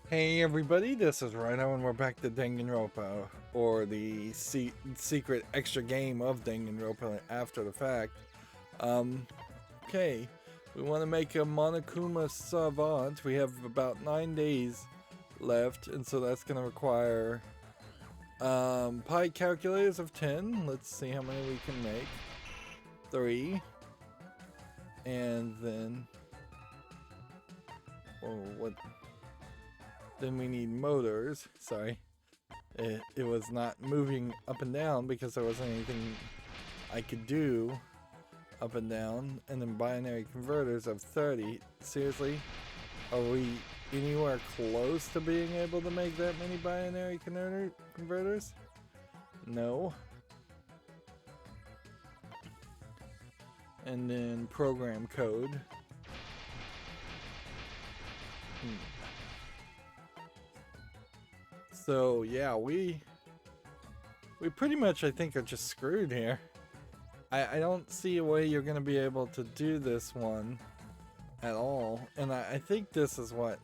Hey everybody, this is Rydo and we're back to Danganronpa, or the secret extra game of Danganronpa after the fact. Okay, we want to make a Monokuma Savant. We have about 9 days left, and so that's going to require pi calculators of 10. Let's see how many we can make. 3. And then... oh, what... Then we need motors. Sorry. It was not moving up and down because there wasn't anything I could do up and down. And then binary converters of 30. Seriously? Are we anywhere close to being able to make that many binary converters? No. And then program code. So yeah, we pretty much, I think, are just screwed here. I don't see a way you're gonna be able to do this one at all, and I think this is what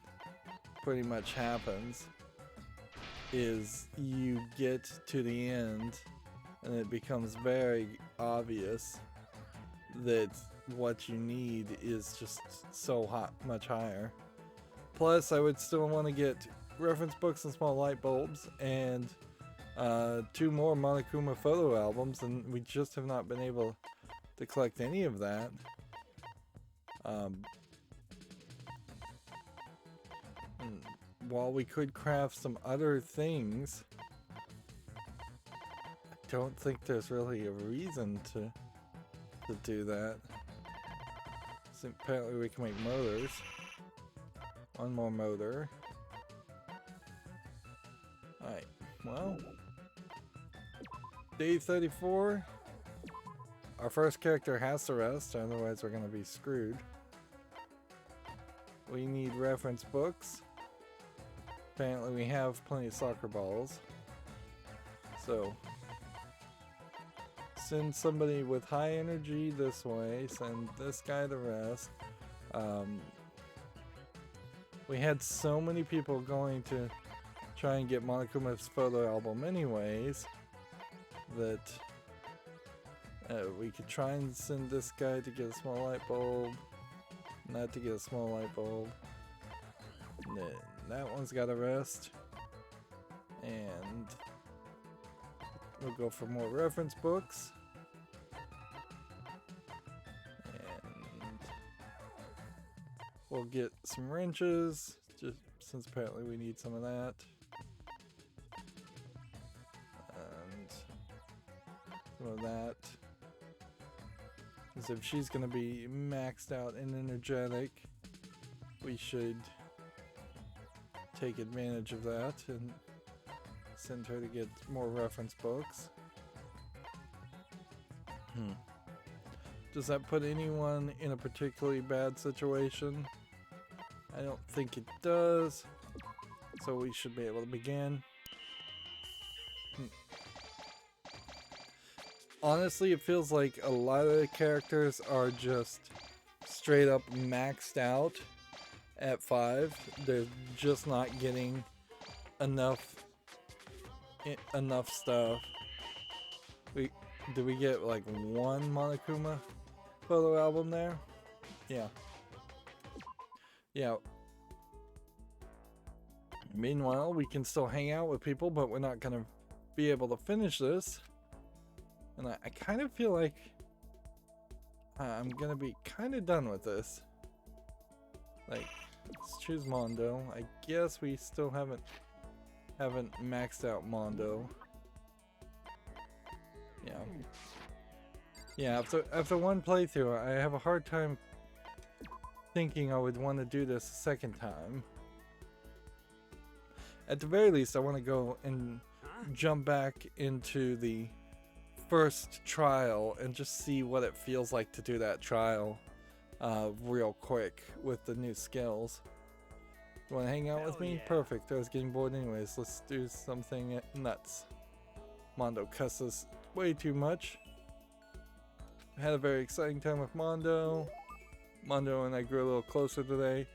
pretty much happens, is you get to the end and it becomes very obvious that what you need is just so much higher. Plus, I would still want to get reference books and small light bulbs and 2 more Monokuma photo albums, and we just have not been able to collect any of that. While we could craft some other things, I don't think there's really a reason to do that. So apparently we can make motors. 1 more motor. Alright, well, day 34. Our first character has to rest, otherwise we're going to be screwed. We need reference books. Apparently we have plenty of soccer balls. So, send somebody with high energy this way, send this guy the rest. We had so many people going to try and get Monokuma's photo album anyways, that we could try and send this guy to get a small light bulb, not to get a small light bulb. Then that one's got to rest, and we'll go for more reference books, and we'll get some wrenches, just since apparently we need some of that. Of that, because if she's gonna be maxed out and energetic, we should take advantage of that and send her to get more reference books. Does that put anyone in a particularly bad situation? I don't think it does, so we should be able to begin. Honestly, it feels like a lot of the characters are just straight up maxed out at 5. They're just not getting enough stuff. Did we get like 1 Monokuma photo album there? Yeah. Yeah. Meanwhile, we can still hang out with people, but we're not gonna be able to finish this. And I kind of feel like I'm gonna be kind of done with this. Like, let's choose Mondo. I guess we still haven't maxed out Mondo. Yeah. Yeah, after 1 playthrough, I have a hard time thinking I would want to do this a second time. At the very least, I want to go and jump back into the first trial and just see what it feels like to do that trial real quick with the new skills. You want to hang out with me? Yeah. Perfect. I was getting bored anyways. Let's do something nuts. Mondo cusses way too much. I had a very exciting time with Mondo. Mondo and I grew a little closer today.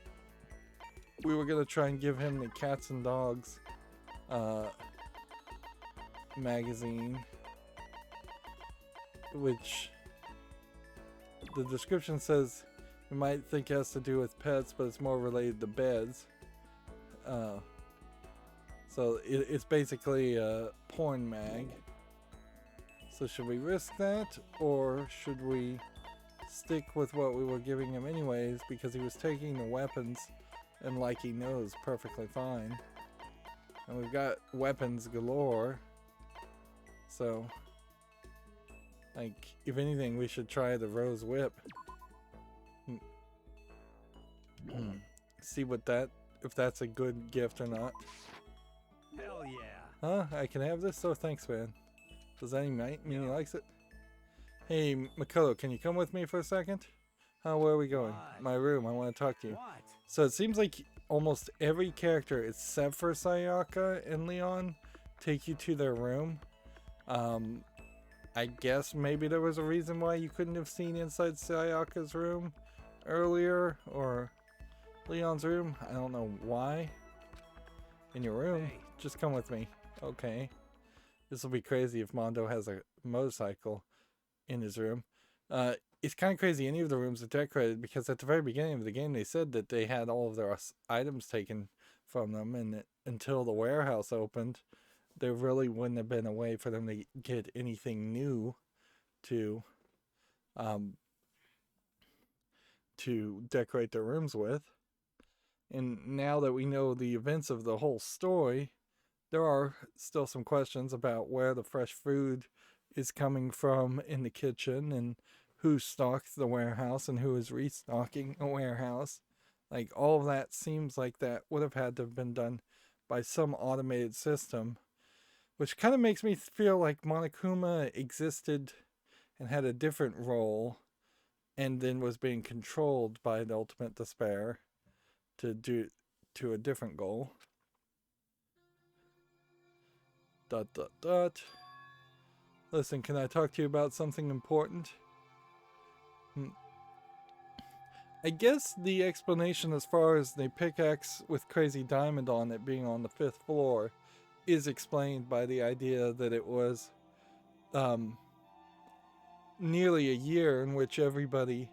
we were gonna try and give him the Cats and Dogs magazine, which the description says you might think it has to do with pets, but it's more related to beds. So it's basically a porn mag. So should we risk that, or should we stick with what we were giving him anyways, because he was taking the weapons and like he knows perfectly fine. And we've got weapons galore. So, like, if anything, we should try the Rose Whip. See what if that's a good gift or not. Hell yeah. Huh? I can have this? Oh, thanks, man. Does that mean he likes it? Hey, Makoto, can you come with me for a second? Where are we going? What? My room. I want to talk to you. What? So it seems like almost every character except for Sayaka and Leon take you to their room. I guess maybe there was a reason why you couldn't have seen inside Sayaka's room earlier, or Leon's room. I don't know why. In your room? Hey. Just come with me. Okay. This will be crazy if Mondo has a motorcycle in his room. It's kind of crazy any of the rooms are decorated, because at the very beginning of the game they said that they had all of their items taken from them, and until the warehouse opened, there really wouldn't have been a way for them to get anything new to decorate their rooms with. And now that we know the events of the whole story, there are still some questions about where the fresh food is coming from in the kitchen, and who stocked the warehouse and who is restocking a warehouse. Like, all of that seems like that would have had to have been done by some automated system, which kind of makes me feel like Monokuma existed and had a different role, and then was being controlled by the ultimate despair to a different goal. ... Listen, can I talk to you about something important? I guess the explanation as far as the pickaxe with Crazy Diamond on it being on the 5th floor is explained by the idea that it was nearly a year in which everybody,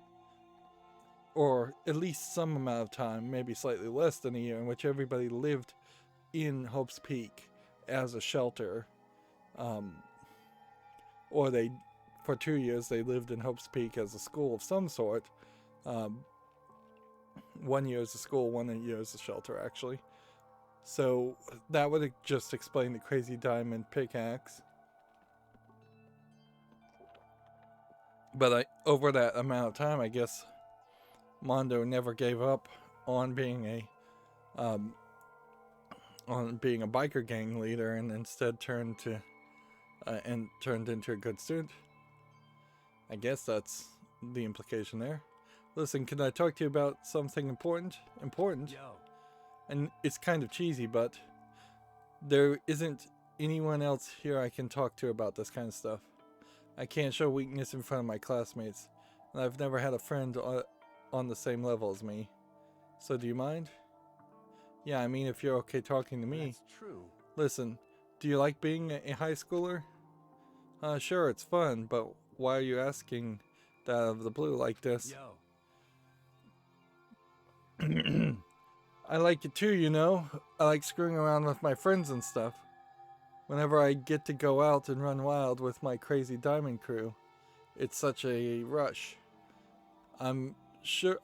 or at least some amount of time, maybe slightly less than a year, in which everybody lived in Hope's Peak as a shelter. Or for 2 years, they lived in Hope's Peak as a school of some sort. 1 year as a school, 1 year as a shelter, actually. So that would just explain the Crazy Diamond pickaxe. But over that amount of time, I guess Mondo never gave up on being a biker gang leader, and instead turned into a good student. I guess that's the implication there. Listen, can I talk to you about something important? Yo. And it's kind of cheesy, but there isn't anyone else here I can talk to about this kind of stuff. I can't show weakness in front of my classmates, and I've never had a friend on the same level as me. So do you mind? Yeah, I mean, if you're okay talking to me. That's true. Listen, do you like being a high schooler? Sure, it's fun, but why are you asking that out of the blue like this? Yo. I like it too, you know. I like screwing around with my friends and stuff. Whenever I get to go out and run wild with my Crazy Diamond crew, it's such a rush. Sure,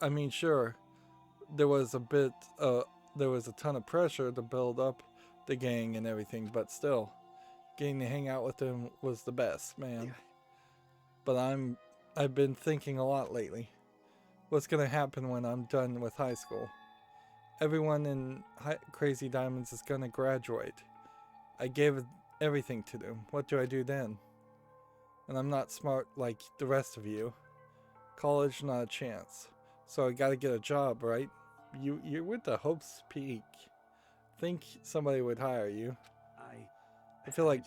there was a ton of pressure to build up the gang and everything, but still, getting to hang out with them was the best, man. Yeah. But I've been thinking a lot lately. What's gonna happen when I'm done with high school? Everyone in Crazy Diamonds is gonna graduate. I gave everything to them. What do I do then? And I'm not smart like the rest of you. College, not a chance. So I gotta get a job, right? You're with the Hope's Peak. Think somebody would hire you. I feel like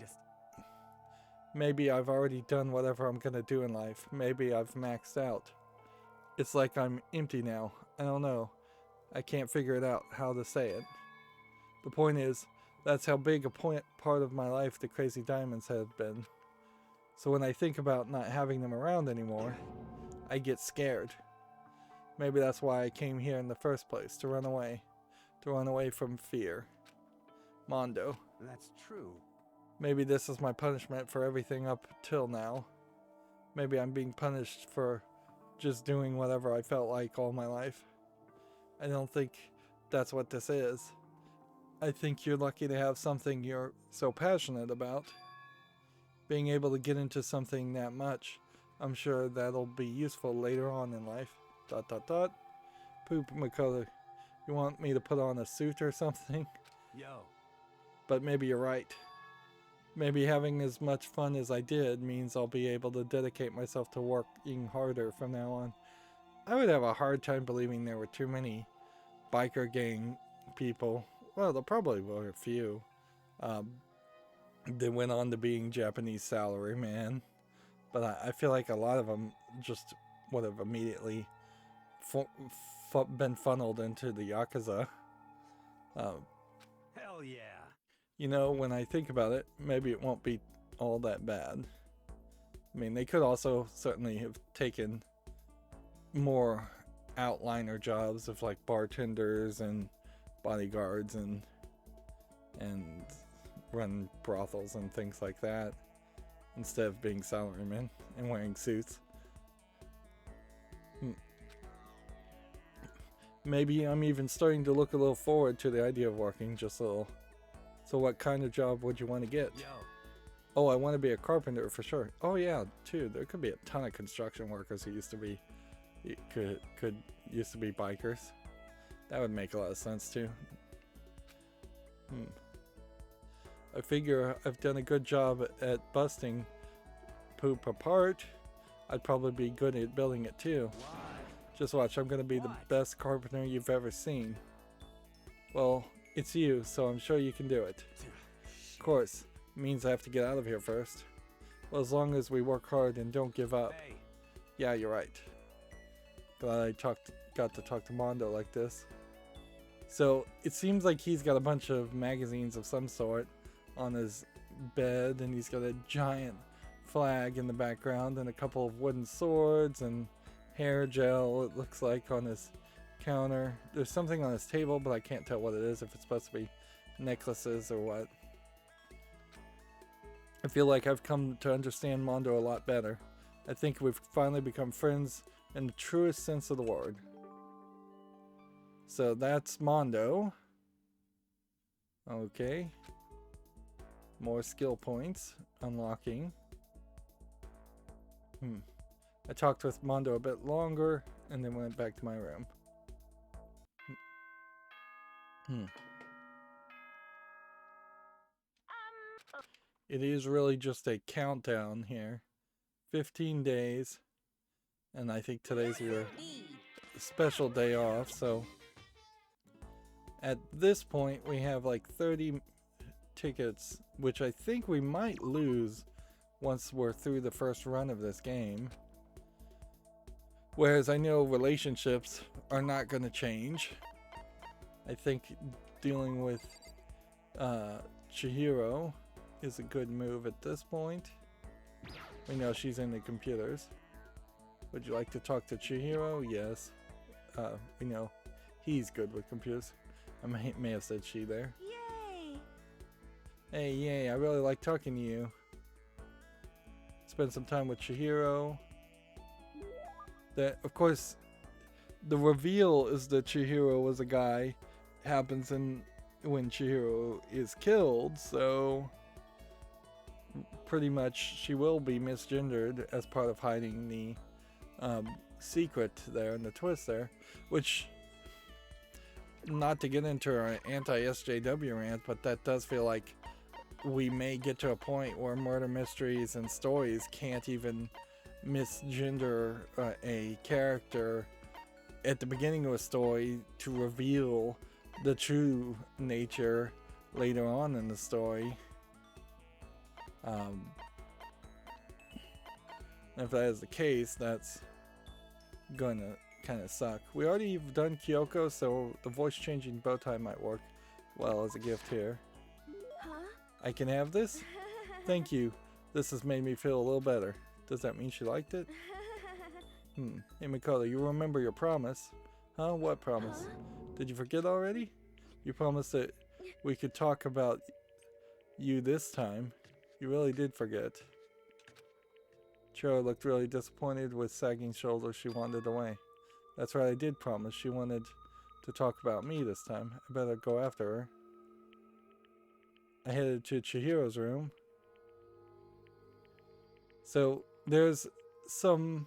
maybe I've already done whatever I'm gonna do in life. Maybe I've maxed out. It's like I'm empty now. I don't know. I can't figure it out how to say it. The point is, that's how big a part of my life the Crazy Diamonds have been. So when I think about not having them around anymore, I get scared. Maybe that's why I came here in the first place, to run away. To run away from fear. Mondo. That's true. Maybe this is my punishment for everything up till now. Maybe I'm being punished for just doing whatever I felt like all my life. I don't think that's what this is. I think you're lucky to have something you're so passionate about. Being able to get into something that much, I'm sure that'll be useful later on in life. ... Poop, Makoto. You want me to put on a suit or something? Yo. But maybe you're right. Maybe having as much fun as I did means I'll be able to dedicate myself to working harder from now on. I would have a hard time believing there were too many biker gang people. Well, there probably were a few. They went on to being Japanese salaryman. But I feel like a lot of them just would have immediately been funneled into the Yakuza. Hell yeah. You know, when I think about it, maybe it won't be all that bad. I mean, they could also certainly have taken more outliner jobs of like bartenders and bodyguards and run brothels and things like that instead of being salarymen and wearing suits. Maybe I'm even starting to look a little forward to the idea of working just a little. So what kind of job would you want to get? Yo. Oh, I want to be a carpenter for sure. Oh yeah, too. There could be a ton of construction workers who used to be used to be bikers. That would make a lot of sense too. I figure I've done a good job at busting poop apart. I'd probably be good at building it too. Why? Just watch, I'm gonna be the best carpenter you've ever seen. Well, it's you, so I'm sure you can do it. Of course, it means I have to get out of here first. Well, as long as we work hard and don't give up. Hey. Yeah, you're right. Glad I got to talk to Mondo like this. So, it seems like he's got a bunch of magazines of some sort on his bed, and he's got a giant flag in the background and a couple of wooden swords and hair gel, it looks like, on his counter. There's something on his table, but I can't tell what it is, if it's supposed to be necklaces or what. I feel like I've come to understand Mondo a lot better. I think we've finally become friends in the truest sense of the word. So that's Mondo. Okay. More skill points. Unlocking. I talked with Mondo a bit longer and then went back to my room. It is really just a countdown here. 15 days. And I think today's your special day off, so at this point we have like 30 tickets, which I think we might lose once we're through the first run of this game. Whereas I know relationships are not going to change. I think dealing with Chihiro is a good move at this point. We know she's into computers. Would you like to talk to Chihiro? Yes. We know he's good with computers. I may have said she there. Yay! Hey, yay, I really like talking to you. Spend some time with Chihiro. Of course, the reveal is that Chihiro was a guy. Happens when Chihiro is killed, so pretty much she will be misgendered as part of hiding the secret there and the twist there, which, not to get into our anti-SJW rant, but that does feel like we may get to a point where murder mysteries and stories can't even misgender a character at the beginning of a story to reveal the true nature later on in the story. If that is the case, that's going to kind of suck. We already done Kyoko, so the voice changing bow tie might work well as a gift here. Huh? I can have this? Thank you. This has made me feel a little better. Does that mean she liked it? Hey Makoto, you remember your promise? Huh? What promise? Did you forget already? You promised that we could talk about you this time. You really did forget. Chiro looked really disappointed. With sagging shoulders, she wandered away. That's right, I did promise. She wanted to talk about me this time. I better go after her. I headed to Chihiro's room. So there's some...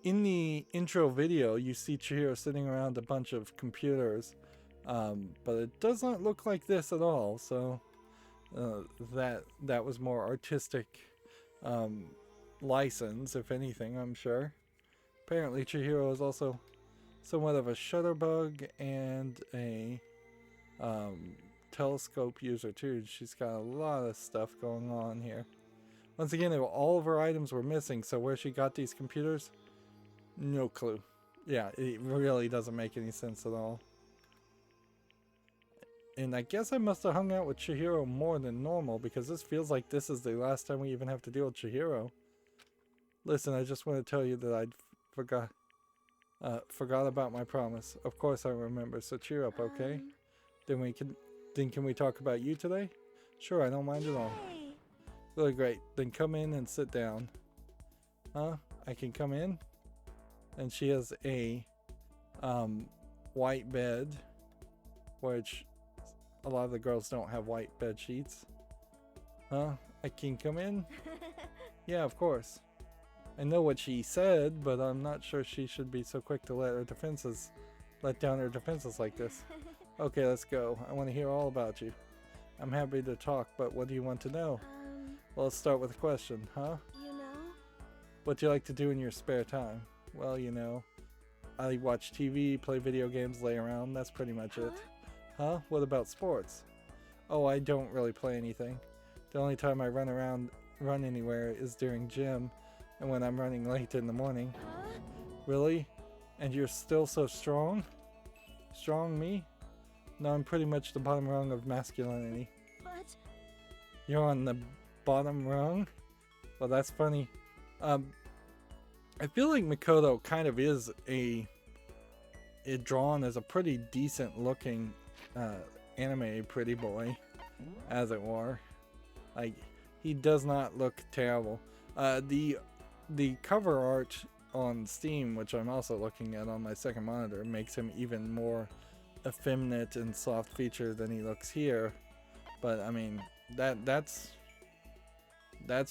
In the intro video, you see Chihiro sitting around a bunch of computers, but it does not look like this at all. So that was more artistic license, if anything, I'm sure. Apparently, Chihiro is also somewhat of a shutterbug and a telescope user too. She's got a lot of stuff going on here. Once again, all of her items were missing, so where she got these computers, no clue. Yeah, it really doesn't make any sense at all. And I guess I must have hung out with Chihiro more than normal, because this feels like this is the last time we even have to deal with Chihiro. Listen, I just want to tell you that I forgot about my promise. Of course I remember, so cheer up, okay? Then can we talk about you today? Sure, I don't mind at all. Yay! Really great. Then come in and sit down. Huh? I can come in? And she has a white bed, which a lot of the girls don't have white bed sheets. Huh? I can come in? Yeah, of course. I know what she said, but I'm not sure she should be so quick to let down her defenses like this. Okay, let's go. I want to hear all about you. I'm happy to talk, but what do you want to know? Well, let's start with a question, huh? You know? What do you like to do in your spare time? Well, you know, I watch TV, play video games, lay around. That's pretty much it. Huh? What about sports? Oh, I don't really play anything. The only time I run anywhere is during gym and when I'm running late in the morning. Huh? Really? And you're still so strong? Strong me? No, I'm pretty much the bottom rung of masculinity. But You're on the bottom rung? Well, that's funny. I feel like Makoto kind of is drawn as a pretty decent looking anime pretty boy, as it were. Like, he does not look terrible. The cover art on Steam, which I'm also looking at on my second monitor, makes him even more effeminate and soft featured than he looks here. But I mean, that's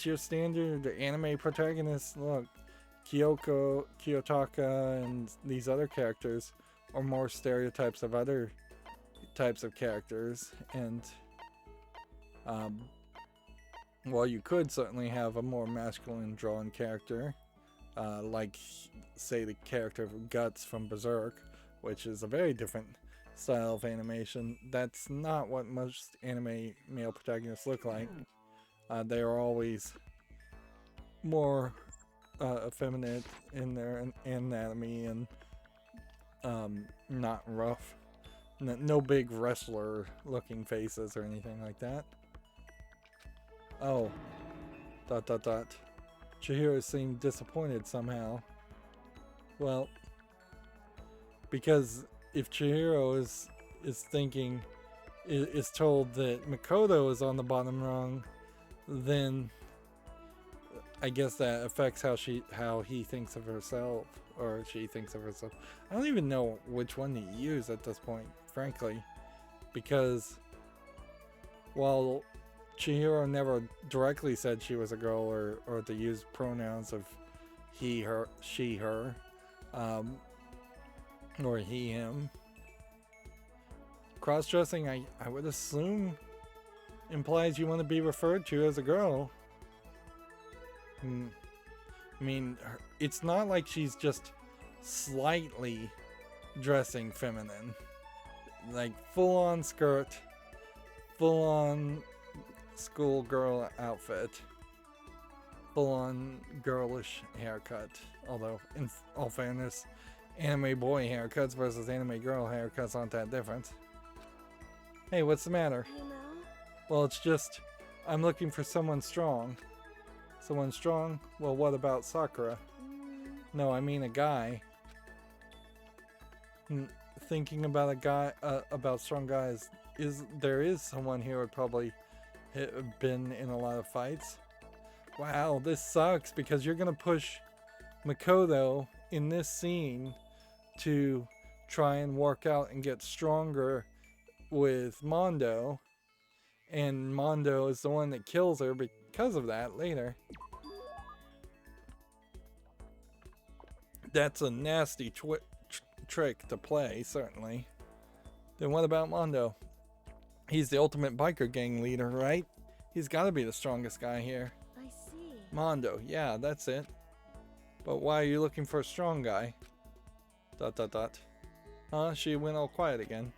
your standard anime protagonist look. Kiyotaka and these other characters are more stereotypes of other types of characters, and while you could certainly have a more masculine drawn character, like say the character of Guts from Berserk, which is a very different style of animation, that's not what most anime male protagonists look like. They are always more effeminate in their anatomy and not rough. No big wrestler looking faces or anything like that. Oh. ... Chihiro seemed disappointed somehow. Well, because if Chihiro is thinking, is told that Makoto is on the bottom rung, then I guess that affects how he thinks of herself, or she thinks of herself. I don't even know which one to use at this point, frankly, because while Chihiro never directly said she was a girl, or to use pronouns of he, her, she, her, or he, him. Cross-dressing, I would assume, implies you want to be referred to as a girl. I mean, it's not like she's just slightly dressing feminine. Like, full-on skirt, full-on schoolgirl outfit, full-on girlish haircut. Although, in all fairness, Anime boy haircuts versus anime girl haircuts aren't that different. Hey, what's the matter? You know? Well, it's just, I'm looking for someone strong. Someone strong? Well, what about Sakura? No, I mean a guy. Thinking about a guy, about strong guys, there is someone here who would probably been in a lot of fights. Wow, this sucks because you're gonna push Makoto in this scene to try and work out and get stronger with Mondo, and Mondo is the one that kills her because of that later. That's a nasty trick to play, certainly. Then what about Mondo? He's the ultimate biker gang leader, right? He's got to be the strongest guy here. I see. Mondo, yeah, that's it. But why are you looking for a strong guy? ... Huh? She went all quiet again.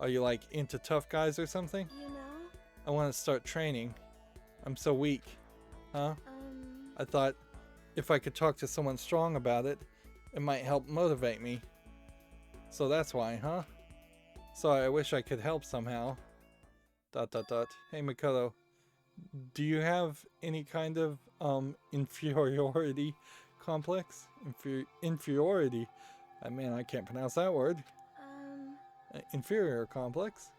Are you like into tough guys or something? You know? I want to start training. I'm so weak. Huh? I thought if I could talk to someone strong about it, it might help motivate me. So that's why, huh? Sorry, I wish I could help somehow. ... Hey Makoto, do you have any kind of inferiority complex? Inferiority? Man, I can't pronounce that word. Inferior complex?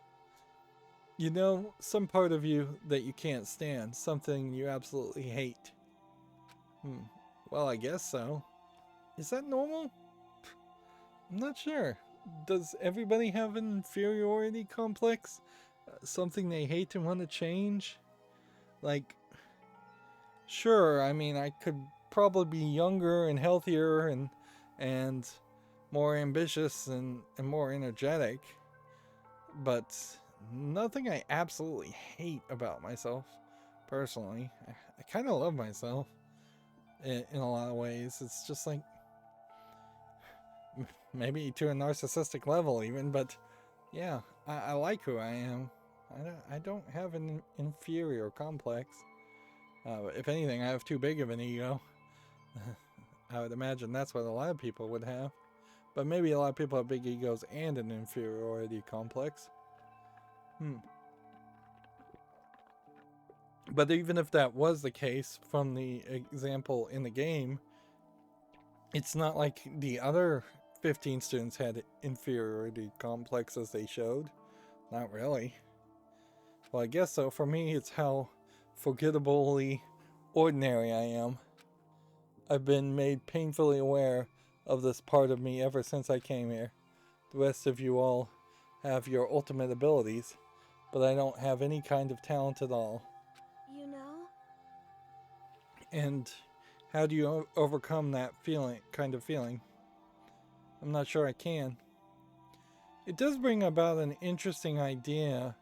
You know, some part of you that you can't stand, something you absolutely hate. Well, I guess so. Is that normal? I'm not sure. Does everybody have an inferiority complex? Something they hate and want to change? Like, sure, I mean, I could probably be younger and healthier and more ambitious and more energetic, but nothing I absolutely hate about myself, personally. I kind of love myself in a lot of ways. It's just like, maybe to a narcissistic level even, but yeah, I like who I am. I don't have an inferior complex. If anything, I have too big of an ego. I would imagine that's what a lot of people would have. But maybe a lot of people have big egos and an inferiority complex. But even if that was the case from the example in the game, it's not like the other 15 students had inferiority complexes they showed. Not really. Well, I guess so. For me, it's how forgettably ordinary I am. I've been made painfully aware of this part of me ever since I came here. The rest of you all have your ultimate abilities, but I don't have any kind of talent at all. You know? And how do you overcome that kind of feeling? I'm not sure I can. It does bring about an interesting idea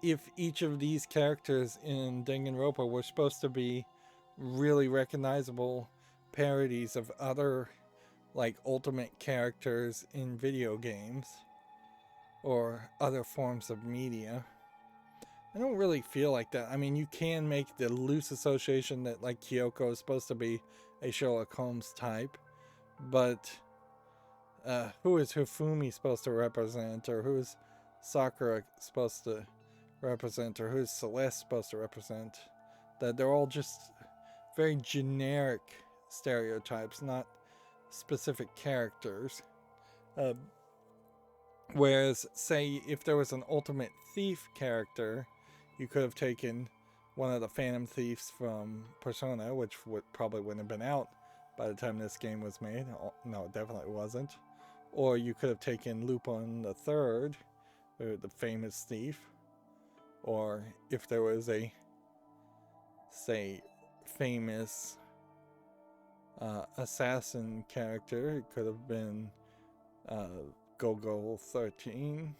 if each of these characters in Danganronpa were supposed to be really recognizable parodies of other like ultimate characters in video games or other forms of media. I don't really feel like that. I mean, you can make the loose association that like Kyoko is supposed to be a Sherlock Holmes type, but who is Hifumi supposed to represent, or who is Sakura supposed to represent, or who is Celeste supposed to represent? That they're all just very generic stereotypes, not specific characters. Whereas, say, if there was an ultimate thief character, you could have taken one of the Phantom Thieves from Persona, which probably wouldn't have been out by the time this game was made. No, it definitely wasn't. Or you could have taken Lupin the Third, the famous thief. Or if there was a, say, famous assassin character, it could have been Gogo 13.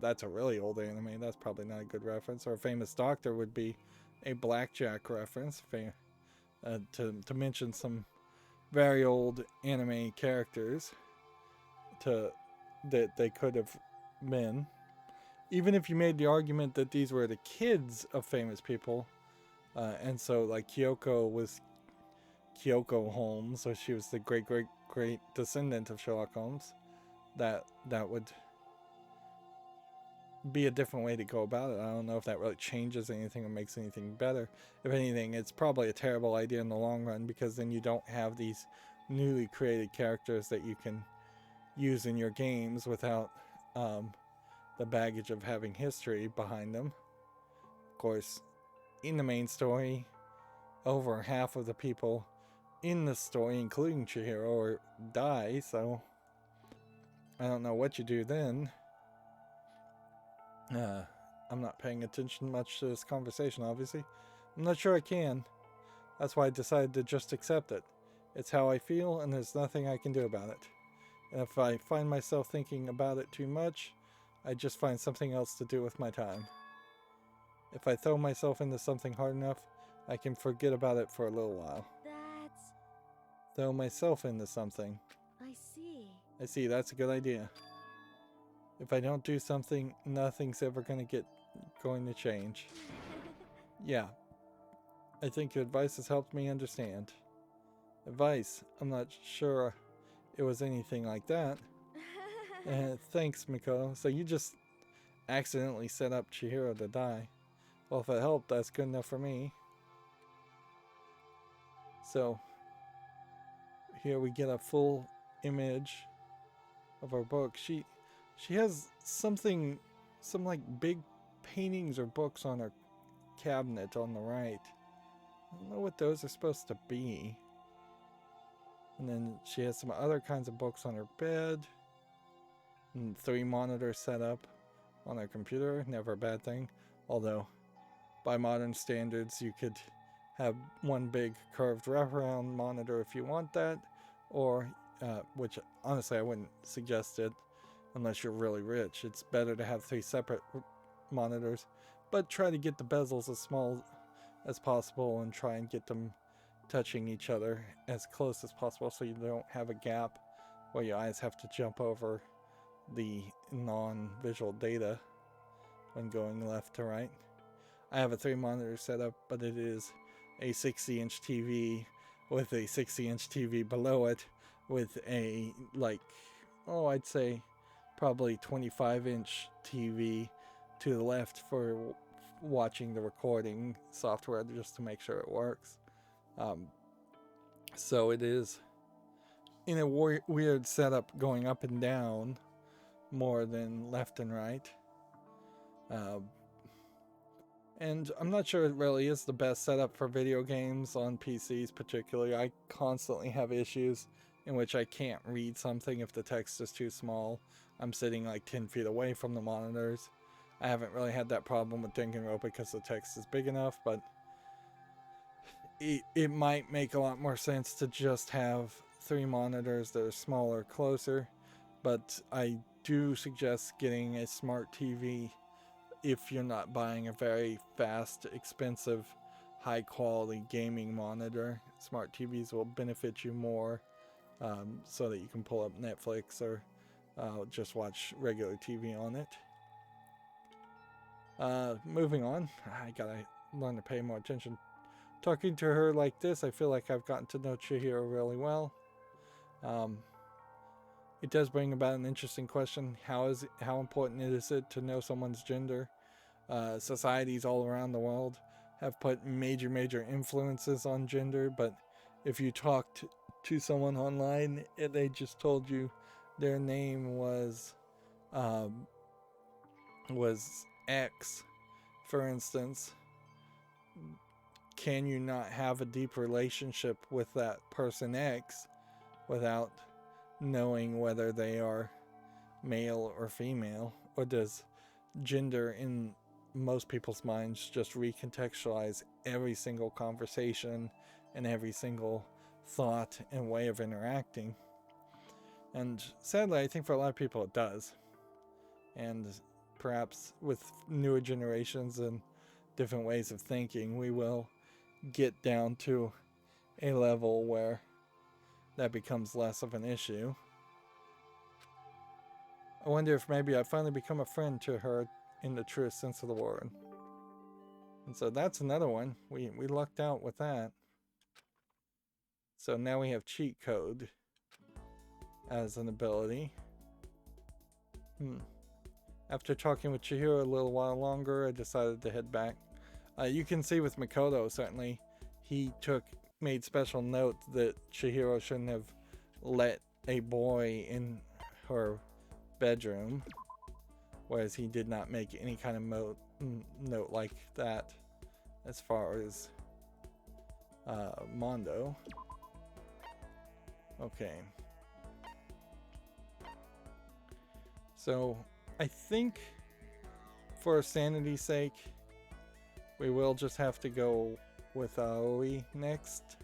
That's a really old anime. That's probably not a good reference. Or a famous doctor would be a Blackjack reference. To mention some very old anime characters that they could have been. Even if you made the argument that these were the kids of famous people, and so like Kyoko was Kyoko Holmes, so she was the great great descendant of Sherlock Holmes, that would be a different way to go about it. I don't know if that really changes anything or makes anything better. If anything, it's probably a terrible idea in the long run, because then you don't have these newly created characters that you can use in your games without the baggage of having history behind them. Of course, in the main story, over half of the people in the story, including Chihiro, die, so I don't know what you do then. I'm not paying attention much to this conversation, obviously. I'm not sure I can. That's why I decided to just accept it. It's how I feel, and there's nothing I can do about it. And if I find myself thinking about it too much, I just find something else to do with my time. If I throw myself into something hard enough, I can forget about it for a little while. That's... Throw myself into something. I see. I see, that's a good idea. If I don't do something, nothing's ever going to change. Yeah. I think your advice has helped me understand. Advice? I'm not sure it was anything like that. Thanks, Makoto. So you just accidentally set up Chihiro to die. Well, if it helped, that's good enough for me. So, here we get a full image of our book. She has some like big paintings or books on her cabinet on the right. I don't know what those are supposed to be. And then she has some other kinds of books on her bed. And 3 monitors set up on her computer. Never a bad thing. Although, by modern standards, you could have one big curved wraparound monitor if you want that. Or, which honestly I wouldn't suggest it unless you're really rich. It's better to have 3 separate monitors, but try to get the bezels as small as possible and try and get them touching each other as close as possible, so you don't have a gap where your eyes have to jump over the non-visual data when going left to right. I have a 3 monitor setup, but it is a 60-inch TV with a 60-inch TV below it with a, like, I'd say probably 25-inch TV to the left for watching the recording software just to make sure it works. So it is in a weird setup going up and down more than left and right. And I'm not sure it really is the best setup for video games on PCs particularly. I constantly have issues in which I can't read something if the text is too small. I'm sitting like 10 feet away from the monitors. I haven't really had that problem with Danganronpa because the text is big enough, but it might make a lot more sense to just have 3 monitors that are smaller, closer. But I do suggest getting a smart TV if you're not buying a very fast, expensive, high quality gaming monitor. Smart TVs will benefit you more, so that you can pull up Netflix or just watch regular TV on it. Moving on, I gotta learn to pay more attention. Talking to her like this, I feel like I've gotten to know Chihiro really well. It does bring about an interesting question. How important is it to know someone's gender? Societies all around the world have put major influences on gender, but if you talked to someone online and they just told you their name was X, for instance, can you not have a deep relationship with that person X without knowing whether they are male or female? Or does gender in most people's minds just recontextualize every single conversation and every single thought and way of interacting? And sadly, I think for a lot of people it does. And perhaps with newer generations and different ways of thinking, we will get down to a level where that becomes less of an issue. I wonder if maybe I've finally become a friend to her in the truest sense of the word. And so that's another one. We lucked out with that. So now we have cheat code. as an ability. After talking with Chihiro a little while longer, I decided to head back. You can see with Makoto, certainly, he made special note that Chihiro shouldn't have let a boy in her bedroom, whereas he did not make any kind of note like that as far as Mondo. Okay. So I think for sanity's sake, we will just have to go with Aoi next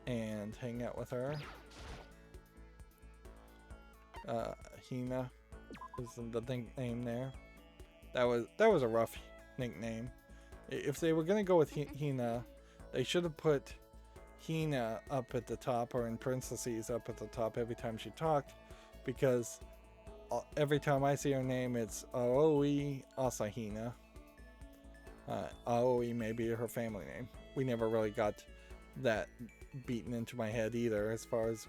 and hang out with her. Hina is the nickname there. That was a rough nickname. If they were gonna go with Hina, they should have put Hina up at the top, or in parentheses up at the top every time she talked, because every time I see her name, it's Aoi Asahina. Aoi may be her family name. We never really got that beaten into my head either, as far as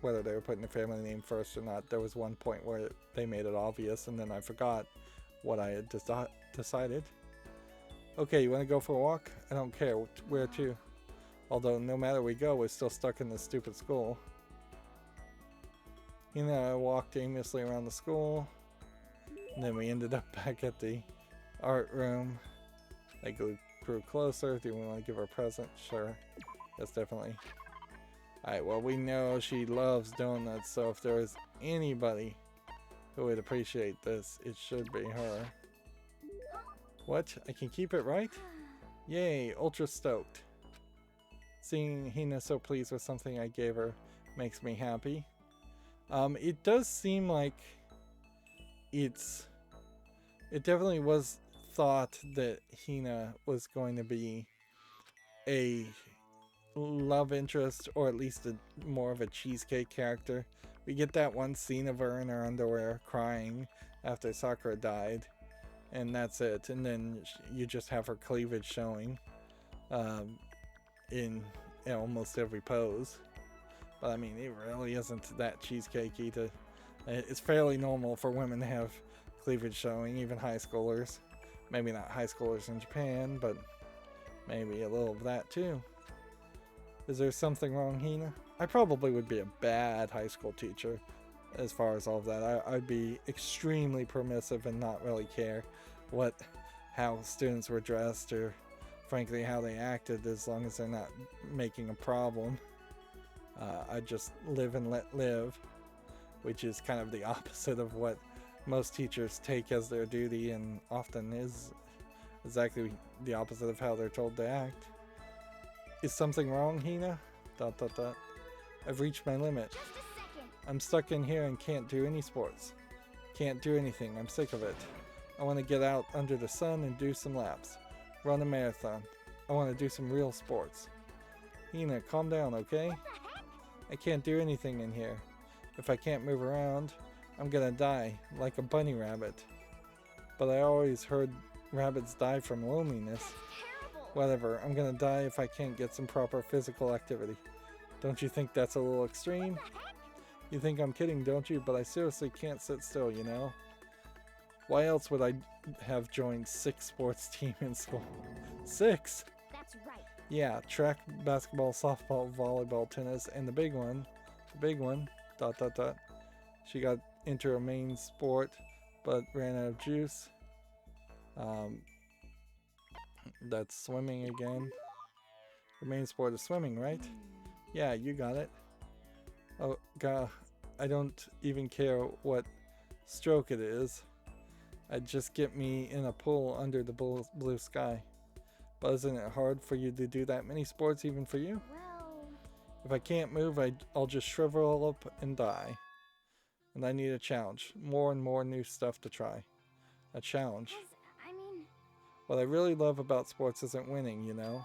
whether they were putting the family name first or not. There was one point where they made it obvious, and then I forgot what I had decided. Okay, you want to go for a walk? I don't care where to. Although no matter where we go, we're still stuck in this stupid school. You know, I walked aimlessly around the school, and then we ended up back at the art room. I grew closer. Do we want to give her a present? Sure. Yes, definitely. Alright, well, we know she loves donuts, so if there is anybody who would appreciate this, it should be her. What? I can keep it right? Yay, ultra stoked. Seeing Hina so pleased with something I gave her makes me happy. It does seem like it definitely was thought that Hina was going to be a love interest, or at least more of a cheesecake character. We get that one scene of her in her underwear crying after Sakura died, and that's it. And then you just have her cleavage showing in almost every pose. But I mean, it really isn't that cheesecakey. It's fairly normal for women to have cleavage showing, even high schoolers. Maybe not high schoolers in Japan, but maybe a little of that too. Is there something wrong, Hina? I probably would be a bad high school teacher as far as all of that. I'd be extremely permissive and not really care how students were dressed, or frankly how they acted, as long as they're not making a problem. I'd just live and let live, which is kind of the opposite of what most teachers take as their duty, and often is exactly the opposite of how they're told to act. Is something wrong, Hina? ... I've reached my limit. I'm stuck in here and can't do any sports. Can't do anything. I'm sick of it. I want to get out under the sun and do some laps. Run a marathon. I want to do some real sports. Hina, calm down, okay? I can't do anything in here. If I can't move around, I'm gonna die, like a bunny rabbit. But I always heard rabbits die from loneliness. Whatever, I'm gonna die if I can't get some proper physical activity. Don't you think that's a little extreme? You think I'm kidding, don't you? But I seriously can't sit still, you know? Why else would I have joined 6 sports teams in school? 6? That's right. Yeah, track, basketball, softball, volleyball, tennis, and the big one, ... She got into her main sport, but ran out of juice. That's swimming again. Her main sport is swimming, right? Yeah, you got it. Oh, God, I don't even care what stroke it is. I'd just get me in a pool under the blue sky. But isn't it hard for you to do that many sports, even for you? Well, If I can't move, I'll just shrivel up and die. And I need a challenge. More and more new stuff to try. A challenge. I mean, What I really love about sports isn't winning, you know?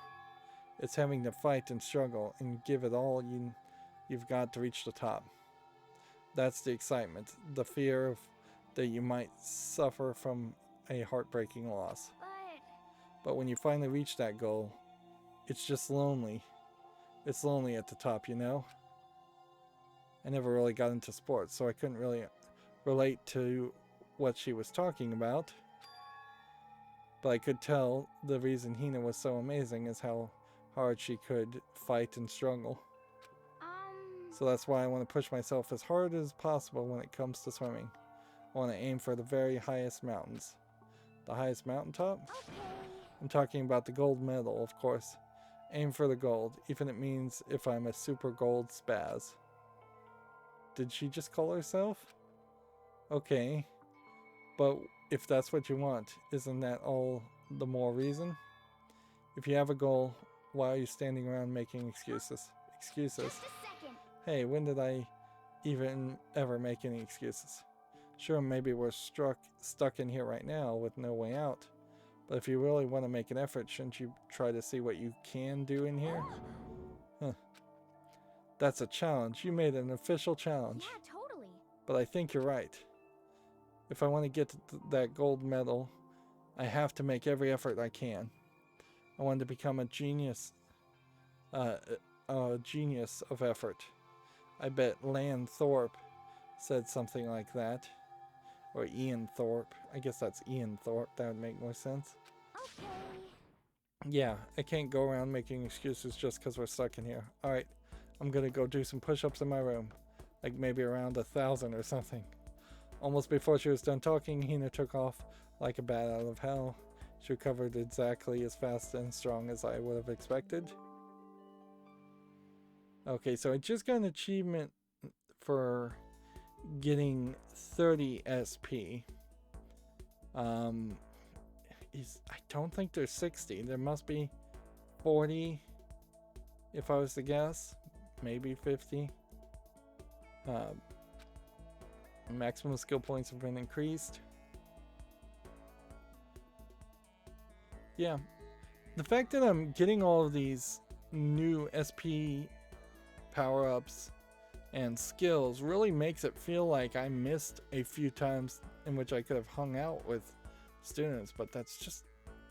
It's having to fight and struggle and give it all you've got to reach the top. That's the excitement. The fear of that you might suffer from a heartbreaking loss. But when you finally reach that goal, it's just lonely. It's lonely at the top, you know? I never really got into sports, so I couldn't really relate to what she was talking about. But I could tell the reason Hina was so amazing is how hard she could fight and struggle. So that's why I want to push myself as hard as possible when it comes to swimming. I want to aim for the very highest mountains. The highest mountaintop? Okay. I'm talking about the gold medal, of course. Aim for the gold, even it means if I'm a super gold spaz. Did she just call herself? Okay. But if that's what you want, isn't that all the more reason? If you have a goal, why are you standing around making excuses? Excuses? Just a second. Hey, when did I even ever make any excuses? Sure, maybe we're stuck in here right now with no way out. But if you really want to make an effort, shouldn't you try to see what you can do in here? Huh. That's a challenge. You made an official challenge. Yeah, totally. But I think you're right. If I want to get to that gold medal, I have to make every effort I can. I want to become a genius of effort. I bet Lan Thorpe said something like that. Or Ian Thorpe. I guess that's Ian Thorpe. That would make more sense. Okay. Yeah, I can't go around making excuses just because we're stuck in here. Alright, I'm gonna go do some push-ups in my room. Like maybe around 1,000 or something. Almost before she was done talking, Hina took off like a bat out of hell. She recovered exactly as fast and strong as I would have expected. Okay, so I just got an achievement for getting 30 SP. I don't think there's 60. There must be 40 if I was to guess. Maybe 50. Maximum skill points have been increased. Yeah. The fact that I'm getting all of these new SP power-ups and skills really makes it feel like I missed a few times in which I could have hung out with students, but that's just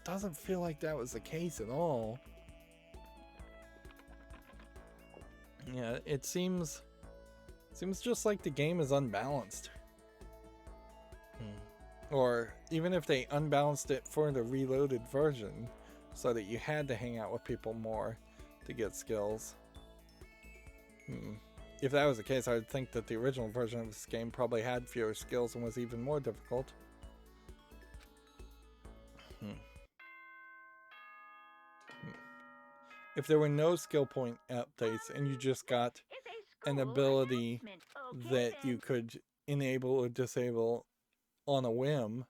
doesn't feel like that was the case at all. Yeah, it seems just like the game is unbalanced. Or even if they unbalanced it for the reloaded version so that you had to hang out with people more to get skills. If that was the case, I would think that the original version of this game probably had fewer skills and was even more difficult. If there were no skill point updates and you just got an ability that you could enable or disable on a whim,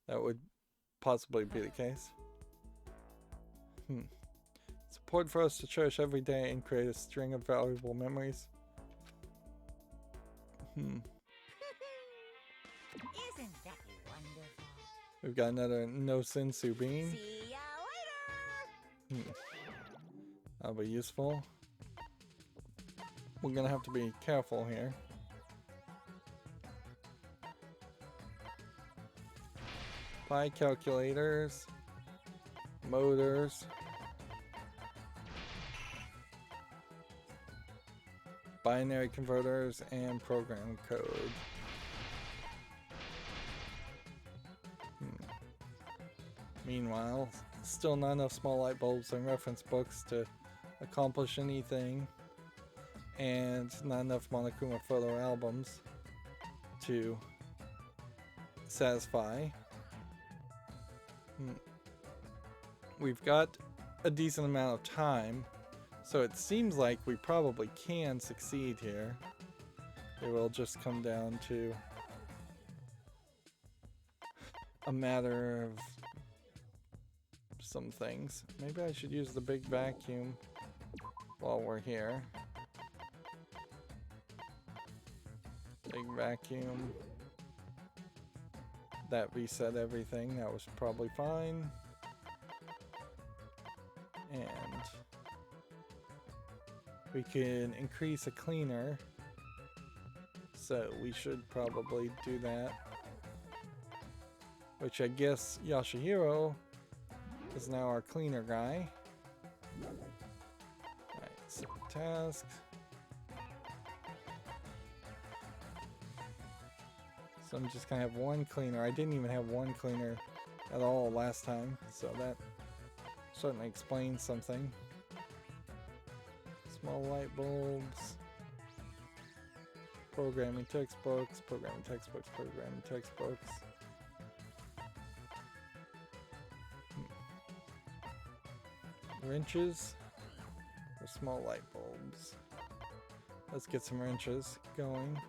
that would possibly be the case. It's important for us to cherish every day and create a string of valuable memories. Isn't that wonderful? We've got another no sensu bean. See ya later! That'll be useful. We're gonna have to be careful here. Buy calculators, motors, binary converters, and program code. Meanwhile, still not enough small light bulbs and reference books to accomplish anything, and not enough Monokuma photo albums to satisfy. We've got a decent amount of time, so it seems like we probably can succeed here. It will just come down to a matter of some things. Maybe I should use the big vacuum while we're here. Big vacuum. That reset everything. That was probably fine. And we can increase a cleaner. So we should probably do that. Which I guess Yashihiro is now our cleaner guy. Alright, so tasks. So I'm just gonna have one cleaner. I didn't even have one cleaner at all last time, so that certainly explains something. Small light bulbs. Programming textbooks, programming textbooks, programming textbooks. Wrenches or small light bulbs. Let's get some wrenches going.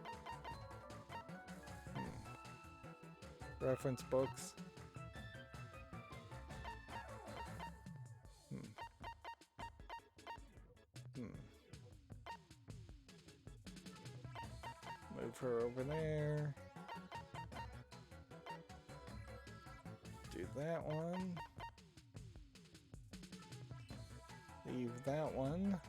Reference books. Move her over there. Do that one. Leave that one.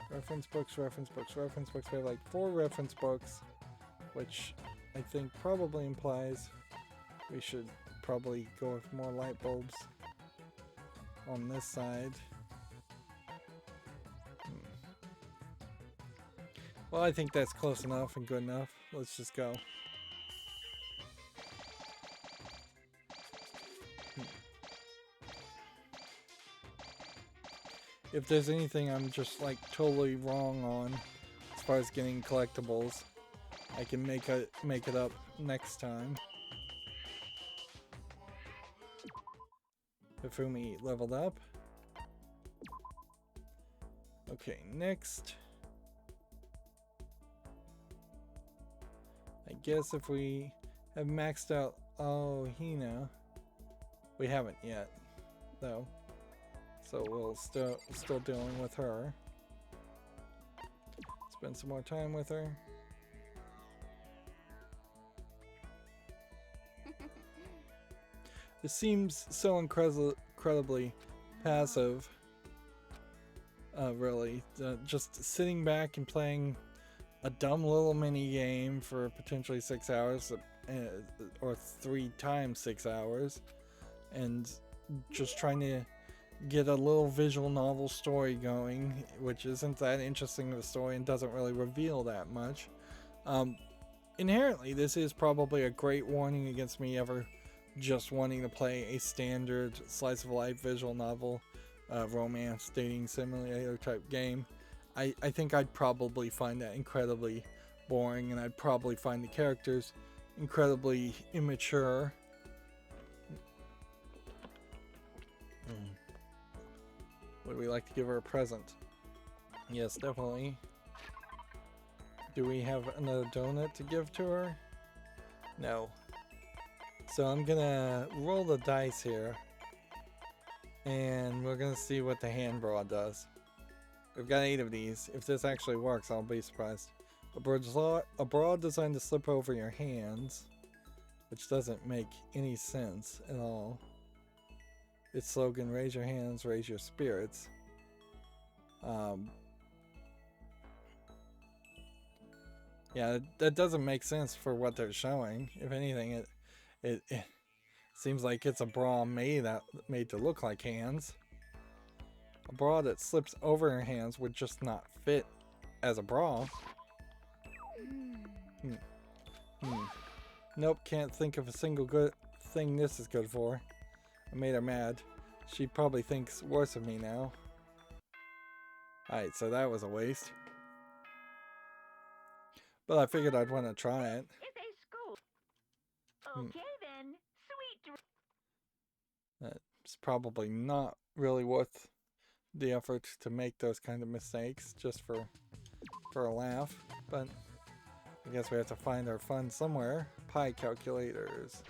Reference books, reference books, reference books. We have like 4 reference books, which I think probably implies we should probably go with more light bulbs on this side. Well, I think that's close enough and good enough. Let's just go. If there's anything I'm just like totally wrong on as far as getting collectibles, I can make it up next time. Hifumi leveled up. Okay, next. I guess if we have maxed out Hina, we haven't yet, though. So we'll still dealing with her. Spend some more time with her. This seems so incredibly passive. Really, just sitting back and playing a dumb little mini game for potentially 6 hours, or 3 times 6 hours, and just trying to get a little visual novel story going, which isn't that interesting of a story and doesn't really reveal that much. Inherently, this is probably a great warning against me ever just wanting to play a standard slice of life visual novel, romance, dating simulator type game. I think I'd probably find that incredibly boring, and I'd probably find the characters incredibly immature. Would we like to give her a present? Yes, definitely. Do we have another donut to give to her? No. So I'm gonna roll the dice here, and we're gonna see what the hand bra does. We've got 8 of these. If this actually works, I'll be surprised. A bra designed to slip over your hands, which doesn't make any sense at all. Its slogan, raise your hands, raise your spirits. Yeah, that doesn't make sense for what they're showing. If anything, it seems like it's a bra made to look like hands. A bra that slips over your hands would just not fit as a bra. Nope, can't think of a single good thing this is good for. I made her mad. She probably thinks worse of me now. Alright, so that was a waste. But I figured I'd want to try it. It's a school. Okay then, sweet. That's probably not really worth the effort to make those kind of mistakes just for a laugh. But I guess we have to find our fun somewhere. Pie calculators.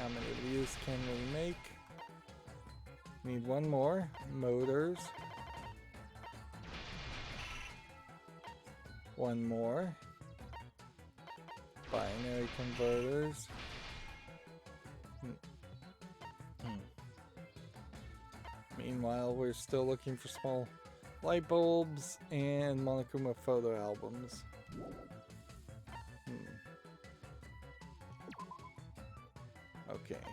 How many of these can we make? Need one more. Motors. One more. Binary converters. Meanwhile, we're still looking for small light bulbs and Monokuma photo albums. Okay.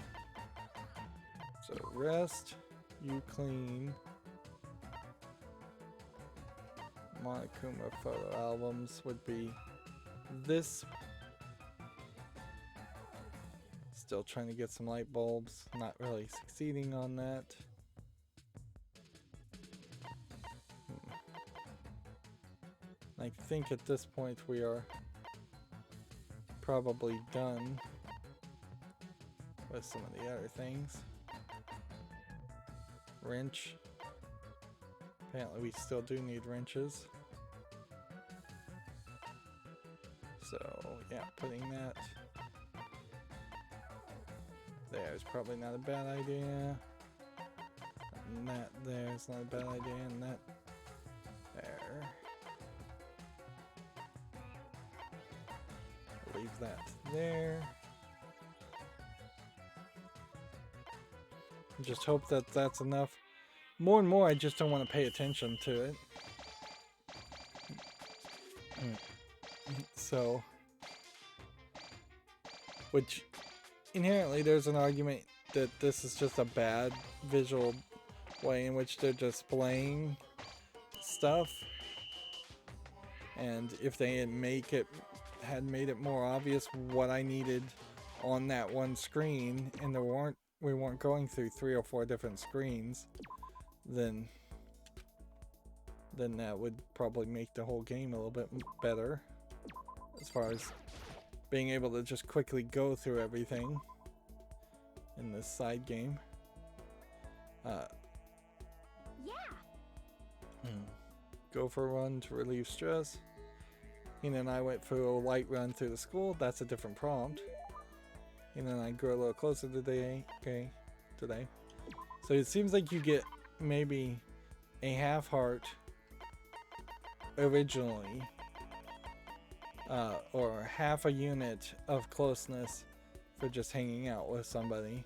So rest, you clean. Monokuma photo albums would be this. Still trying to get some light bulbs. Not really succeeding on that. I think at this point we are probably done with some of the other things. Wrench. Apparently we still do need wrenches. So yeah, putting that there is probably not a bad idea. And that there is not a bad idea, and that there. Leave that there. Just hope that that's enough. More and more, I just don't want to pay attention to it. So, which inherently there's an argument that this is just a bad visual way in which they're displaying stuff. And if they had made it more obvious what I needed on that one screen, and we weren't going through 3 or 4 different screens, then that would probably make the whole game a little bit better as far as being able to just quickly go through everything in this side game. Go for a run to relieve stress. Hina and I went for a light run through the school. That's a different prompt. Hina and I grew a little closer today. So it seems like you get maybe a half heart originally, or half a unit of closeness for just hanging out with somebody,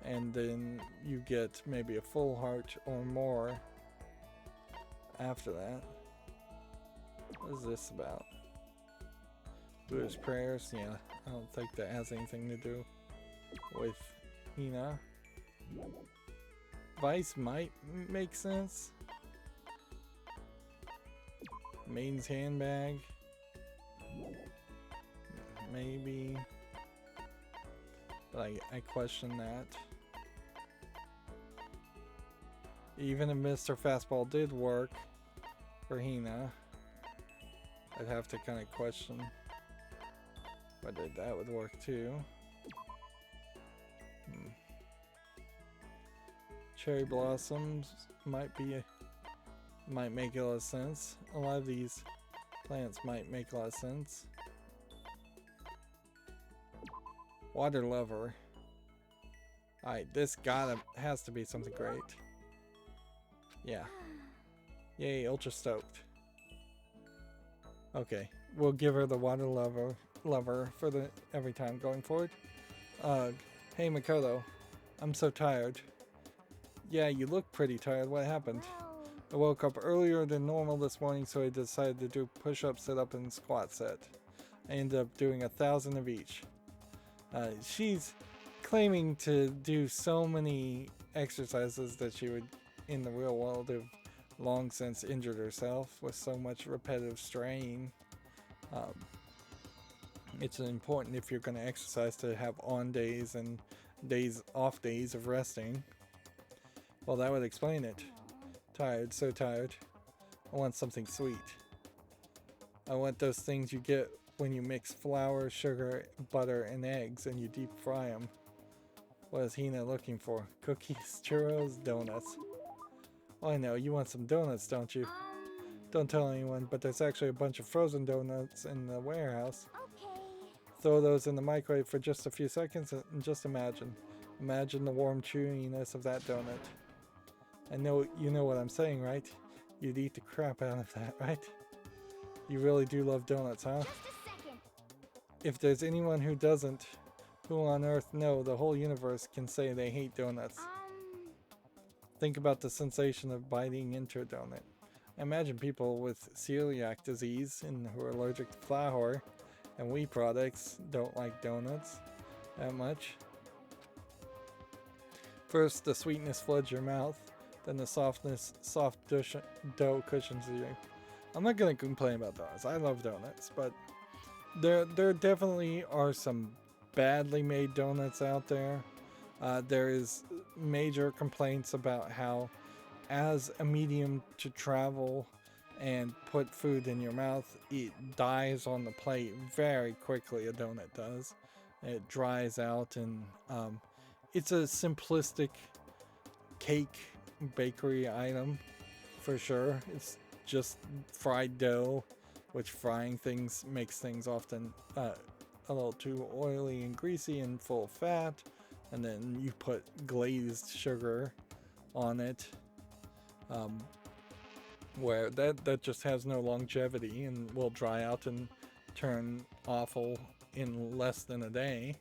and then you get maybe a full heart or more after that. What is this about? Buddhist prayers? Yeah, I don't think that has anything to do with Hina. Vice might make sense. Maiden's handbag. Maybe. But I question that. Even if Mr. Fastball did work for Hina, I'd have to kind of question whether that would work too. Cherry blossoms might make a lot of sense. A lot of these plants might make a lot of sense. Water lover. Alright, this has to be something great. Yeah. Yay, ultra stoked. Okay, we'll give her the water lover for every time going forward. Hey Makoto, I'm so tired. Yeah, you look pretty tired. What happened? I woke up earlier than normal this morning, so I decided to do push-up, sit-up, and squat set. I ended up doing 1,000 of each. She's claiming to do so many exercises that she would, in the real world, have long since injured herself with so much repetitive strain. It's important if you're going to exercise to have on days and off days of resting. Well, that would explain it. Tired, so tired. I want something sweet. I want those things you get when you mix flour, sugar, butter, and eggs and you deep fry them. What is Hina looking for? Cookies, churros, donuts. Oh, I know, you want some donuts, don't you? Don't tell anyone, but there's actually a bunch of frozen donuts in the warehouse. Okay. Throw those in the microwave for just a few seconds and just imagine. Imagine the warm chewiness of that donut. I know you know what I'm saying, right? You'd eat the crap out of that, right? You really do love donuts, huh? Just a second. If there's anyone who doesn't, who on earth no, the whole universe can say they hate donuts. Think about the sensation of biting into a donut. Imagine people with celiac disease and who are allergic to flour and wheat products don't like donuts that much. First, the sweetness floods your mouth, then the soft dough cushions you. I'm not gonna complain about donuts. I love donuts, but there definitely are some badly made donuts out there. There is major complaints about how, as a medium to travel and put food in your mouth, it dies on the plate very quickly. A donut does. It dries out, and it's a simplistic cake bakery item for sure. It's just fried dough, which frying things makes things often a little too oily and greasy and full of fat, and then you put glazed sugar on it, where that just has no longevity and will dry out and turn awful in less than a day.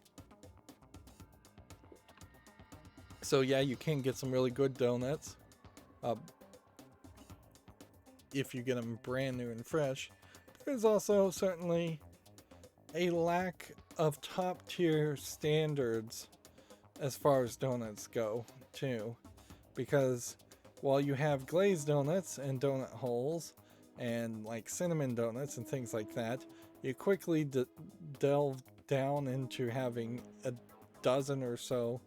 So yeah, you can get some really good donuts if you get them brand new and fresh. There's also certainly a lack of top tier standards as far as donuts go too, because while you have glazed donuts and donut holes and like cinnamon donuts and things like that, you quickly delve down into having a dozen or so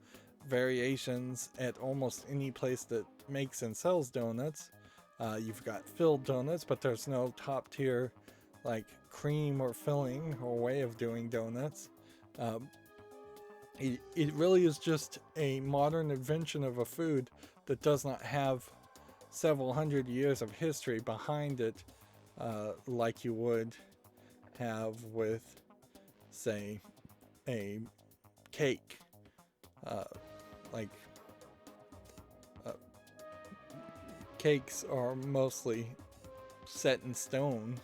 variations at almost any place that makes and sells donuts. You've got filled donuts, but there's no top tier like cream or filling or way of doing donuts. It really is just a modern invention of a food that does not have several hundred years of history behind it, like you would have with, say, a cake. Cakes are mostly set in stone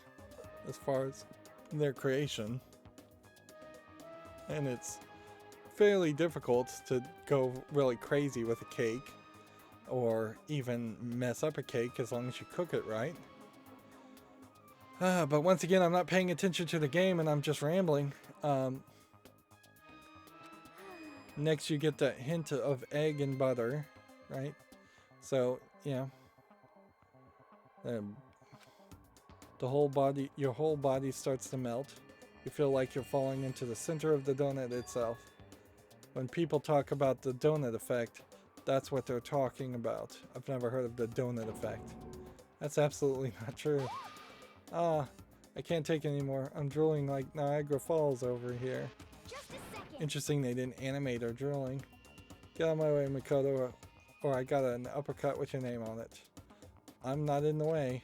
as far as their creation, and it's fairly difficult to go really crazy with a cake or even mess up a cake as long as you cook it right. But once again, I'm not paying attention to the game and I'm just rambling. Next you get that hint of egg and butter, right? So yeah, the whole body, your whole body starts to melt. You feel like you're falling into the center of the donut itself. When people talk about the donut effect, that's what they're talking about. I've never heard of the donut effect. That's absolutely not true. I can't take anymore. I'm drooling like Niagara Falls over here. Just a second. Interesting they didn't animate her drooling. Get out of my way, Makoto, or I got an uppercut with your name on it. I'm not in the way.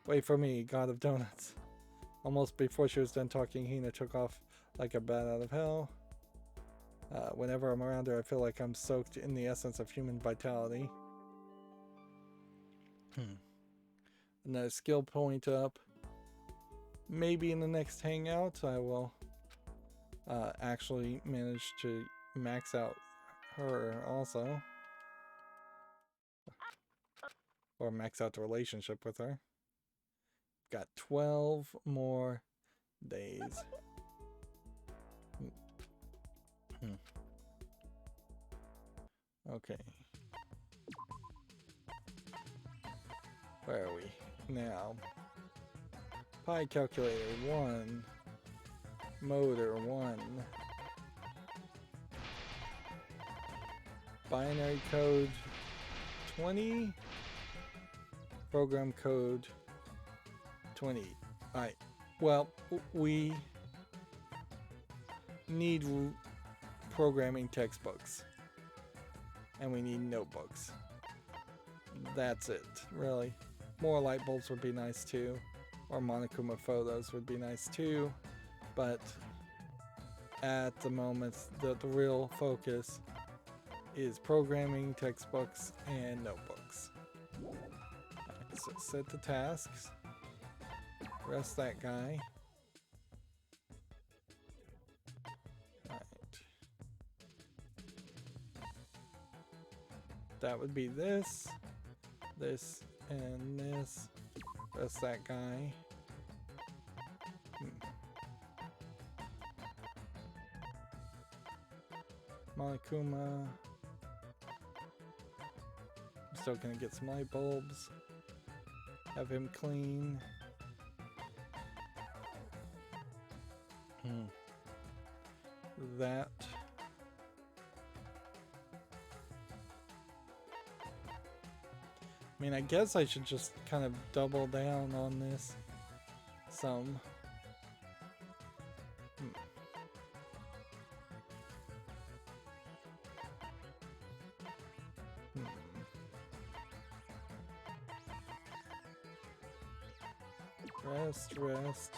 Wait for me, God of Donuts. Almost before she was done talking, Hina took off like a bat out of hell. Whenever I'm around her, I feel like I'm soaked in the essence of human vitality. Another skill point up. Maybe in the next hangout, I will actually manage to max out her also. Or max out the relationship with her. Got 12 more days. Okay. Where are we now? Pi calculator 1. Motor 1. Binary code 20. Program code 20. Alright. Well, we need programming textbooks. And we need notebooks. That's it, really. More light bulbs would be nice too. Or Monokuma photos would be nice too. But at the moment, the real focus is programming, textbooks, and notebooks. Alright, so set the tasks. Rest that guy. That would be this, this, and this. Rest that guy. Monokuma. I'm still gonna get some light bulbs. Have him clean. That. I mean, I guess I should just kind of double down on this some. Rest.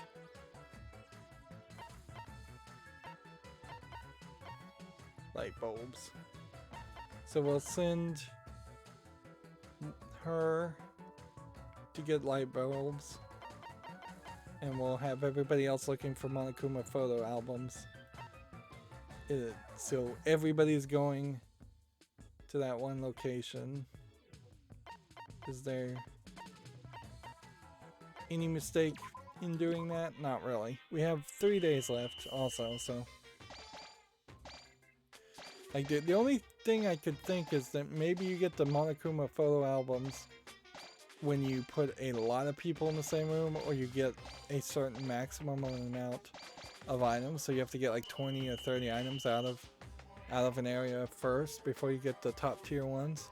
Light bulbs. So we'll send her to get light bulbs, and we'll have everybody else looking for Monokuma photo albums. So everybody's going to that one location. Is there any mistake in doing that? Not really. We have 3 days left also, so like the only thing I could think is that maybe you get the Monokuma photo albums when you put a lot of people in the same room, or you get a certain maximum amount of items. So you have to get like 20 or 30 items out of an area first before you get the top tier ones.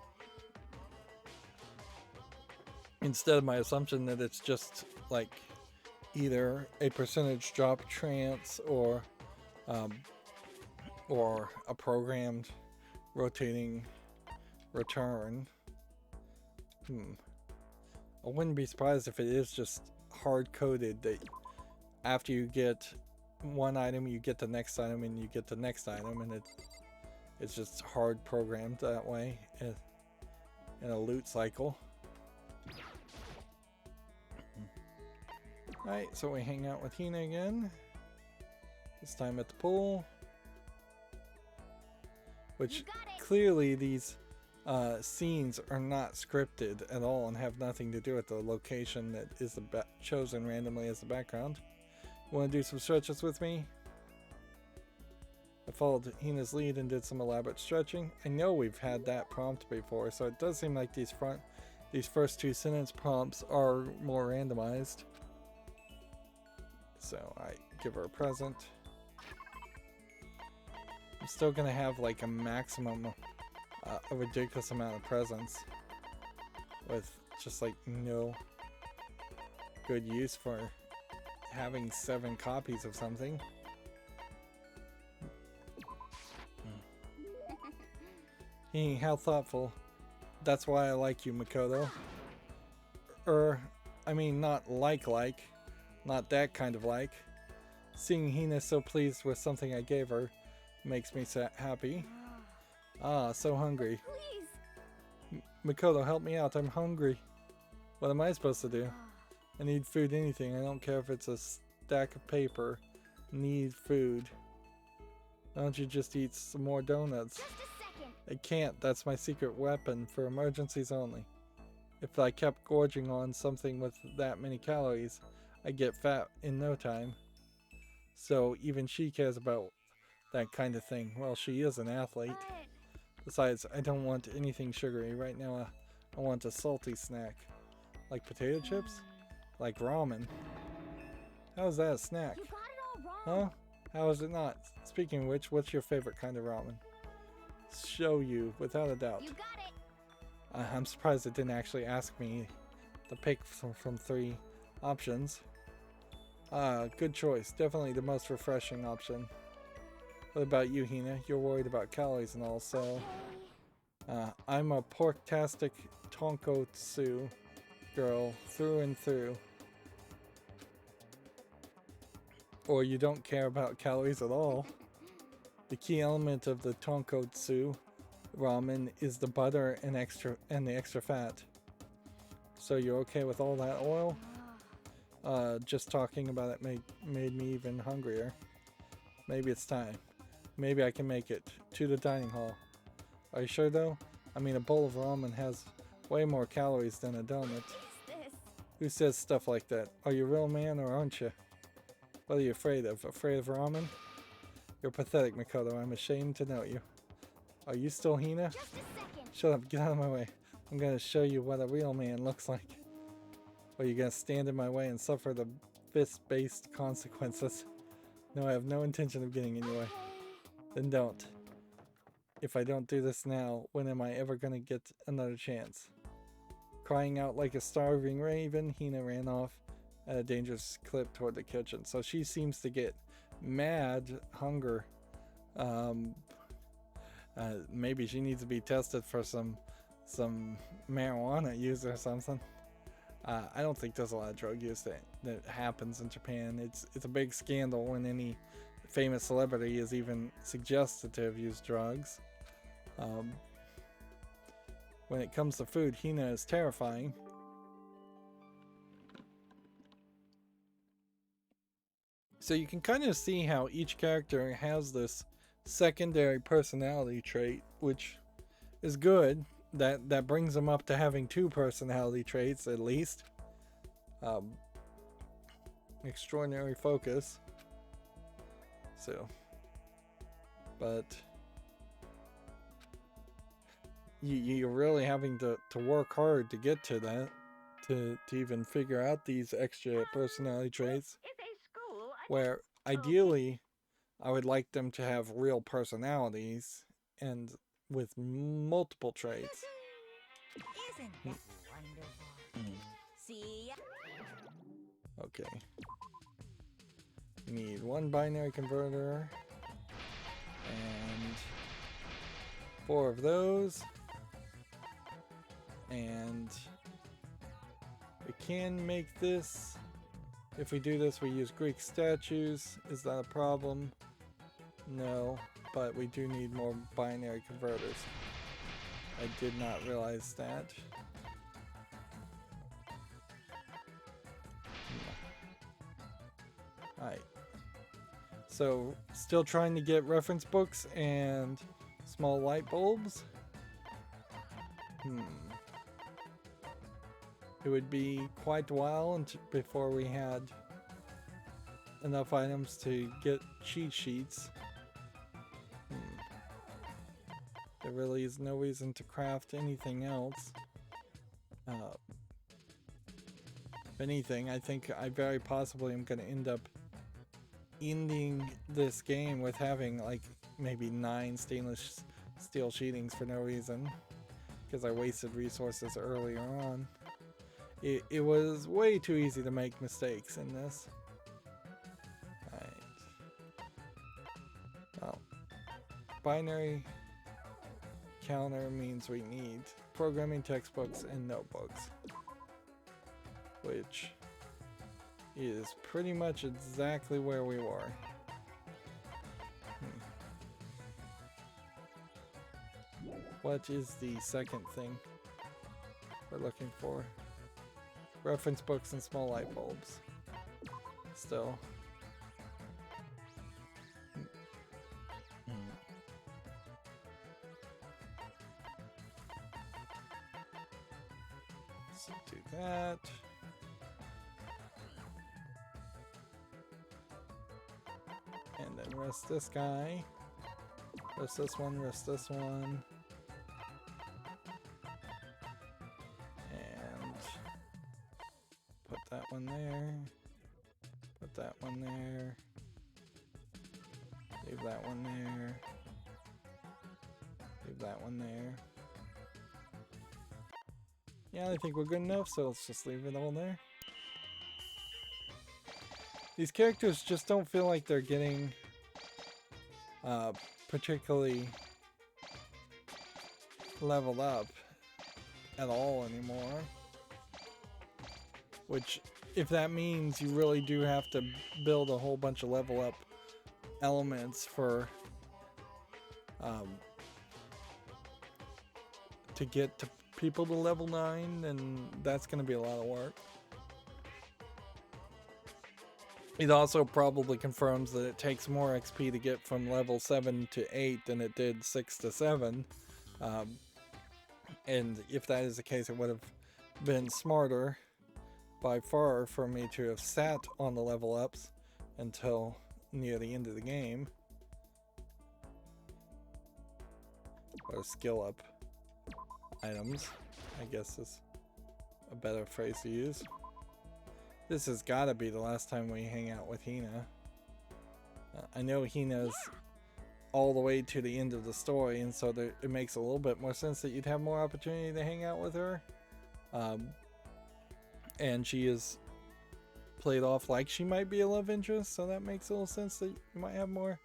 Instead of my assumption that it's just like either a percentage drop trance or a programmed rotating return. I wouldn't be surprised if it is just hard coded that after you get one item you get the next item and you get the next item, and it's just hard programmed that way in a loot cycle. Alright, so we hang out with Hina again. This time at the pool. Which clearly these scenes are not scripted at all and have nothing to do with the location that is chosen randomly as the background. Want to do some stretches with me? I followed Hina's lead and did some elaborate stretching. I know we've had that prompt before, so it does seem like these first 2 sentence prompts are more randomized. So I give her a present. I'm still gonna have like a maximum, a ridiculous amount of presents with just like no good use for having 7 copies of something. How thoughtful. That's why I like you, Makoto. I mean, not like. Not that kind of like. Seeing Hina so pleased with something I gave her makes me so happy. Ah, so hungry. Makoto, help me out. I'm hungry. What am I supposed to do? I need food, anything. I don't care if it's a stack of paper. Need food. Why don't you just eat some more donuts? I can't. That's my secret weapon for emergencies only. If I kept gorging on something with that many calories, I'd get fat in no time. So even she cares about that kind of thing. Well, she is an athlete. Besides, I don't want anything sugary. Right now, I want a salty snack. Like potato chips? Like ramen. How is that a snack? You got it all wrong. Huh? How is it not? Speaking of which, what's your favorite kind of ramen? Show you, without a doubt. You got it. I'm surprised it didn't actually ask me to pick from 3 options. Good choice. Definitely the most refreshing option. What about you, Hina? You're worried about calories and all, so... I'm a pork-tastic tonkotsu girl through and through. Or you don't care about calories at all. The key element of the tonkotsu ramen is the butter and the extra fat. So you're okay with all that oil? Just talking about it made me even hungrier. Maybe it's time. Maybe I can make it to the dining hall. Are you sure though? I mean, a bowl of ramen has way more calories than a donut. Who says stuff like that? Are you a real man or aren't you? What are you afraid of? Afraid of ramen? You're pathetic, Makoto. I'm ashamed to know you. Are you still Hina? Just a second. Shut up. Get out of my way. I'm gonna show you what a real man looks like. Or you're gonna stand in my way and suffer the fist-based consequences. No, I have no intention of getting anywhere. Okay. Then don't. If I don't do this now, when am I ever gonna get another chance? Crying out like a starving raven, Hina ran off at a dangerous clip toward the kitchen. So she seems to get mad hunger. Maybe she needs to be tested for some marijuana use or something. I don't think there's a lot of drug use that happens in Japan. It's a big scandal when any famous celebrity is even suggested to have used drugs. When it comes to food, Hina is terrifying. So you can kind of see how each character has this secondary personality trait, which is good. That brings them up to having 2 personality traits at least. Extraordinary focus. So, but you're really having to work hard to get to that, to even figure out these extra personality traits. It's a school. Where ideally, I would like them to have real personalities and with multiple traits. Isn't that wonderful? See ya. Okay. Need 1 binary converter and 4 of those. And we can make this. If we do this, we use Greek statues. Is that a problem? No, but we do need more binary converters. I did not realize that. Alright. So, still trying to get reference books and small light bulbs. It would be quite a while before we had enough items to get cheat sheets. There really is no reason to craft anything else. If anything, I think I very possibly am going to end up ending this game with having like maybe 9 stainless steel sheetings for no reason, because I wasted resources earlier on. It was way too easy to make mistakes in this. Alright. Well, binary counter means we need programming textbooks and notebooks, which is pretty much exactly where we were. What is the second thing we're looking for? Reference books and small light bulbs. Still. Let's do that. And then rest this guy. Rest this one, rest this one. Put that one there. Put that one there. Leave that one there. Leave that one there. Yeah, I think we're good enough, so let's just leave it all there. These characters just don't feel like they're getting particularly leveled up at all anymore. Which, if that means you really do have to build a whole bunch of level up elements for to get to people to level 9, then that's going to be a lot of work. It also probably confirms that it takes more XP to get from level 7 to 8 than it did 6 to 7. And if that is the case, it would have been smarter by far for me to have sat on the level ups until near the end of the game. Or skill up items, I guess is a better phrase to use. This has got to be the last time we hang out with Hina. I know Hina's all the way to the end of the story, and so it makes a little bit more sense that you'd have more opportunity to hang out with her. And she is played off like she might be a love interest, so that makes a little sense that you might have more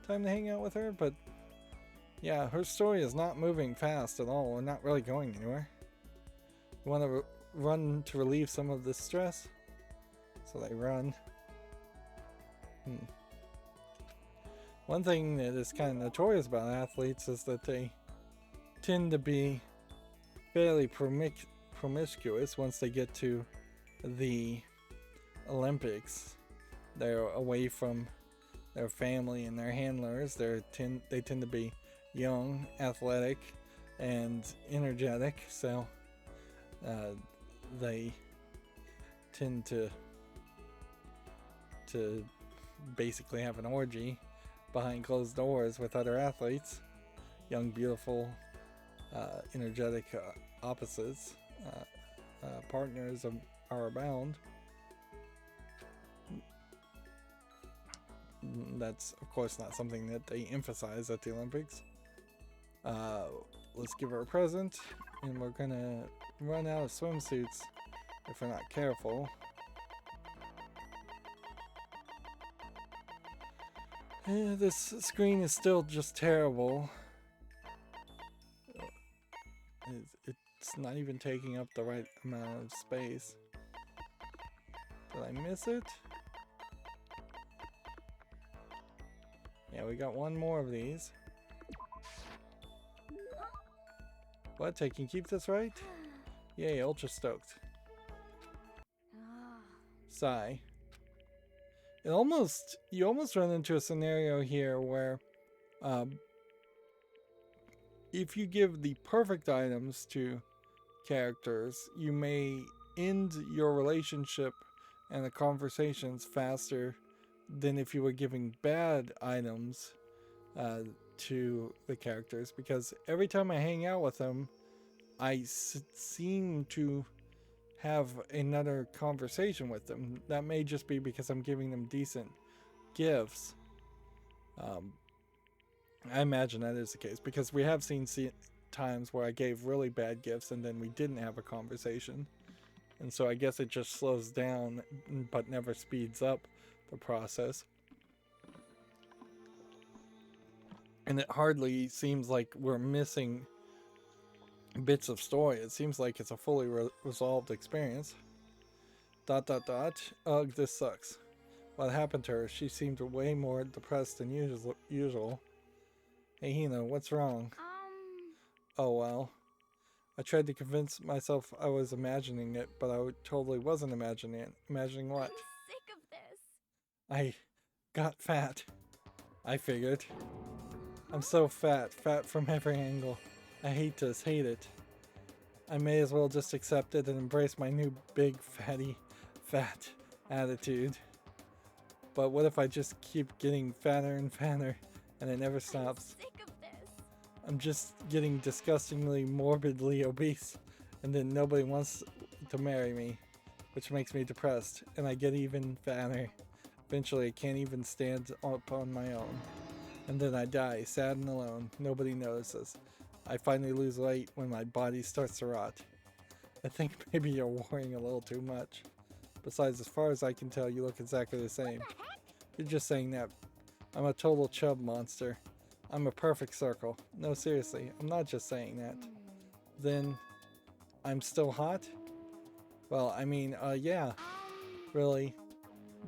time to hang out with her. But yeah, her story is not moving fast at all, and not really going anywhere. You want to run to relieve some of the stress, so they run. One thing that is kind of notorious about athletes is that they tend to be fairly promiscuous once they get to the Olympics. They're away from their family and their handlers. They tend to be young, athletic, and energetic, so they tend to basically have an orgy behind closed doors with other athletes, young, beautiful, energetic opposites. Partners are abound. That's of course not something that they emphasize at the Olympics. Let's give her a present, and we're gonna run out of swimsuits if we're not careful. This screen is still just terrible. It's not even taking up the right amount of space. Did I miss it? Yeah, we got one more of these. What? I can keep this right? Yay, ultra stoked. Sigh. You almost run into a scenario here where if you give the perfect items to characters, you may end your relationship and the conversations faster than if you were giving bad items to the characters, because every time I hang out with them, I seem to have another conversation with them. That may just be because I'm giving them decent gifts. I imagine that is the case, because we have seen times where I gave really bad gifts and then we didn't have a conversation, and so I guess it just slows down but never speeds up the process. And it hardly seems like we're missing bits of story. It seems like it's a fully resolved experience. ... Ugh, this sucks. What happened to her? She seemed way more depressed than usual. Hey Hina, what's wrong? Oh well. I tried to convince myself I was imagining it, but I totally wasn't imagining it. Imagining what? I'm sick of this. I got fat. I figured. I'm so fat from every angle. I hate this, hate it. I may as well just accept it and embrace my new big fat attitude. But what if I just keep getting fatter and fatter and it never stops? I'm sick of this. I'm just getting disgustingly morbidly obese, and then nobody wants to marry me, which makes me depressed, and I get even fatter. Eventually I can't even stand up on my own. And then I die, sad and alone. Nobody notices. I finally lose weight when my body starts to rot. I think maybe you're worrying a little too much. Besides, as far as I can tell, you look exactly the same. You're just saying that. I'm a total chub monster. I'm a perfect circle. No, seriously, I'm not just saying that. Then, I'm still hot? Well, I mean, yeah. Really?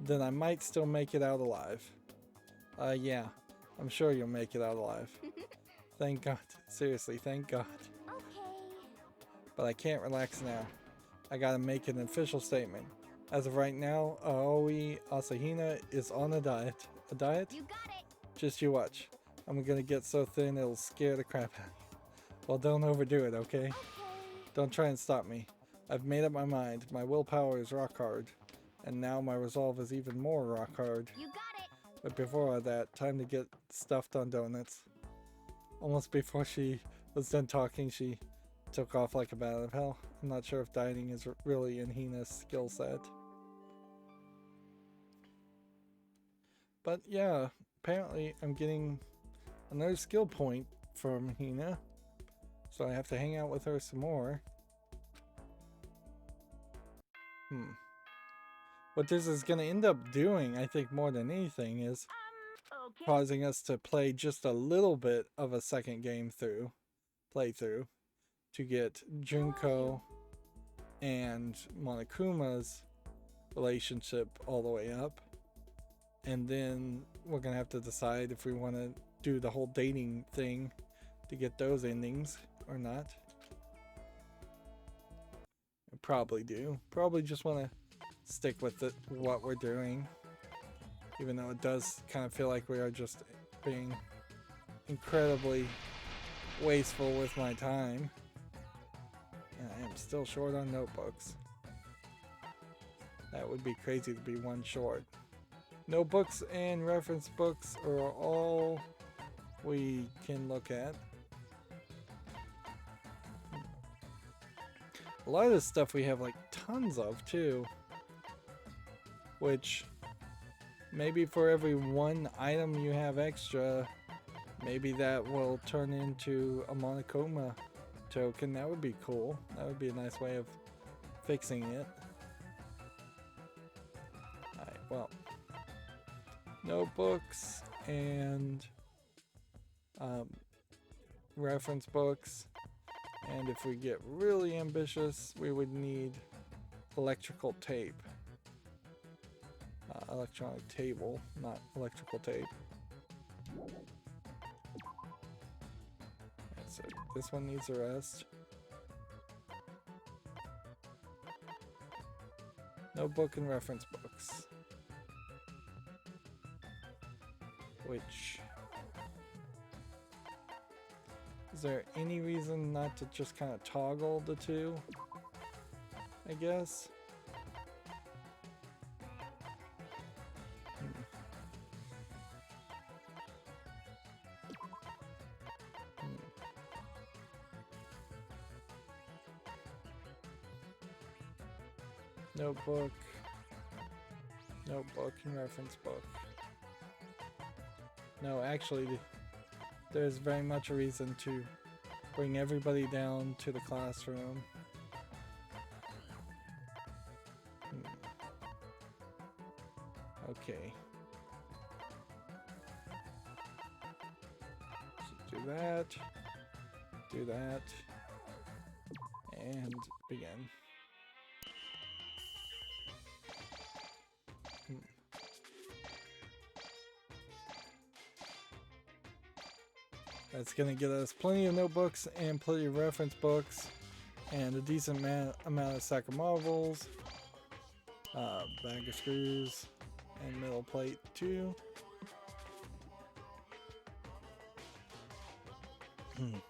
Then I might still make it out alive. Yeah. I'm sure you'll make it out alive. Thank God. Seriously, thank God. Okay. But I can't relax now. I gotta make an official statement. As of right now, Aoi Asahina is on a diet. A diet? You got it. Just you watch. I'm gonna get so thin it'll scare the crap out of you. Well, don't overdo it, okay? Don't try and stop me. I've made up my mind. My willpower is rock hard. And now my resolve is even more rock hard. You got it. But before all that, time to get stuffed on donuts. Almost before she was done talking, she took off like a bat out of hell. I'm not sure if dieting is really in Hina's skill set. But yeah, apparently I'm getting another skill point from Hina. So I have to hang out with her some more. What this is going to end up doing, I think more than anything, is Okay. causing us to play just a little bit of a second game playthrough to get Junko and Monokuma's relationship all the way up. And then we're going to have to decide if we want to do the whole dating thing to get those endings or not. I probably do. Probably just want to stick with what we're doing. Even though it does kind of feel like we are just being incredibly wasteful with my time. And I am still short on notebooks. That would be crazy to be one short. Notebooks and reference books are all we can look at. A lot of this stuff we have like tons of too. Which maybe for every one item you have extra, maybe that will turn into a Monokuma token. That would be cool. That would be a nice way of fixing it. Alright, well. Notebooks and reference books. And if we get really ambitious, we would need electrical tape. Electronic table, not electrical tape. That's it. This one needs a rest. Notebook and reference books. Which... Is there any reason not to just kind of toggle the two? I guess. Notebook, notebook, and reference book. No, actually, there's very much a reason to bring everybody down to the classroom. Okay. So do that, and begin. That's gonna get us plenty of notebooks and plenty of reference books and a decent amount of sack of marbles, bag of screws, and metal plate too. And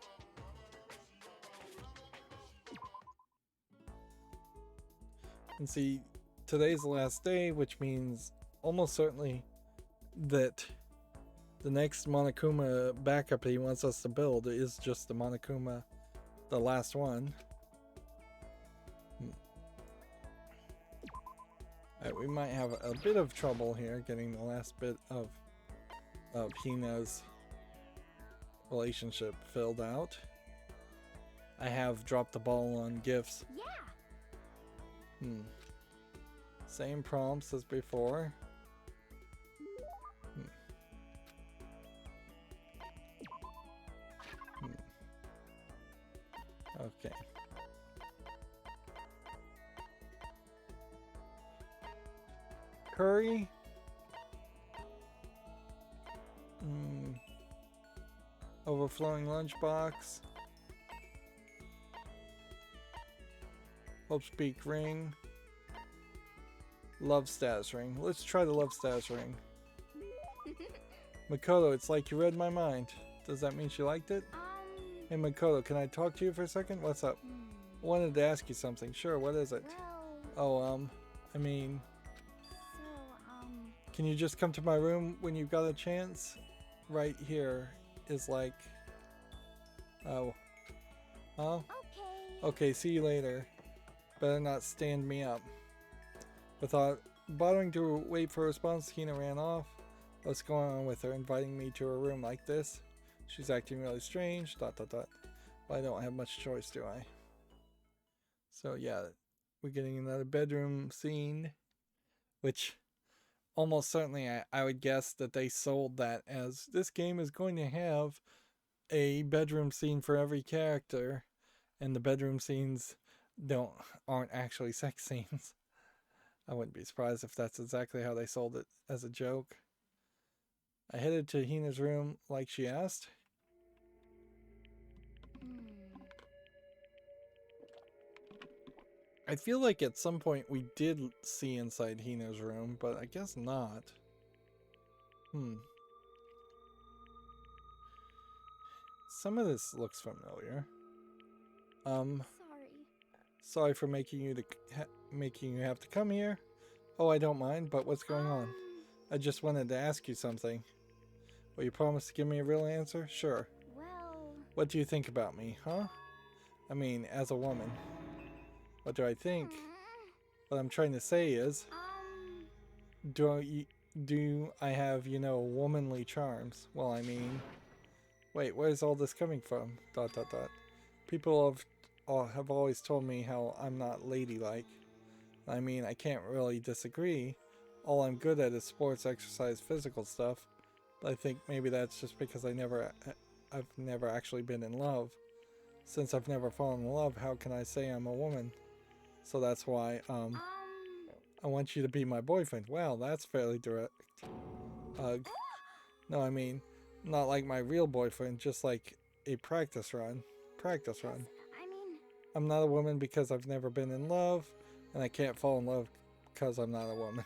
see, today's the last day, which means almost certainly that the next Monokuma backup he wants us to build is just the Monokuma, the last one. We might have a bit of trouble here getting the last bit of Hina's relationship filled out. I have dropped the ball on gifts. Yeah. Same prompts as before. Okay. Curry. Overflowing lunchbox. Hope Speak ring. Love status ring. Let's try the love status ring. Makoto, it's like you read my mind. Does that mean she liked it? Hey Makoto, can I talk to you for a second? What's up? I wanted to ask you something. Sure, what is it? Well, Oh, I mean, so, can you just come to my room when you've got a chance? Right here is like... Oh. Huh? okay. Okay, see you later. Better not stand me up. Without bothering to wait for a response, Hina ran off. What's going on with her inviting me to her room like this? She's acting really strange, dot dot dot. Well, I don't have much choice, do I? So yeah, we're getting another bedroom scene, which almost certainly I would guess that they sold that as this game is going to have a bedroom scene for every character, and the bedroom scenes aren't actually sex scenes. I wouldn't be surprised if that's exactly how they sold it as a joke. I headed to Hina's room like she asked. I feel like at some point we did see inside Hina's room, but I guess not. Some of this looks familiar. Sorry for making you have to come here. Oh, I don't mind, but what's going on? I just wanted to ask you something. Will you promise to give me a real answer? Sure. Well... What do you think about me, huh? I mean, as a woman. What do I think? What I'm trying to say is... Do I have, womanly charms? Well, I mean... Wait, where's all this coming from? Dot dot dot. People have always told me how I'm not ladylike. I mean, I can't really disagree. All I'm good at is sports, exercise, physical stuff. But I think maybe that's just because I've never actually been in love. Since I've never fallen in love, how can I say I'm a woman? So that's why, I want you to be my boyfriend. Wow, that's fairly direct. No, I mean, not like my real boyfriend, just like a practice run. Practice run. I'm not a woman because I've never been in love, and I can't fall in love because I'm not a woman.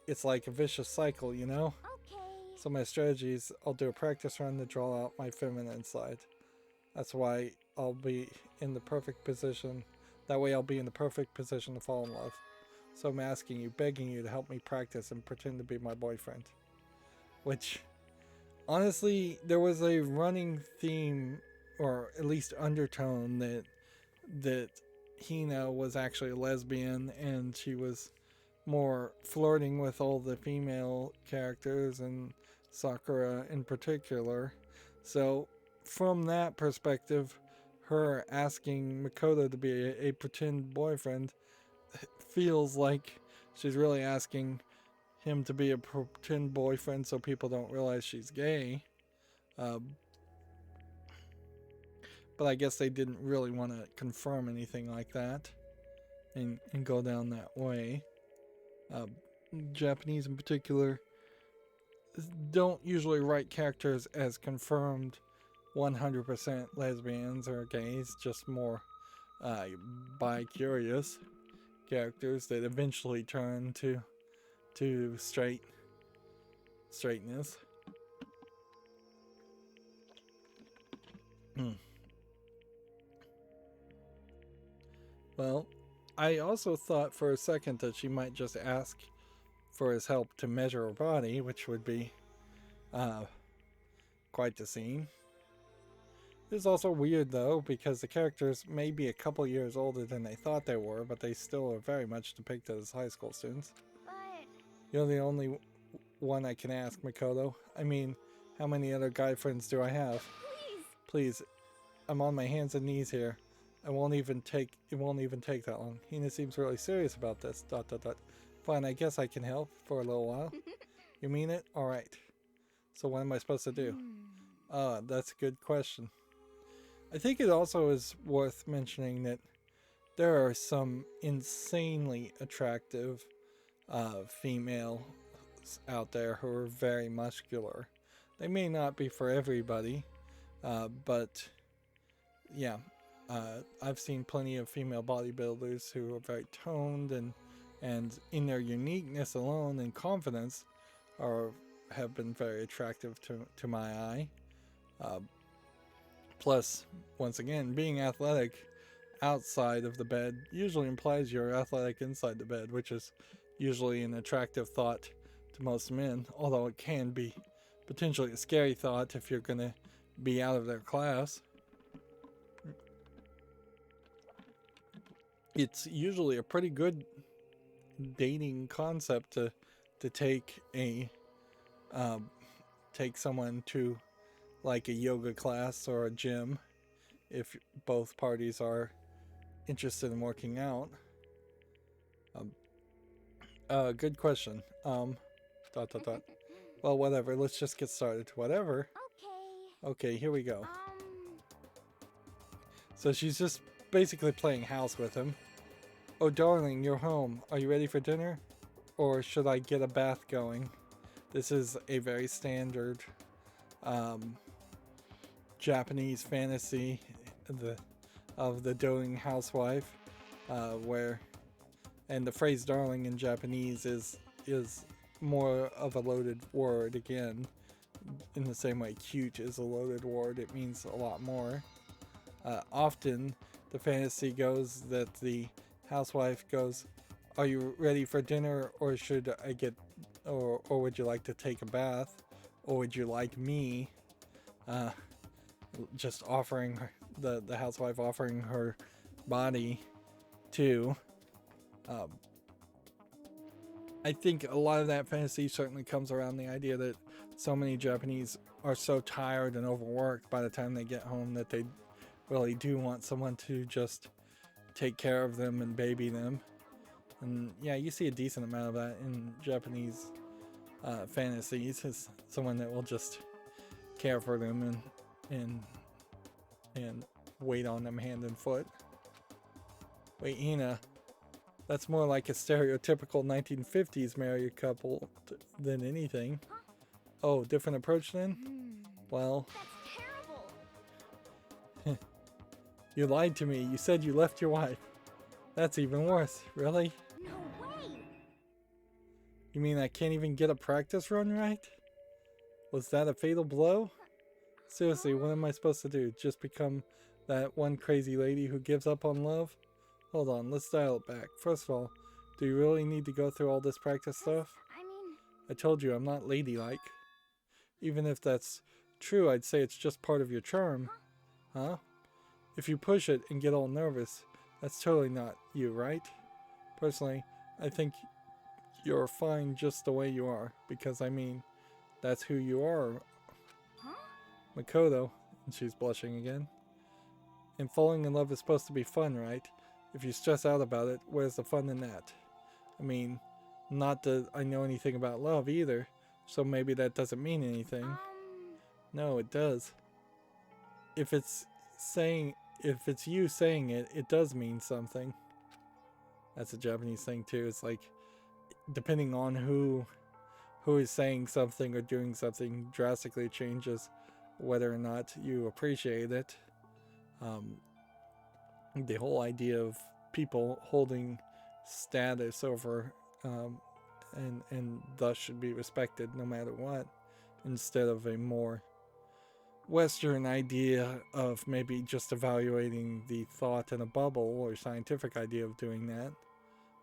It's like a vicious cycle, you know? Okay. So my strategy is I'll do a practice run to draw out my feminine side. That's why I'll be in the perfect position. That way I'll be in the perfect position to fall in love. So I'm asking you, begging you to help me practice and pretend to be my boyfriend. Which, honestly, there was a running theme, or at least undertone, that Hina was actually a lesbian and she was more flirting with all the female characters and Sakura in particular. So from that perspective, her asking Makoto to be a pretend boyfriend feels like she's really asking him to be a pretend boyfriend so people don't realize she's gay. But I guess they didn't really want to confirm anything like that and go down that way. Japanese in particular don't usually write characters as confirmed 100% lesbians or gays, just more bi-curious characters that eventually turn to straightness. Well, I also thought for a second that she might just ask for his help to measure her body, which would be quite the scene. It's also weird though, because the characters may be a couple years older than they thought they were, but they still are very much depicted as high school students. But... You're the only one I can ask, Makoto. I mean, how many other guy friends do I have? Please, I'm on my hands and knees here. It won't even take that long. Hina seems really serious about this. Dot dot dot. Fine, I guess I can help for a little while. You mean it? Alright. So what am I supposed to do? That's a good question. I think it also is worth mentioning that there are some insanely attractive females out there who are very muscular. They may not be for everybody, but yeah, I've seen plenty of female bodybuilders who are very toned and in their uniqueness alone and confidence have been very attractive to my eye. Plus, once again, being athletic outside of the bed usually implies you're athletic inside the bed, which is usually an attractive thought to most men, although it can be potentially a scary thought if you're going to be out of their class. It's usually a pretty good dating concept to take a take someone to like a yoga class or a gym if both parties are interested in working out. Good question. Dot dot dot. Well, whatever. Let's just get started. Whatever. Okay. Okay, here we go. So she's just basically playing house with him. Oh, darling, you're home. Are you ready for dinner? Or should I get a bath going? This is a very standard Japanese fantasy of the doting housewife, and the phrase darling in Japanese is more of a loaded word again. In the same way cute is a loaded word, it means a lot more. Often the fantasy goes that the housewife goes, are you ready for dinner, or should I get, or would you like to take a bath, or would you like me? Just offering her, the housewife offering her body to. I think a lot of that fantasy certainly comes around the idea that so many Japanese are so tired and overworked by the time they get home that they really do want someone to just take care of them and baby them. And yeah, you see a decent amount of that in Japanese fantasies, is someone that will just care for them and wait on them hand and foot. Wait, Hina, that's more like a stereotypical 1950s married couple than anything. Oh, different approach then? Well, That's terrible. you lied to me. You said you left your wife. That's even worse. Really? No way. You mean I can't even get a practice run right? Was that a fatal blow? Seriously, what am I supposed to do? Just become that one crazy lady who gives up on love? Hold on, let's dial it back. First of all, do you really need to go through all this practice stuff? I mean, I told you I'm not ladylike. Even if that's true, I'd say it's just part of your charm. Huh? If you push it and get all nervous, that's totally not you, right? Personally, I think you're fine just the way you are, because I mean, that's who you are. Makoto, and she's blushing again. And falling in love is supposed to be fun, right? If you stress out about it, where's the fun in that? I mean, not that I know anything about love either, so maybe that doesn't mean anything. No, it does. If it's you saying it, it does mean something. That's a Japanese thing too. It's like, depending on who is saying something or doing something, drastically changes whether or not you appreciate it. The whole idea of people holding status over and thus should be respected no matter what, instead of a more Western idea of maybe just evaluating the thought in a bubble, or scientific idea of doing that,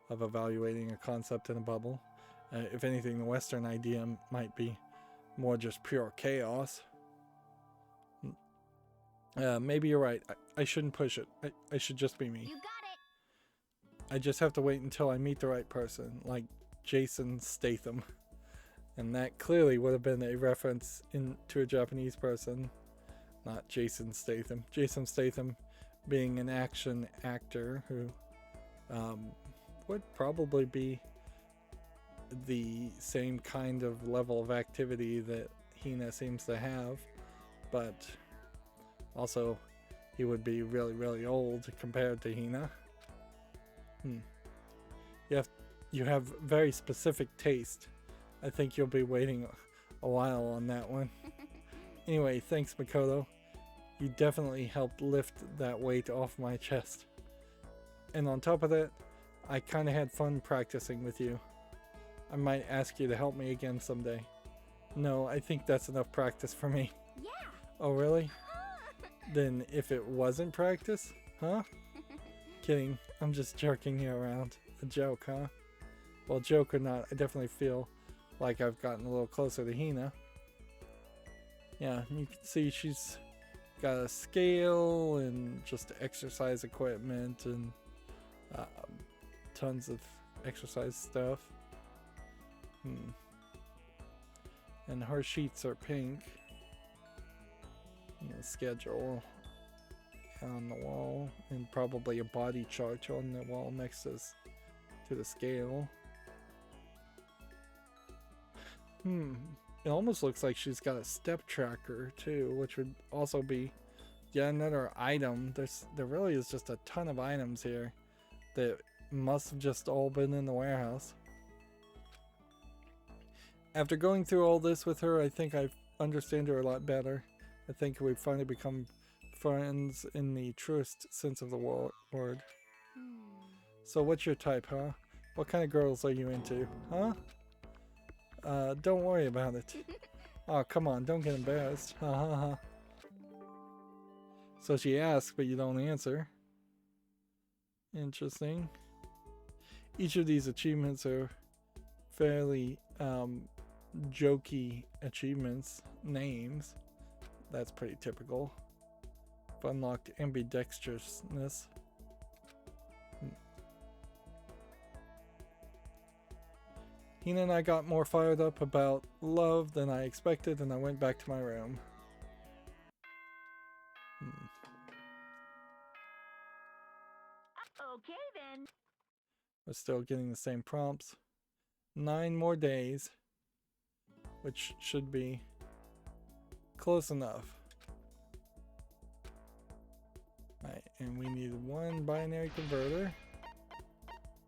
of evaluating a concept in a bubble. If anything, the Western idea might be more just pure chaos. Maybe you're right. I shouldn't push it. I should just be me. you got it. I just have to wait until I meet the right person, like Jason Statham. And that clearly would have been a reference to a Japanese person, not Jason Statham. Jason Statham being an action actor who would probably be the same kind of level of activity that Hina seems to have, but also he would be really, really old compared to Hina. You have very specific taste. I think you'll be waiting a while on that one. Anyway, thanks Makoto. You definitely helped lift that weight off my chest. And on top of that, I kinda had fun practicing with you. I might ask you to help me again someday. No, I think that's enough practice for me. Yeah. Oh really? Then if it wasn't practice, huh? Kidding, I'm just jerking you around. A joke, huh? Well, joke or not, I definitely feel like I've gotten a little closer to Hina. Yeah, you can see she's got a scale and just exercise equipment and tons of exercise stuff. And her sheets are pink. And the schedule on the wall, and probably a body chart on the wall next to the scale. It almost looks like she's got a step tracker too, which would also be yet another item. There really is just a ton of items here that must have just all been in the warehouse. After going through all this with her, I think I understand her a lot better. I think we've finally become friends in the truest sense of the word. So what's your type, huh? What kind of girls are you into, huh? Don't worry about it. Oh, come on, don't get embarrassed. Ha ha ha. So she asks, but you don't answer. Interesting. Each of these achievements are fairly jokey achievements. Names. That's pretty typical. Unlocked ambidextrousness. Hina and I got more fired up about love than I expected, and I went back to my room. Okay then. We're still getting the same prompts. 9 more days, which should be close enough. Right, and we need 1 binary converter,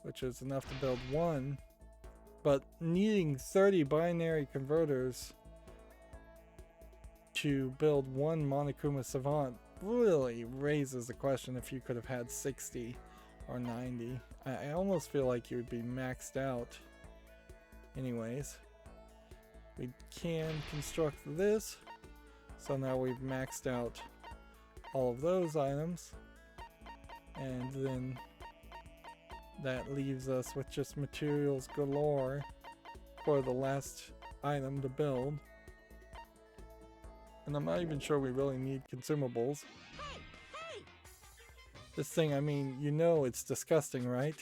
which is enough to build 1. But needing 30 binary converters to build 1 Monokuma Savant really raises the question if you could have had 60 or 90. I almost feel like you would be maxed out. Anyways, we can construct this. So now we've maxed out all of those items. And then that leaves us with just materials galore for the last item to build. And I'm not even sure we really need consumables. This thing, I mean, you know it's disgusting, right?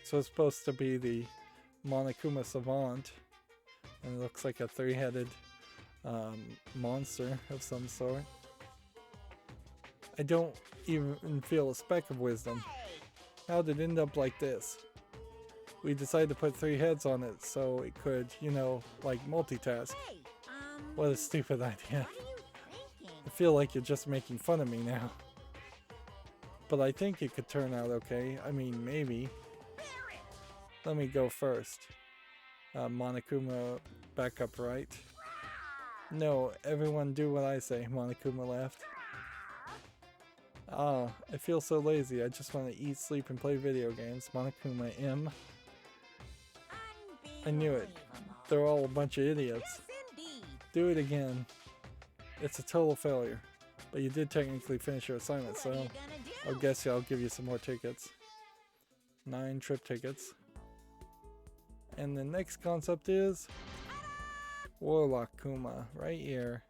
So it's supposed to be the Monokuma Savant. And it looks like a 3-headed monster of some sort. I don't even feel a speck of wisdom. How did it end up like this? We decided to put 3 heads on it so it could, you know, like multitask. What a stupid idea. I feel like you're just making fun of me now. But I think it could turn out okay. I mean, maybe. Let me go first. Monokuma back up right. No, everyone do what I say. Monokuma left. Ah, I feel so lazy. I just want to eat, sleep, and play video games. Monokuma M. I knew it. They're all a bunch of idiots. Do it again. It's a total failure. But you did technically finish your assignment, so I guess I'll give you some more tickets. 9 trip tickets. And the next concept is Warlock Kuma, right here.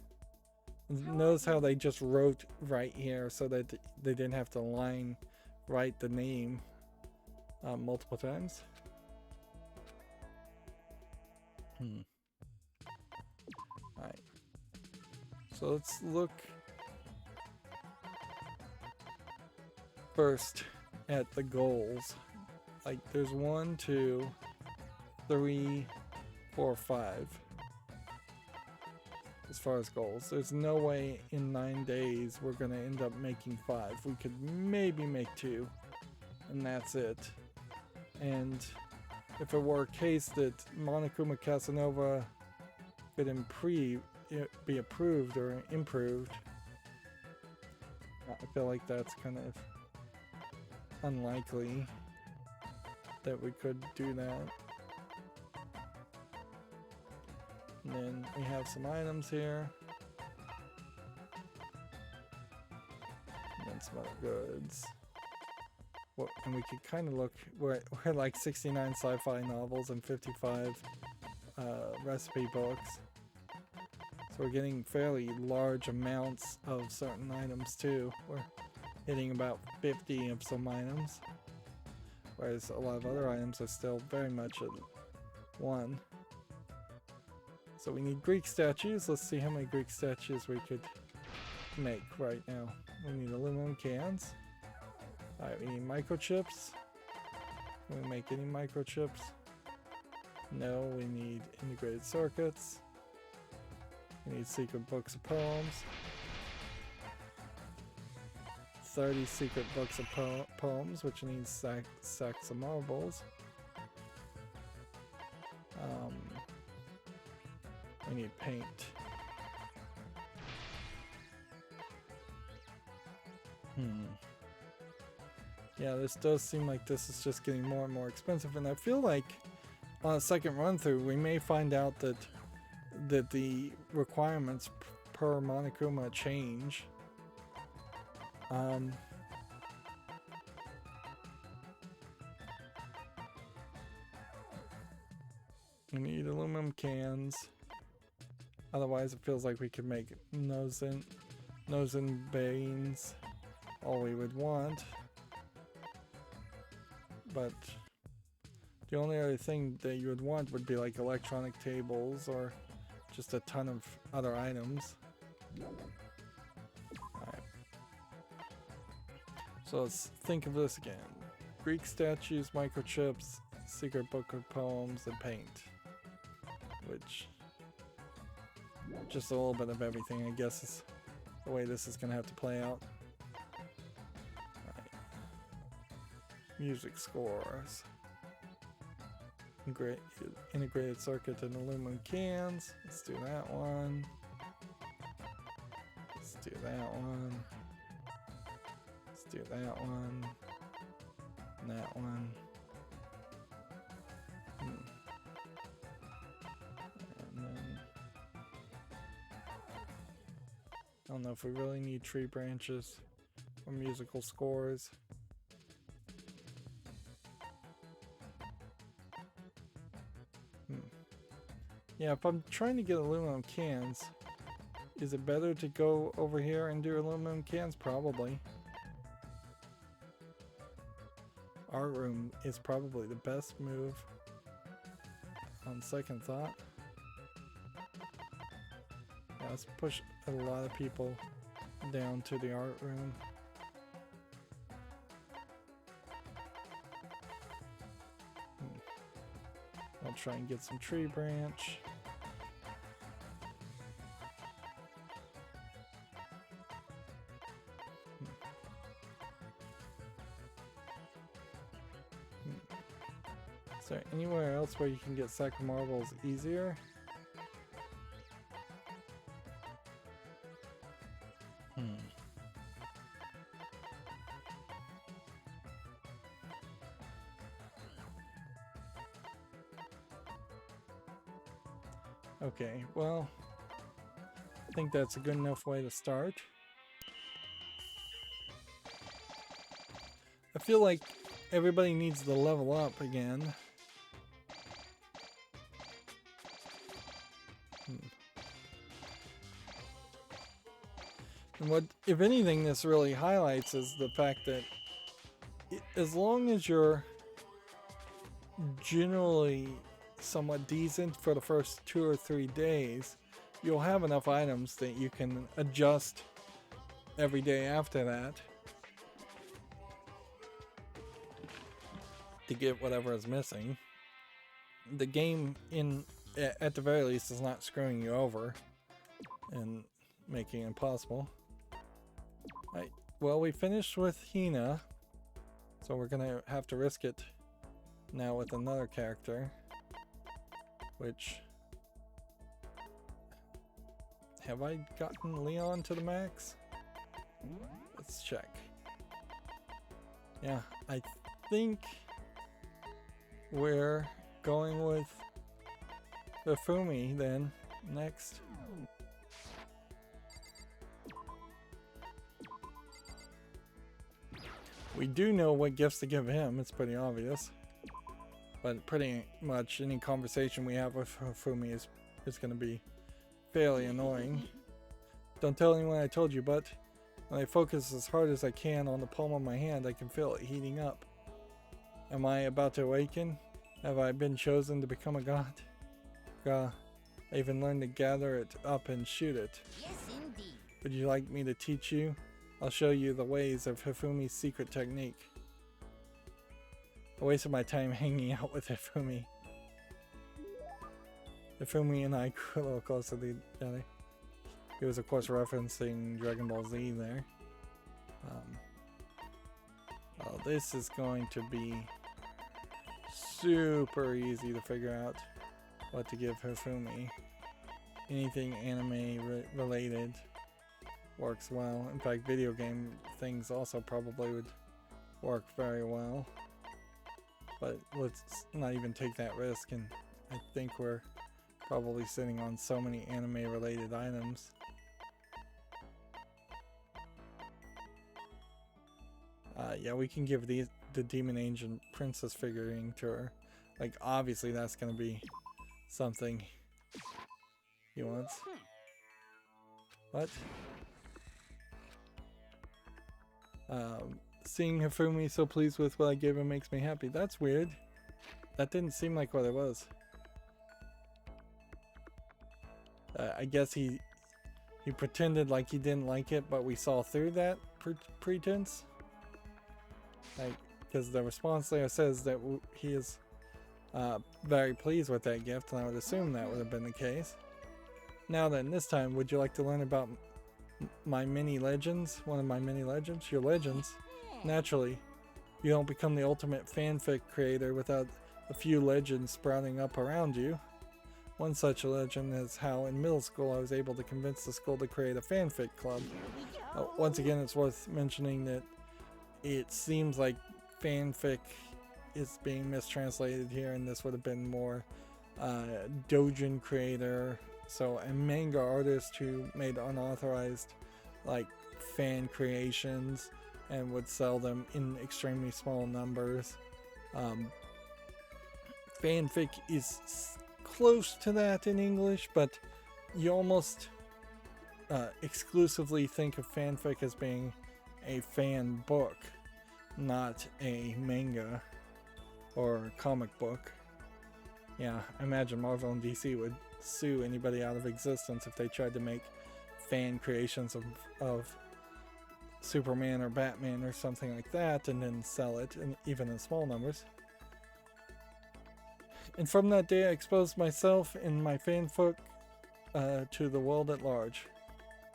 Notice how they just wrote right here so that they didn't have to write the name multiple times. Alright. So let's look first at the goals. Like there's 1, 2, 3, 4, 5. As far as goals, there's no way in 9 days we're gonna end up making 5. We could maybe make 2, and that's it. And if it were a case that Monokuma Casanova could be approved or improved, I feel like that's kind of unlikely that we could do that. And then we have some items here. And then some other goods. Well, and we could kind of look, we're like 69 sci-fi novels and 55 recipe books. So we're getting fairly large amounts of certain items too. We're hitting about 50 of some items. Whereas a lot of other items are still very much at 1. So we need Greek statues. Let's see how many Greek statues we could make right now. We need aluminum cans. Alright, we need microchips. Can we make any microchips? No, we need integrated circuits. We need secret books of poems. 30 secret books of poems, which needs sacks of marbles. We need paint. Yeah, this does seem like this is just getting more and more expensive, and I feel like on a second run through we may find out that the requirements per Monokuma change. We need aluminum cans. Otherwise it feels like we could make nose and veins all we would want. But the only other thing that you would want would be like electronic tables or just a ton of other items. Alright. So let's think of this again. Greek statues, microchips, secret book of poems, and paint. Which, just a little bit of everything, I guess, is the way this is going to have to play out. Right. Music scores. Integrated circuit and aluminum cans. Let's do that one. Let's do that one. Let's do that one. And that one. I don't know if we really need tree branches or musical scores. Yeah, if I'm trying to get aluminum cans, is it better to go over here and do aluminum cans? Probably. Art room is probably the best move on second thought. Yeah, let's push a lot of people down to the art room. I'll try and get some tree branch. Is there anywhere else where you can get sack of marbles easier? Okay, well, I think that's a good enough way to start. I feel like everybody needs to level up again. And what, if anything, this really highlights is the fact that as long as you're generally somewhat decent for the first 2 or 3 days, you'll have enough items that you can adjust every day after that to get whatever is missing. The game, at the very least, is not screwing you over and making it impossible. Right, well, we finished with Hina, so we're gonna have to risk it now with another character. Which, have I gotten Leon to the max? Let's check. Yeah, I think we're going with Fumi then next. We do know what gifts to give him, it's pretty obvious. But pretty much any conversation we have with Fumi is going to be fairly annoying. Don't tell anyone I told you, but when I focus as hard as I can on the palm of my hand, I can feel it heating up. Am I about to awaken? Have I been chosen to become a god? I even learned to gather it up and shoot it. Yes, indeed. Would you like me to teach you? I'll show you the ways of Hifumi's secret technique. I wasted my time hanging out with Hifumi. Hifumi and I grew a little closer together. He was of course referencing Dragon Ball Z there. Well, this is going to be super easy to figure out what to give Hifumi. Anything anime related works well. In fact, video game things also probably would work very well. But let's not even take that risk, and I think we're probably sitting on so many anime related items. Yeah, we can give the Demon Angel Princess figurine to her. Like, obviously that's gonna be something he wants. What? Seeing Hifumi so pleased with what I gave him makes me happy. That's weird. That didn't seem like what it was. I guess he pretended like he didn't like it, but we saw through that pretense. Like, because the response there says that he is very pleased with that gift, and I would assume that would have been the case. Now then, this time, would you like to learn about my mini legends? One of my mini legends? Your legends? Naturally, you don't become the ultimate fanfic creator without a few legends sprouting up around you. One such legend is how in middle school I was able to convince the school to create a fanfic club. Once again, it's worth mentioning that it seems like fanfic is being mistranslated here, and this would have been more doujin creator, so a manga artist who made unauthorized like fan creations and would sell them in extremely small numbers. Fanfic is close to that in English, but you almost exclusively think of fanfic as being a fan book, not a manga or comic book. Yeah, I imagine Marvel and DC would sue anybody out of existence if they tried to make fan creations of Superman or Batman or something like that and then sell it, even in small numbers. And from that day I exposed myself and my fanfic to the world at large.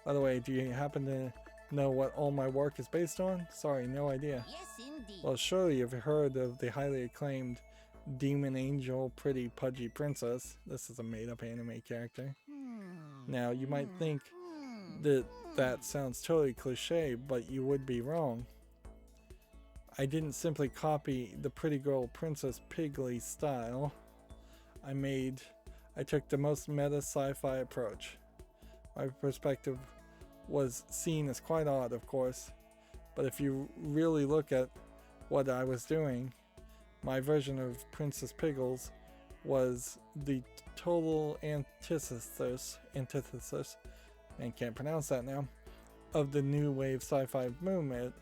By the way, do you happen to know what all my work is based on? Sorry, no idea. Yes, indeed. Well, surely you've heard of the highly acclaimed Demon Angel Pretty Pudgy Princess. This is a made-up anime character. Now, you might think that that sounds totally cliche, but you would be wrong. I didn't simply copy the pretty girl Princess Pigly style. I took the most meta sci-fi approach. My perspective was seen as quite odd, of course, but if you really look at what I was doing, my version of Princess Piggles was the total antithesis, and can't pronounce that now, of the new wave sci-fi movement.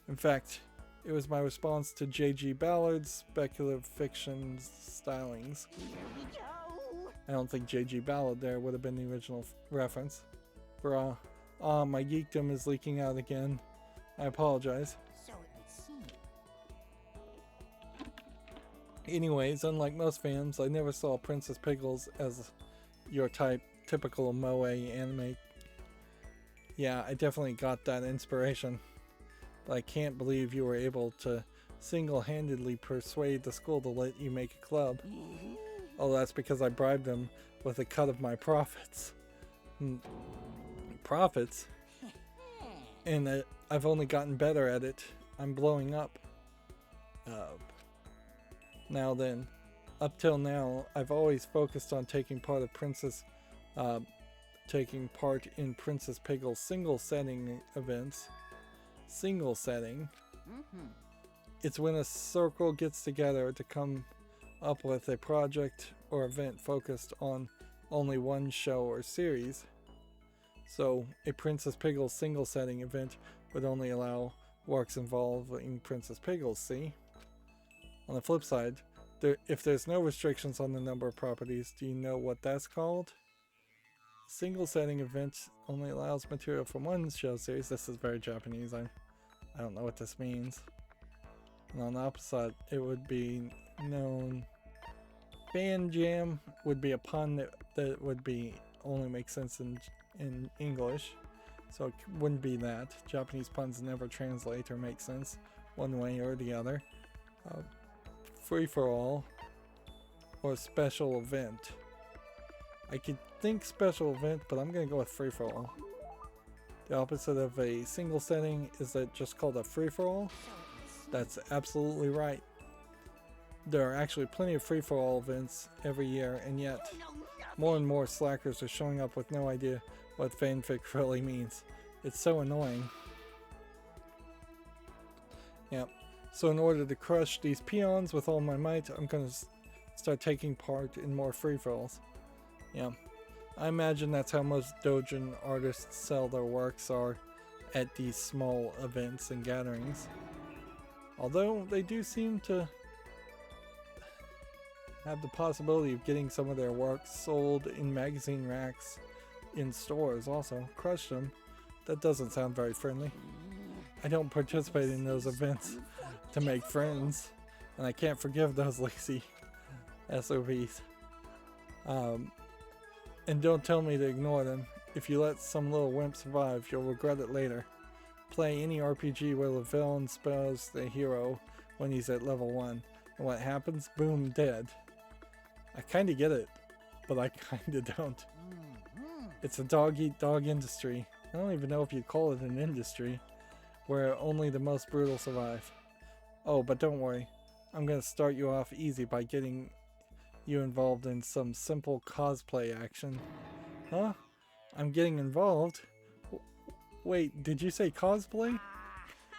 In fact, it was my response to J.G. Ballard's speculative fiction stylings. I don't think J.G. Ballard there would have been the original reference. Bruh. My geekdom is leaking out again. I apologize. So it would seem. Anyways, unlike most fans, I never saw Princess Piggles as your typical moe anime. Yeah, I definitely got that inspiration. But I can't believe you were able to single-handedly persuade the school to let you make a club. Oh, that's because I bribed them with a cut of my profits. Profits? And I've only gotten better at it. I'm blowing up. Now then, up till now, I've always focused on taking part in Princess Piggle's single setting events. Single setting. It's when a circle gets together to come up with a project or event focused on only one show or series. So a Princess Piggles single setting event would only allow works involving Princess Piggles, see? On the flip side, If there's no restrictions on the number of properties, do you know what that's called? Single setting event only allows material from one show series. This is very Japanese. I don't know what this means. And on the opposite, it would be known. Fan jam would be a pun that would be only make sense in English, so it wouldn't be that. Japanese puns never translate or make sense one way or the other. Free for all or special event. I could think special event, but I'm gonna go with free for all. The opposite of a single setting is that just called a free for all. That's absolutely right. There are actually plenty of free-for-all events every year, and yet more and more slackers are showing up with no idea what fanfic really means. It's so annoying. Yep. So in order to crush these peons with all my might, I'm going to start taking part in more free-for-alls. Yeah. I imagine that's how most doujin artists sell their works, are at these small events and gatherings. Although they do seem to have the possibility of getting some of their works sold in magazine racks in stores also. Crush them. That doesn't sound very friendly. I don't participate in those events to make friends, and I can't forgive those lazy SOBs. And don't tell me to ignore them. If you let some little wimp survive, you'll regret it later. Play any RPG where the villain spells the hero when he's at level 1. And what happens? Boom, dead. I kinda get it, but I kinda don't. It's a dog-eat-dog industry. I don't even know if you'd call it an industry, where only the most brutal survive. Oh, but don't worry. I'm gonna start you off easy by getting you involved in some simple cosplay action. Huh? I'm getting involved? Wait, did you say cosplay?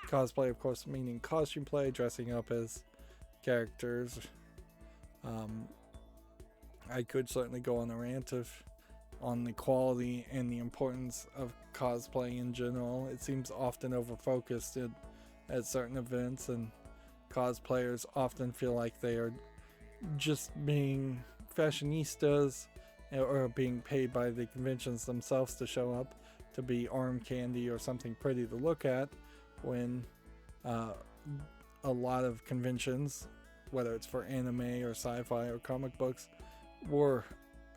Cosplay, of course, meaning costume play, dressing up as characters. I could certainly go on a rant on the quality and the importance of cosplay in general. It seems often overfocused at certain events, and cosplayers often feel like they are just being fashionistas or being paid by the conventions themselves to show up to be arm candy or something pretty to look at, when a lot of conventions, whether it's for anime or sci-fi or comic books, were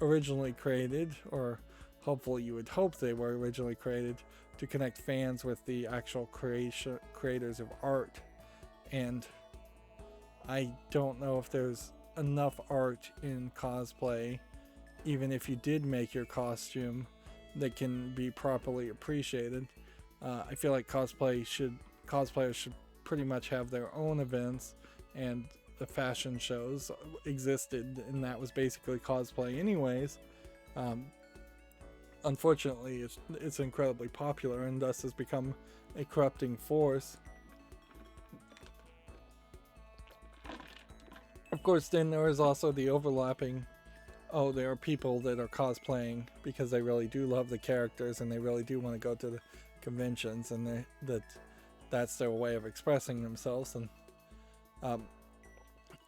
originally created, or hopefully you would hope they were originally created, to connect fans with the actual creators of art. And I don't know if there's enough art in cosplay, even if you did make your costume, that can be properly appreciated. I feel like cosplayers should pretty much have their own events, and the fashion shows existed, and that was basically cosplay anyways. Unfortunately, it's incredibly popular and thus has become a corrupting force. Of course, then there is also the overlapping, oh, there are people that are cosplaying because they really do love the characters and they really do want to go to the conventions, and that's their way of expressing themselves. And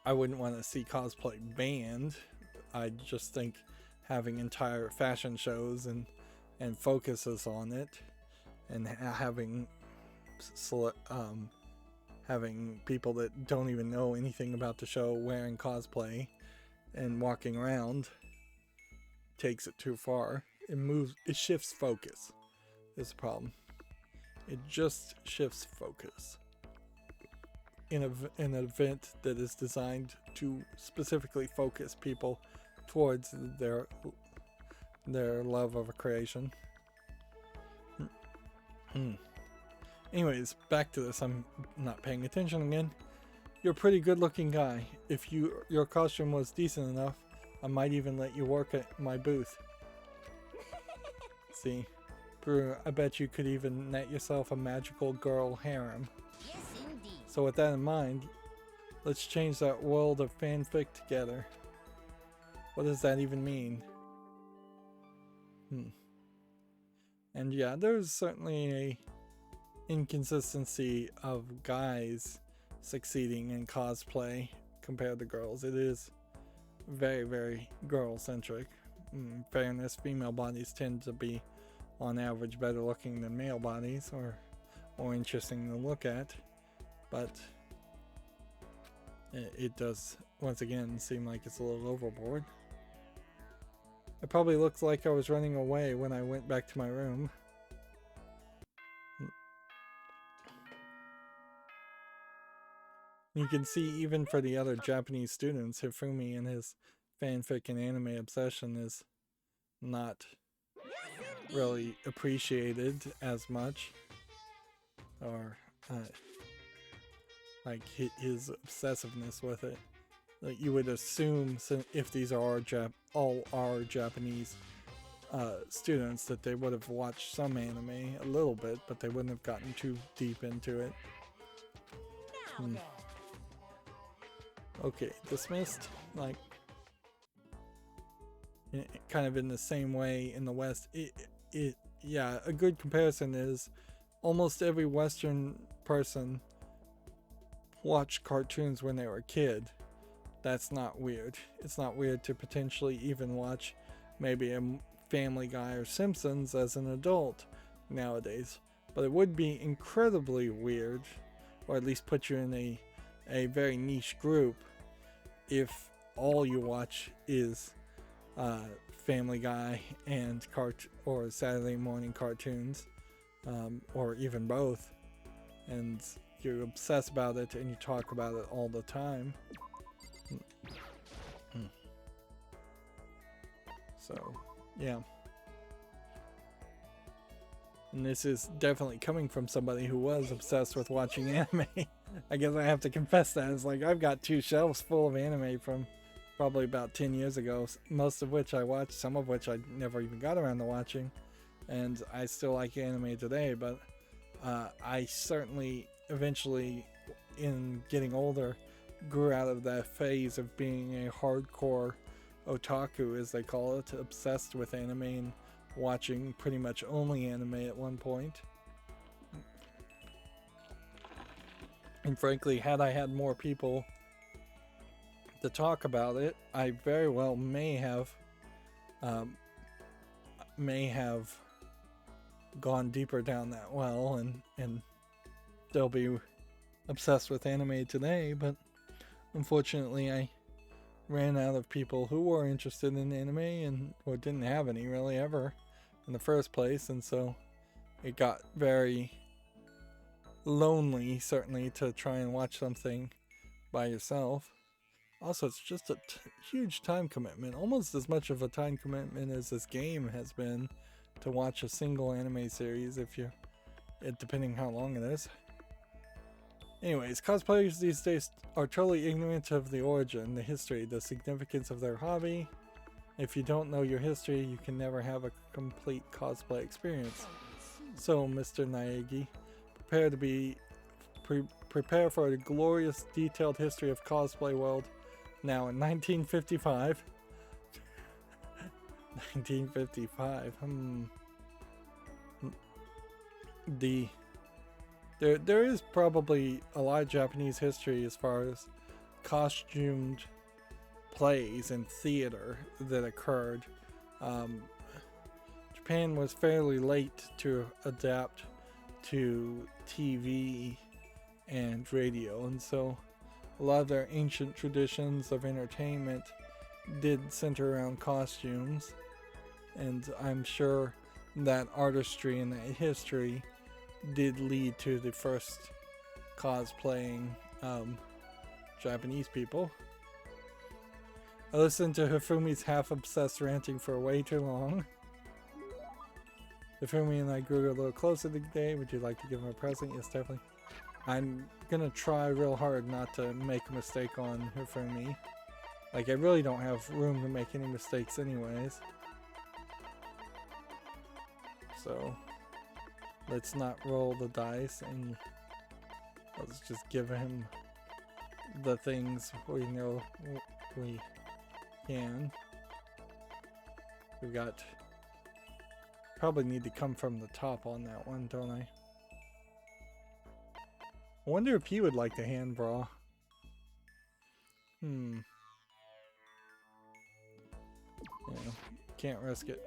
I wouldn't want to see cosplay banned. I just think having entire fashion shows and focuses on it, and having people that don't even know anything about the show wearing cosplay and walking around takes it too far. It shifts focus is the problem. It just shifts focus in an event that is designed to specifically focus people towards their love of a creation. Anyways, back to this. I'm not paying attention again. You're a pretty good looking guy. If your costume was decent enough, I might even let you work at my booth. See, Brewer, I bet you could even net yourself a magical girl harem. Yes, indeed. So with that in mind, let's change that world of fanfic together. What does that even mean? And yeah, there's certainly a inconsistency of guys succeeding in cosplay compared to girls. It is very, very girl-centric. In fairness, female bodies tend to be, on average, better looking than male bodies, or more interesting to look at. But it does, once again, seem like it's a little overboard. It probably looks like I was running away when I went back to my room. You can see even for the other Japanese students, Hifumi and his fanfic and anime obsession is not really appreciated as much. Or, like his obsessiveness with it. Like you would assume, if these are all are Japanese students, that they would have watched some anime a little bit, but they wouldn't have gotten too deep into it. Okay, dismissed. Like, kind of in the same way in the West. Yeah, a good comparison is almost every Western person watched cartoons when they were a kid. That's not weird. It's not weird to potentially even watch maybe a Family Guy or Simpsons as an adult nowadays. But it would be incredibly weird, or at least put you in a very niche group, if all you watch is Family Guy and or Saturday morning cartoons, or even both, and you obsess about it and you talk about it all the time. So, yeah. And this is definitely coming from somebody who was obsessed with watching anime. I guess I have to confess that. It's like I've got 2 shelves full of anime from probably about 10 years ago, most of which I watched, some of which I never even got around to watching. And I still like anime today, but I certainly eventually, in getting older, grew out of that phase of being a hardcore otaku, as they call it, obsessed with anime and watching pretty much only anime at one point. And frankly, had I had more people to talk about it, I very well may have gone deeper down that well and still be obsessed with anime today, but unfortunately I ran out of people who were interested in anime and or didn't have any really ever in the first place, and so it got very lonely, certainly, to try and watch something by yourself. Also, it's just a huge time commitment, almost as much of a time commitment as this game has been to watch a single anime series, depending how long it is. Anyways, cosplayers these days are totally ignorant of the origin, the history, the significance of their hobby. If you don't know your history, you can never have a complete cosplay experience. So, Mr. Naegi, prepare for a glorious, detailed history of cosplay world. Now, in 1955, 1955. There is probably a lot of Japanese history as far as costumed plays and theater that occurred. Japan was fairly late to adapt to TV and radio, and so a lot of their ancient traditions of entertainment did center around costumes, and I'm sure that artistry and that history did lead to the first cosplaying Japanese people. I listened to Hifumi's half-obsessed ranting for way too long. Hifumi and I grew a little closer today. Would you like to give him a present? Yes, definitely. I'm gonna try real hard not to make a mistake on Hifumi. Like, I really don't have room to make any mistakes anyways. So, let's not roll the dice and let's just give him the things we know we can. We've got... Probably need to come from the top on that one, don't I? I wonder if he would like the hand bra. Yeah, can't risk it.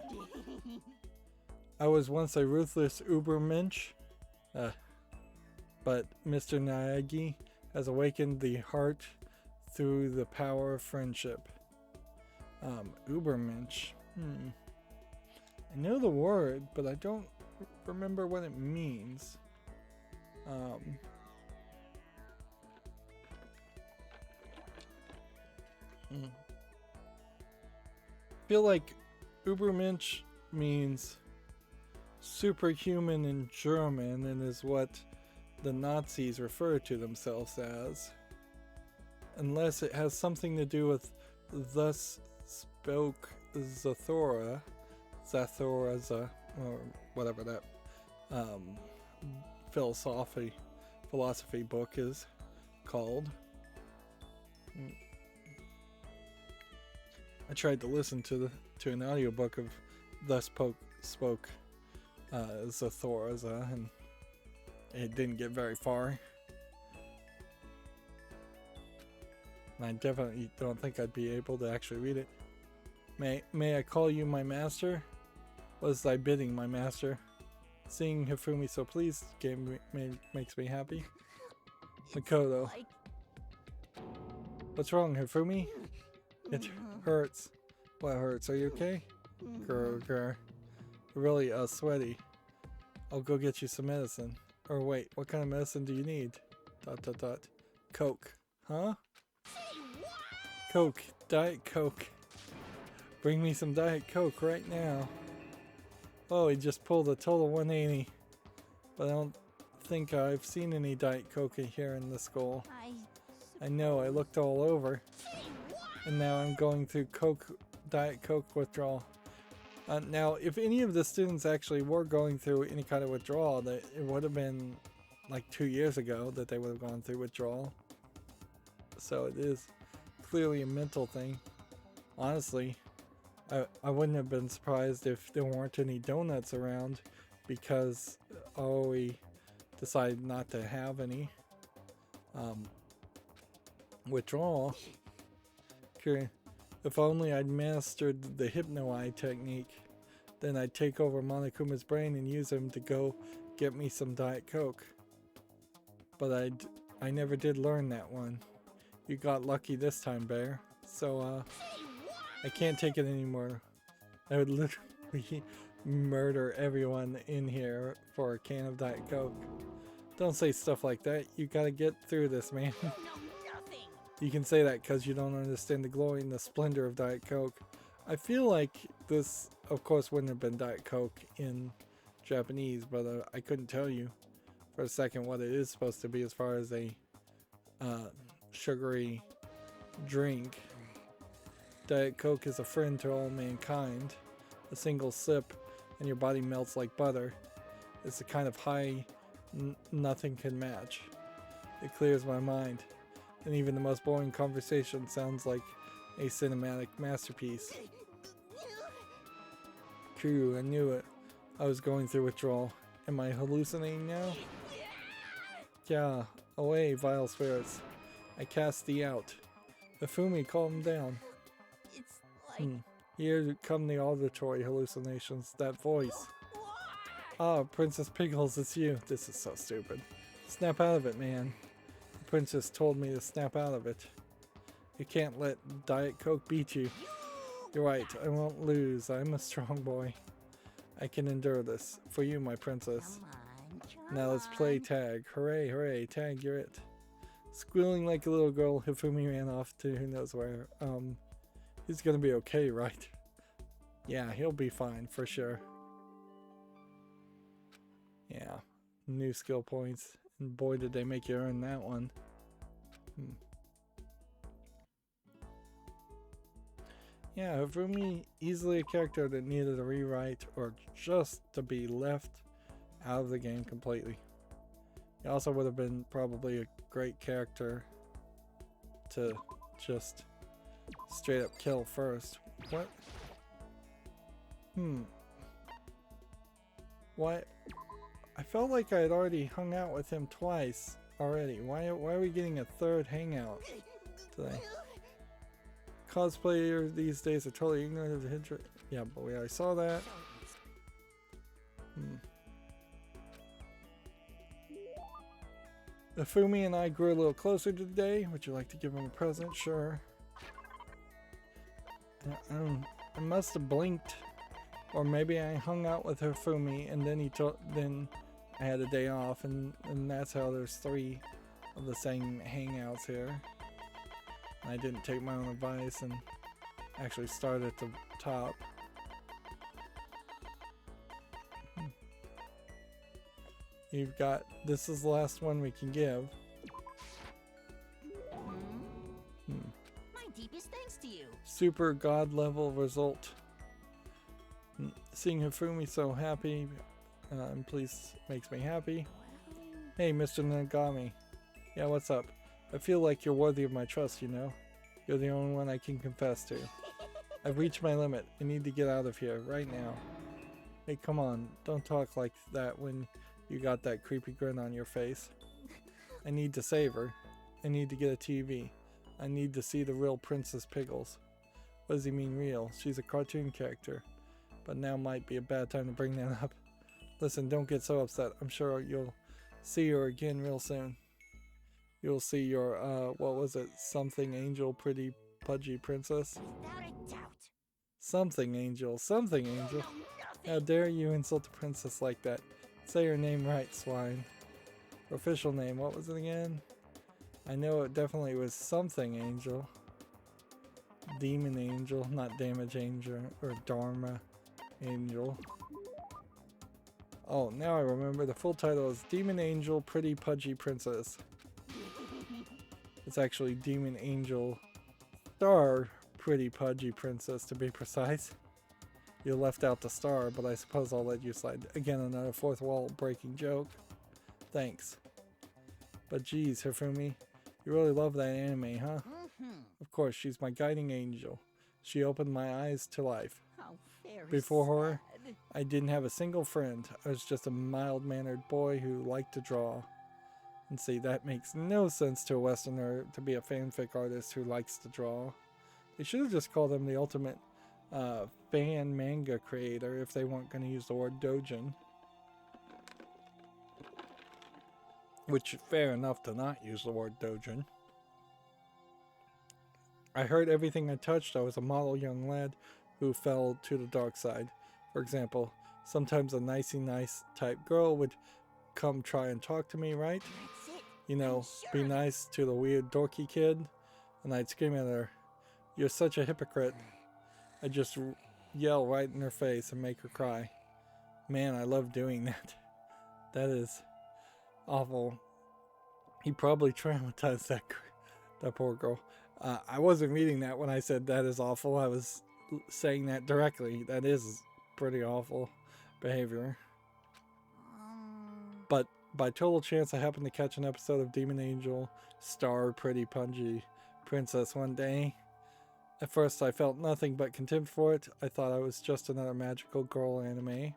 I was once a ruthless ubermensch, but Mr. Naegi has awakened the heart through the power of friendship. Ubermensch. I know the word, but I don't remember what it means. Feel like Ubermensch means superhuman in German and is what the Nazis refer to themselves as. Unless it has something to do with thus spoke Zathora, or whatever that philosophy book is called. I tried to listen to an audiobook of thus spoke Zathora, and it didn't get very far. And I definitely don't think I'd be able to actually read it. May I call you my master? What is thy bidding, my master? Seeing Hifumi so pleased makes me happy. Makoto. What's wrong, Hifumi? It hurts. What hurts? Are you okay? Grr. You're really sweaty. I'll go get you some medicine. Or wait, what kind of medicine do you need? ... Coke. Huh? Coke. Diet Coke. Bring me some Diet Coke right now. Oh, he just pulled a total 180. But I don't think I've seen any Diet Coke here in the school. I know, I looked all over. And now I'm going through Diet Coke withdrawal. Now, if any of the students actually were going through any kind of withdrawal, it would have been like 2 years ago that they would have gone through withdrawal. So it is clearly a mental thing. Honestly, I wouldn't have been surprised if there weren't any donuts around, because we decided not to have any withdrawal. If only I'd mastered the Hypno-Eye technique, then I'd take over Monokuma's brain and use him to go get me some Diet Coke. But I never did learn that one. You got lucky this time, Bear. So, I can't take it anymore. I would literally murder everyone in here for a can of Diet Coke. Don't say stuff like that. You gotta get through this, man. You can say that because you don't understand the glory and the splendor of Diet Coke. I feel like this, of course, wouldn't have been Diet Coke in Japanese, but I couldn't tell you for a second what it is supposed to be as far as a sugary drink. Diet Coke is a friend to all mankind. A single sip and your body melts like butter. It's the kind of high nothing can match. It clears my mind. And even the most boring conversation sounds like a cinematic masterpiece. True, I knew it. I was going through withdrawal. Am I hallucinating now? Yeah, away, vile spirits. I cast thee out. Hifumi, calm down. It's like... Here come the auditory hallucinations. That voice. Ah, Princess Pickles, it's you. This is so stupid. Snap out of it, man. Princess told me to snap out of it. You can't let Diet Coke beat you. You're right, I won't lose. I'm a strong boy. I can endure this. For you, my princess. Now let's play tag. Hooray, hooray, tag, you're it. Squealing like a little girl, Hifumi ran off to who knows where. He's gonna be okay, right? Yeah, he'll be fine, for sure. Yeah, new skill points. And boy, did they make you earn that one. Yeah, Hifumi, easily a character that needed a rewrite or just to be left out of the game completely. He also would have been probably a great character to just straight up kill first. What? Why? I felt like I had already hung out with him twice already. Why are we getting a third hangout today? Cosplayers these days are totally ignorant of the hint. Yeah, boy, I saw that. Ifumi and I grew a little closer today. Would you like to give him a present? Sure. I must have blinked, or maybe I hung out with Ifumi, and then I had a day off, and that's how there's 3 of the same hangouts here. I didn't take my own advice and actually start at the top. You've got, this is the last one we can give. My deepest thanks to you. Super god level result. Seeing Hifumi so happy and please makes me happy. Hey, Mr. Nagami. Yeah, what's up? I feel like you're worthy of my trust, you know? You're the only one I can confess to. I've reached my limit. I need to get out of here, right now. Hey, come on. Don't talk like that when you got that creepy grin on your face. I need to save her. I need to get a TV. I need to see the real Princess Pickles. What does he mean real? She's a cartoon character. But now might be a bad time to bring that up. Listen, don't get so upset. I'm sure you'll see her again real soon. You'll see your, what was it? Something angel, pretty pudgy princess? Without a doubt. Something angel, something angel. How dare you insult the princess like that? Say her name right, swine. Her official name, what was it again? I know it definitely was something angel. Demon angel, not damage angel, or Dharma angel. Oh, now I remember. The full title is Demon Angel Pretty Pudgy Princess. It's actually Demon Angel Star Pretty Pudgy Princess, to be precise. You left out the star, but I suppose I'll let you slide. Again, another fourth wall breaking joke. Thanks. But geez, Hifumi, you really love that anime, huh? Of course, she's my guiding angel. She opened my eyes to life. How very Before her, sad. I didn't have a single friend. I was just a mild-mannered boy who liked to draw. And see, that makes no sense to a Westerner to be a fanfic artist who likes to draw. They should have just called him the ultimate fan manga creator if they weren't going to use the word doujin. Which, fair enough to not use the word doujin. I heard everything I touched. I was a model young lad who fell to the dark side. For example, sometimes a nicey nice type girl would come try and talk to me, right? That's it. You know, I'm be sure. nice to the weird dorky kid. And I'd scream at her, "You're such a hypocrite." I'd just yell right in her face and make her cry. Man, I love doing that. That is awful. He probably traumatized that poor girl. I wasn't reading that when I said that is awful. I was saying that directly. That is pretty awful behavior. But by total chance, I happened to catch an episode of Demon Angel Star Pretty Pudgy Princess one day. At first, I felt nothing but contempt for it. I thought I was just another magical girl anime.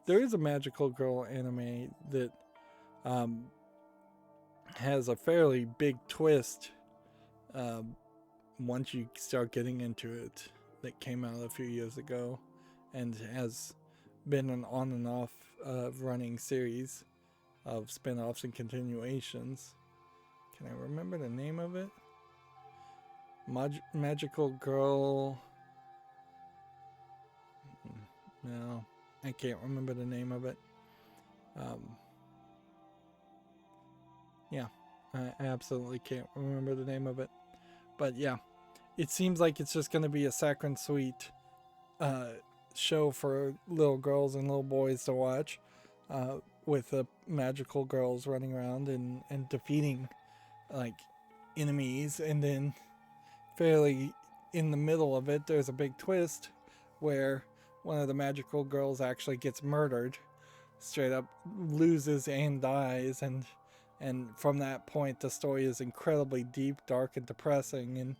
There is a magical girl anime that has a fairly big twist once you start getting into it, that came out a few years ago and has been an on and off running series of spin-offs and continuations. Can I remember the name of it? Magical Girl. No, I can't remember the name of it. Yeah, I absolutely can't remember the name of it. But yeah, it seems like it's just going to be a saccharine sweet show for little girls and little boys to watch, with the magical girls running around and defeating like enemies, and then fairly in the middle of it there's a big twist where one of the magical girls actually gets murdered, straight up loses and dies, and from that point the story is incredibly deep, dark, and depressing, and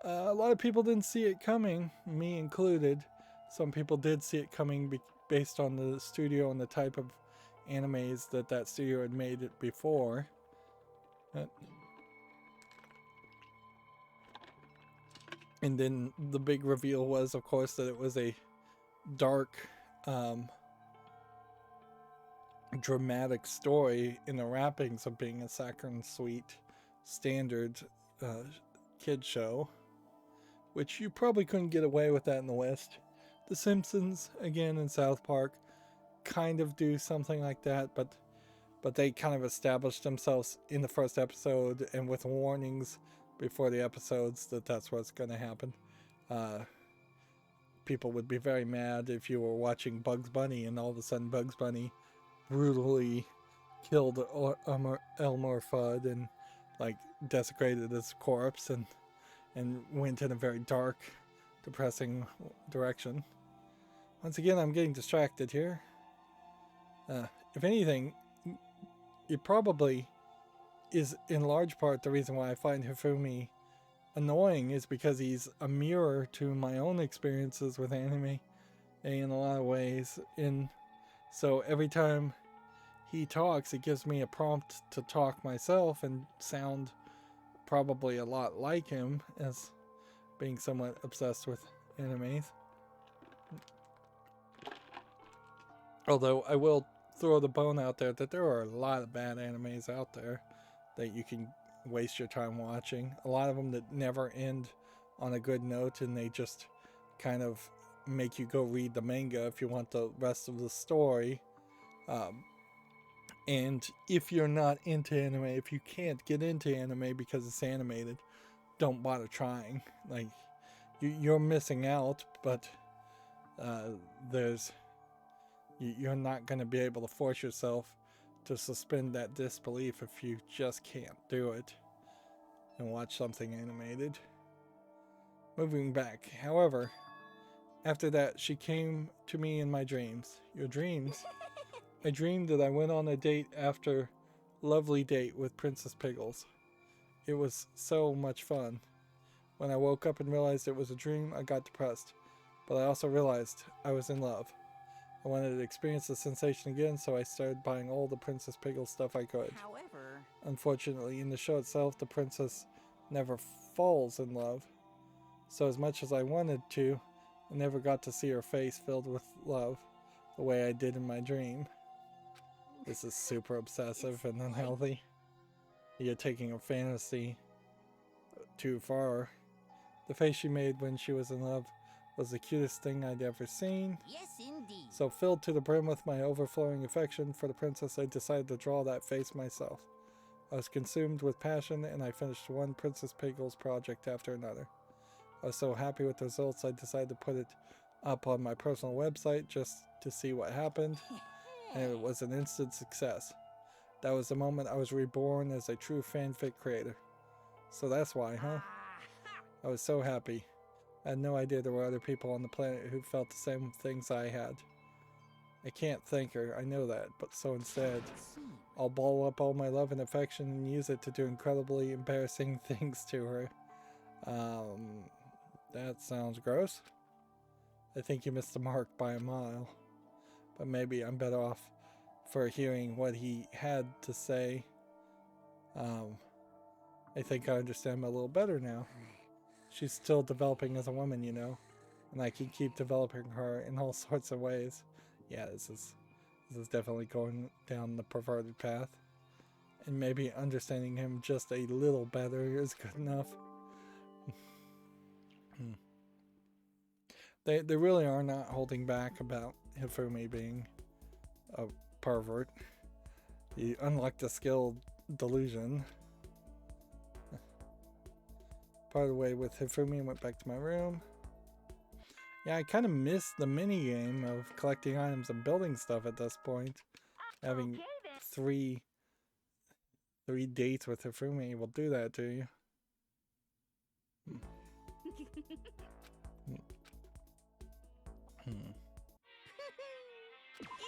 a lot of people didn't see it coming, me included. Some people did see it coming based on the studio and the type of animes that studio had made it before. But And then the big reveal was, of course, that it was a dark, dramatic story in the wrappings of being a saccharine sweet standard kid show, which you probably couldn't get away with that in the West. The Simpsons, again, in South Park, kind of do something like that, but they kind of established themselves in the first episode and with warnings before the episodes that that's what's going to happen. People would be very mad if you were watching Bugs Bunny and all of a sudden Bugs Bunny brutally killed Elmer Fudd and like desecrated his corpse and went in a very dark, depressing direction. Once again, I'm getting distracted here. If anything, it probably is in large part the reason why I find Hifumi annoying is because he's a mirror to my own experiences with anime in a lot of ways. So every time he talks, it gives me a prompt to talk myself and sound probably a lot like him as being somewhat obsessed with animes. Although I will throw the bone out there that there are a lot of bad animes out there that you can waste your time watching. A lot of them that never end on a good note and they just kind of make you go read the manga if you want the rest of the story. And if you're not into anime, if you can't get into anime because it's animated, don't bother trying. Like, you're missing out, but you're not going to be able to force yourself to suspend that disbelief if you just can't do it and watch something animated. Moving back, however, after that, she came to me in my dreams. Your dreams? I dreamed that I went on a date after lovely date with Princess Piggles. It was so much fun. When I woke up and realized it was a dream, I got depressed. But I also realized I was in love. I wanted to experience the sensation again, so I started buying all the Princess Piggles stuff I could. However, Unfortunately, in the show itself, the princess never falls in love. So as much as I wanted to, I never got to see her face filled with love the way I did in my dream. This is super obsessive and unhealthy. You're taking a fantasy too far. The face she made when she was in love was the cutest thing I'd ever seen. yes indeed. So filled to the brim with my overflowing affection for the princess, I decided to draw that face myself. I was consumed with passion and I finished one Princess Piggles project after another. I was so happy with the results I decided to put it up on my personal website just to see what happened, and it was an instant success. That was the moment I was reborn as a true fanfic creator. So that's why, huh? I was so happy. I had no idea there were other people on the planet who felt the same things I had. I can't thank her, I know that, but so instead, I'll ball up all my love and affection and use it to do incredibly embarrassing things to her. That sounds gross. I think you missed the mark by a mile. But maybe I'm better off for hearing what he had to say. I think I understand him a little better now. She's still developing as a woman, you know, and I can keep developing her in all sorts of ways. Yeah, this is definitely going down the perverted path. And maybe understanding him just a little better is good enough. They really are not holding back about Hifumi being a pervert. You unlocked the skill delusion. Part of the way with Hifumi and went back to my room. Yeah, I kind of missed the mini game of collecting items and building stuff at this point. Having three dates with Hifumi will do that to you.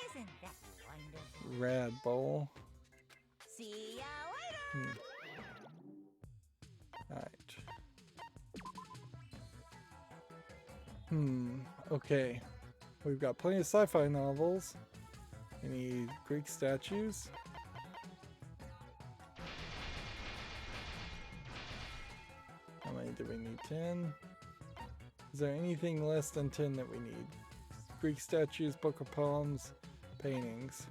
Isn't that wonderful? Rad bowl. See ya later. Alright. Okay. We've got plenty of sci-fi novels. Any Greek statues? How many do we need? 10. Is there anything less than 10 that we need? Greek statues, book of poems, paintings.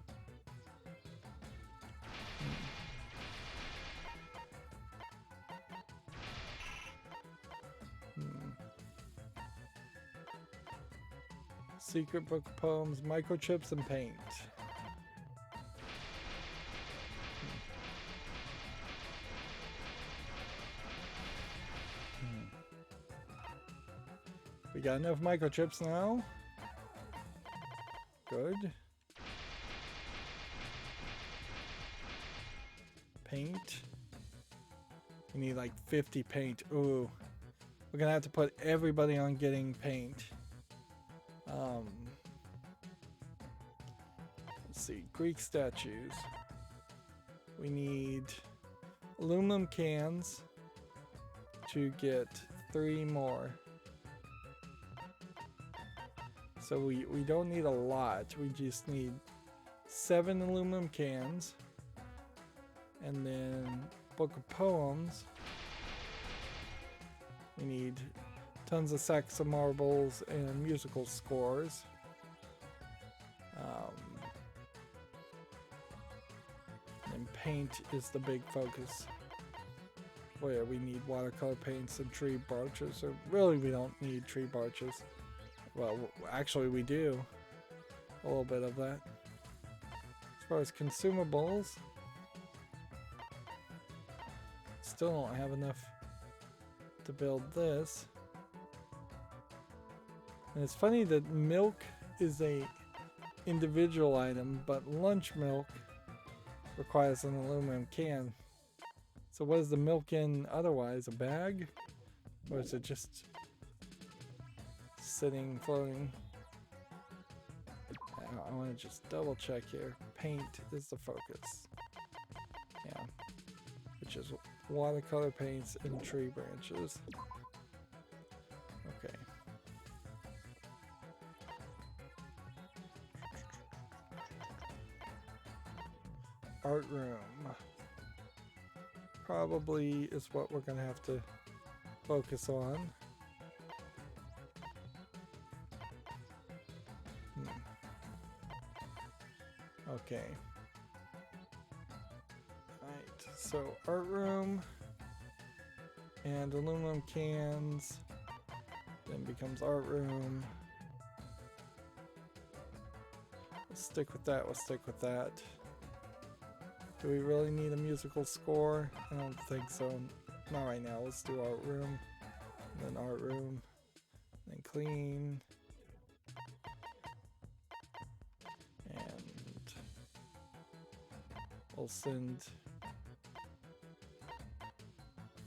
Secret book of poems, microchips, and paint. We got enough microchips now. Good. Paint. We need like 50 paint. Ooh. We're gonna have to put everybody on getting paint. Let's see. Greek statues. We need aluminum cans to get 3 more. So we don't need a lot. We just need 7 aluminum cans. And then book of poems. We need tons of sacks of marbles and musical scores. And paint is the big focus. Where we need watercolor paints and tree branches. Or really we don't need tree branches. Well, actually we do. A little bit of that. As far as consumables, still don't have enough to build this. And it's funny that milk is a individual item, but lunch milk requires an aluminum can. So what is the milk in otherwise? A bag? Or is it just sitting, floating? I want to just double check here. Paint is the focus. Yeah. Which is watercolor paints and tree branches. Okay. Art room. Probably is what we're going to have to focus on. Okay. Alright, so art room and aluminum cans then becomes art room. We'll stick with that, we'll stick with that. Do we really need a musical score? I don't think so. Not right now. Let's do art room, and then art room, and then clean. And we'll send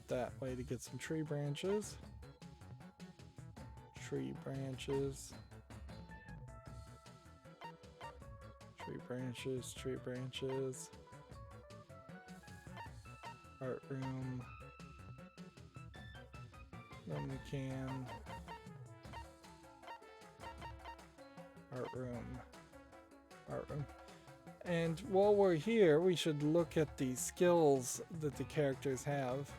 that way to get some tree branches. Tree branches. Tree branches, tree branches. Art room. Then we can. Art room. Art room. And while we're here, we should look at the skills that the characters have.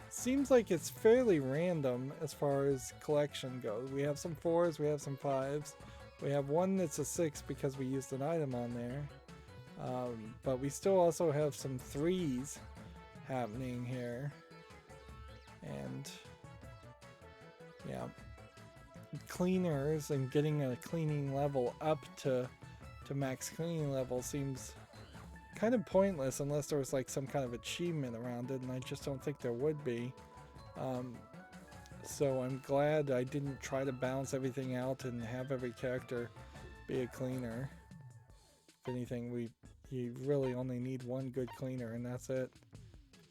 Seems like it's fairly random as far as collection goes. We have some 4s, we have some 5s. We have one that's a 6 because we used an item on there. But we still also have some 3s happening here. And yeah, cleaners and getting a cleaning level up to max cleaning level seems kind of pointless unless there was like some kind of achievement around it, and I just don't think there would be. So I'm glad I didn't try to balance everything out and have every character be a cleaner. If anything, you really only need one good cleaner and that's it.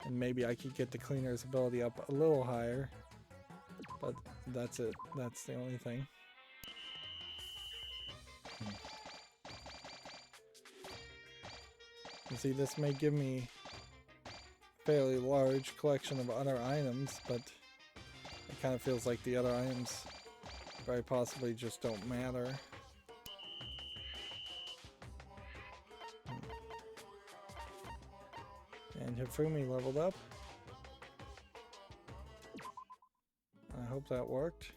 And maybe I could get the cleaner's ability up a little higher, but that's it. That's the only thing. You see, this may give me a fairly large collection of other items, but it kind of feels like the other items very possibly just don't matter. And Hifumi leveled up. I hope that worked.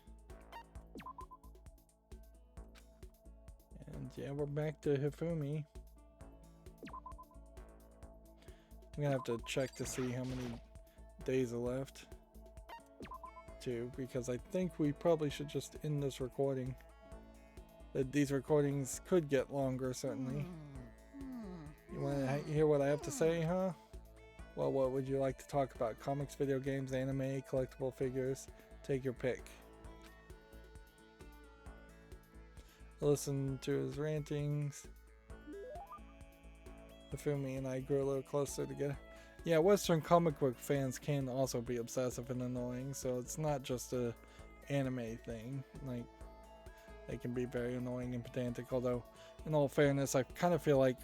yeah, we're back to Hifumi. I'm gonna have to check to see how many days are left too, because I think we probably should just end this recording. These recordings could get longer, certainly. You want to hear what I have to say, huh? Well, what would you like to talk about? Comics, video games, anime, collectible figures? Take your pick. Listen to his rantings. Hifumi and I grew a little closer together. Yeah, Western comic book fans can also be obsessive and annoying, so it's not just a anime thing. Like, they can be very annoying and pedantic, although, in all fairness, I kind of feel like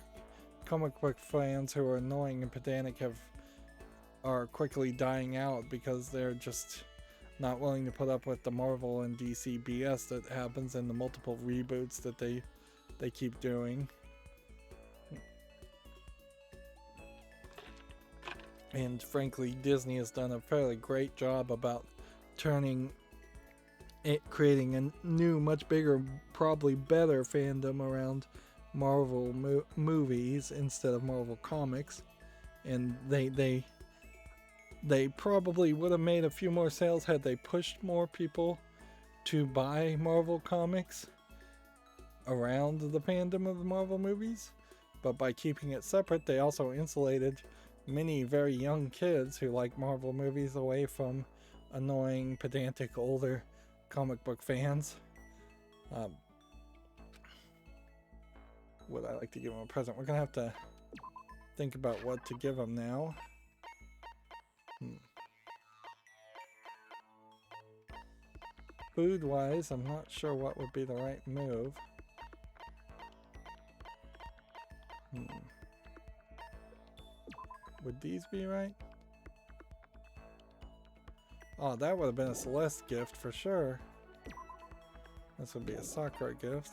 comic book fans who are annoying and pedantic are quickly dying out because they're just not willing to put up with the Marvel and DC BS that happens and the multiple reboots that they keep doing. And frankly, Disney has done a fairly great job about creating a new, much bigger, probably better fandom around Marvel movies instead of Marvel comics. And they probably would have made a few more sales had they pushed more people to buy Marvel comics around the fandom of the Marvel movies. But by keeping it separate, they also insulated many very young kids who like Marvel movies away from annoying, pedantic, older comic book fans. Would I like to give them a present? We're gonna have to think about what to give them now. Food wise, I'm not sure what would be the right move. Would these be right? Oh, that would have been a Celeste gift for sure. This would be a Sakura gift.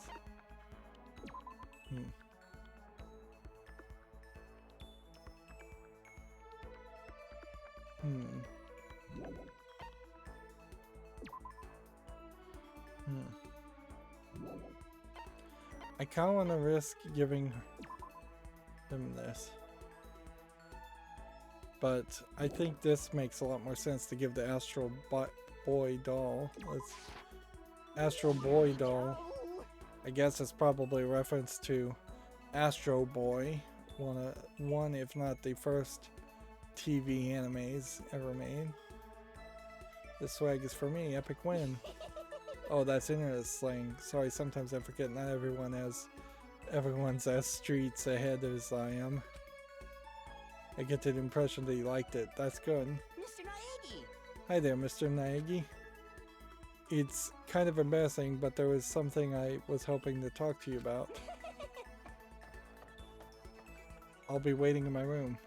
I kind of want to risk giving him this. But I think this makes a lot more sense to give the Astro Boy doll. Astro Boy doll. I guess it's probably a reference to Astro Boy, one if not the first TV animes ever made. This swag is for me, epic win. Oh, that's internet slang. Sorry, sometimes I forget not everyone's as streets ahead as I am. I get the impression that you liked it. That's good. Mr. Naegi! Hi there, Mr. Naegi. It's kind of embarrassing, but there was something I was hoping to talk to you about. I'll be waiting in my room.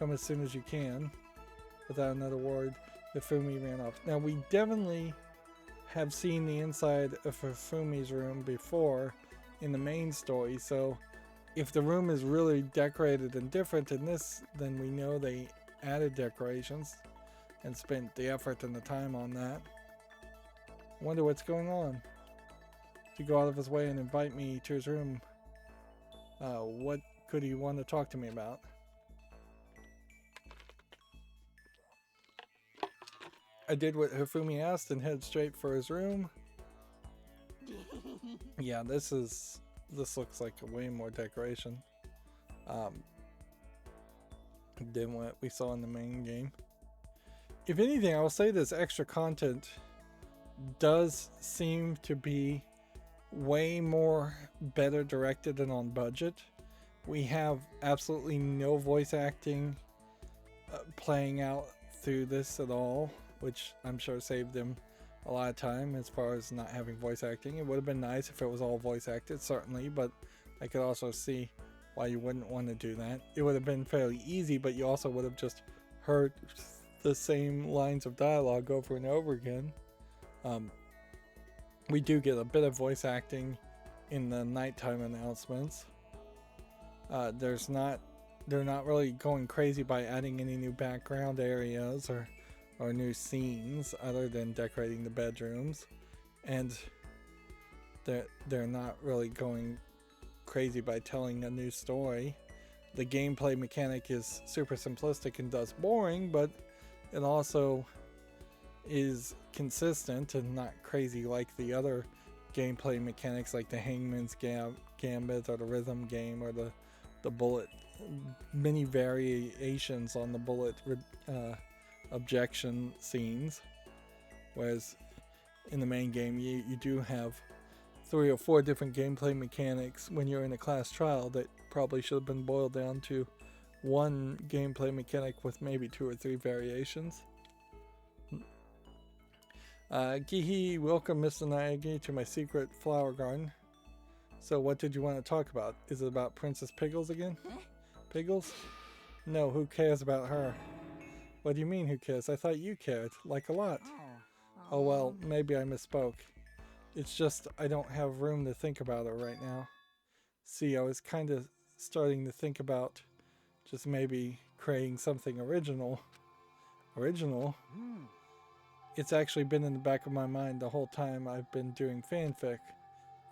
Come as soon as you can. Without another word, Hifumi ran off. Now, we definitely have seen the inside of Hifumi's room before in the main story, so if the room is really decorated and different in this, then we know they added decorations and spent the effort and the time on that. Wonder what's going on. To go out of his way and invite me to his room. What could he want to talk to me about? I did what Hifumi asked and headed straight for his room. Yeah, this looks like a way more decoration than what we saw in the main game. If anything, I will say this extra content does seem to be way more better directed and on budget. We have absolutely no voice acting playing out through this at all, which I'm sure saved them a lot of time as far as not having voice acting. It would have been nice if it was all voice acted, certainly, but I could also see why you wouldn't want to do that. It would have been fairly easy, but you also would have just heard the same lines of dialogue over and over again. We do get a bit of voice acting in the nighttime announcements. They're not really going crazy by adding any new background areas or new scenes other than decorating the bedrooms, and they're not really going crazy by telling a new story. The gameplay mechanic is super simplistic and thus boring, but it also is consistent and not crazy like the other gameplay mechanics like the Hangman's Gambit or the rhythm game or the bullet, many variations on the bullet objection scenes. Whereas in the main game you do have 3 or 4 different gameplay mechanics when you're in a class trial that probably should have been boiled down to one gameplay mechanic with maybe 2 or 3 variations. Gihi, welcome Mr. Naegi to my secret flower garden. So what did you want to talk about? Is it about Princess Piggles again? Piggles? No, who cares about her? What do you mean who cares? I thought you cared, like a lot. Oh well, maybe I misspoke. It's just I don't have room to think about her right now. See, I was kind of starting to think about just maybe creating something original. Original? It's actually been in the back of my mind the whole time I've been doing fanfic.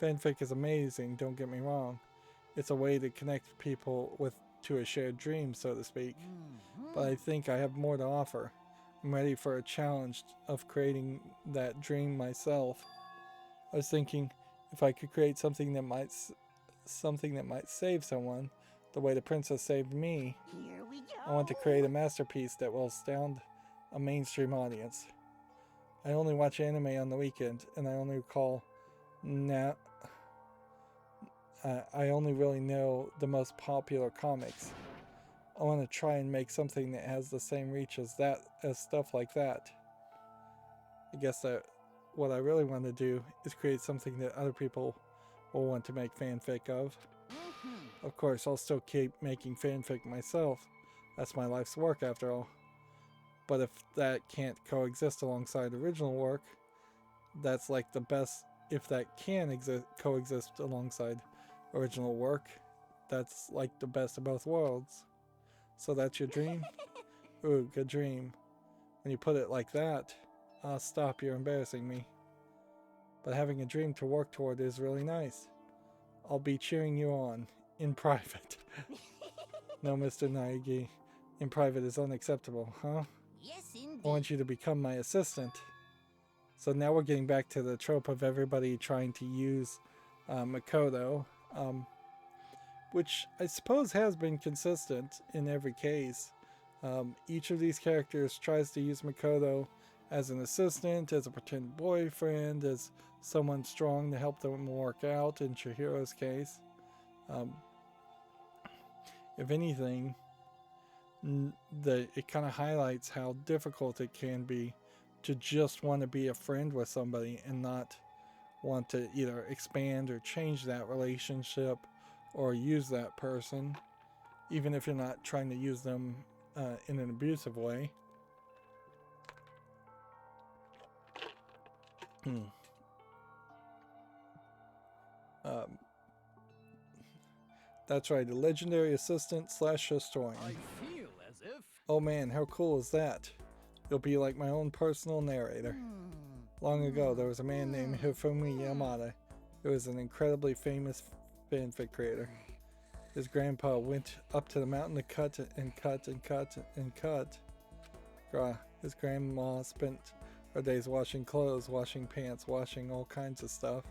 Fanfic is amazing, don't get me wrong. It's a way to connect people to a shared dream, so to speak. But I think I have more to offer. I'm ready for a challenge of creating that dream myself. I was thinking if I could create something that might save someone, the way the princess saved me. Here we go. I want to create a masterpiece that will astound a mainstream audience. I only watch anime on the weekend, and I only really know the most popular comics. I want to try and make something that has the same reach as stuff like that. I guess that what I really want to do is create something that other people will want to make fanfic of. Of course, I'll still keep making fanfic myself. That's my life's work after all. But if that can't coexist alongside original work, that's like the best. If that can coexist alongside original work, that's like the best of both worlds. So that's your dream? Ooh, good dream. When you put it like that, stop, you're embarrassing me. But having a dream to work toward is really nice. I'll be cheering you on, in private. No, Mr. Naegi, in private is unacceptable, huh? Yes, indeed. I want you to become my assistant. So now we're getting back to the trope of everybody trying to use Makoto, which I suppose has been consistent in every case. Each of these characters tries to use Makoto as an assistant, as a pretend boyfriend, as someone strong to help them work out, in Chihiro's case. If anything, it kind of highlights how difficult it can be to just want to be a friend with somebody and not want to either expand or change that relationship or use that person, even if you're not trying to use them in an abusive way. That's right, a legendary assistant / historian. I feel as if. Oh man, how cool is that? You'll be like my own personal narrator. Long ago, there was a man named Hifumi Yamada who was an incredibly famous fanfic creator. His grandpa went up to the mountain to cut and cut and cut and cut. His grandma spent her days washing clothes, washing pants, washing all kinds of stuff.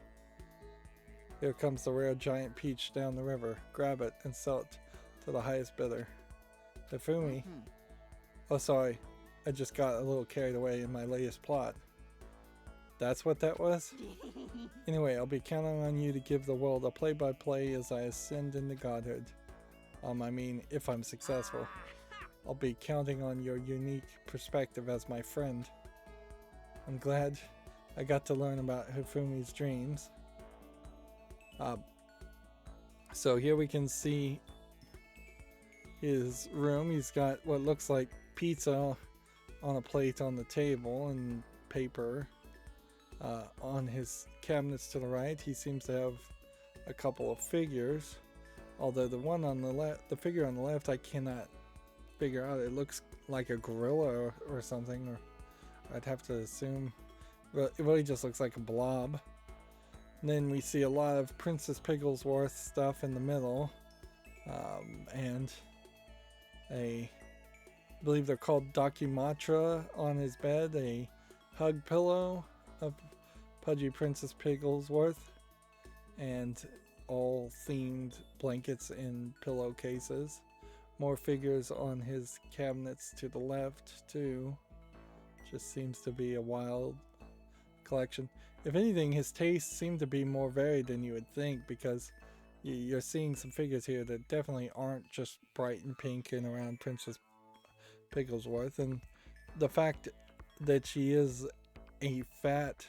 Here comes the rare giant peach down the river. Grab it and sell it to the highest bidder. Hifumi. Oh, sorry. I just got a little carried away in my latest plot. That's what that was? Anyway, I'll be counting on you to give the world a play-by-play as I ascend into godhood. If I'm successful. I'll be counting on your unique perspective as my friend. I'm glad I got to learn about Hifumi's dreams. So here we can see his room. He's got what looks like pizza on a plate on the table and paper. On his cabinets to the right, he seems to have a couple of figures. Although the one on the left, the figure on the left, I cannot figure out. It looks like a gorilla or something, or I'd have to assume. But it really just looks like a blob. And then we see a lot of Princess Pigglesworth stuff in the middle. And I believe they're called Documatra on his bed, a hug pillow of Pudgy Princess Pigglesworth, and all themed blankets in pillowcases. More figures on his cabinets to the left too. Just seems to be a wild collection. If anything, his tastes seem to be more varied than you would think, because you're seeing some figures here that definitely aren't just bright and pink and around Princess Pigglesworth. And the fact that she is a fat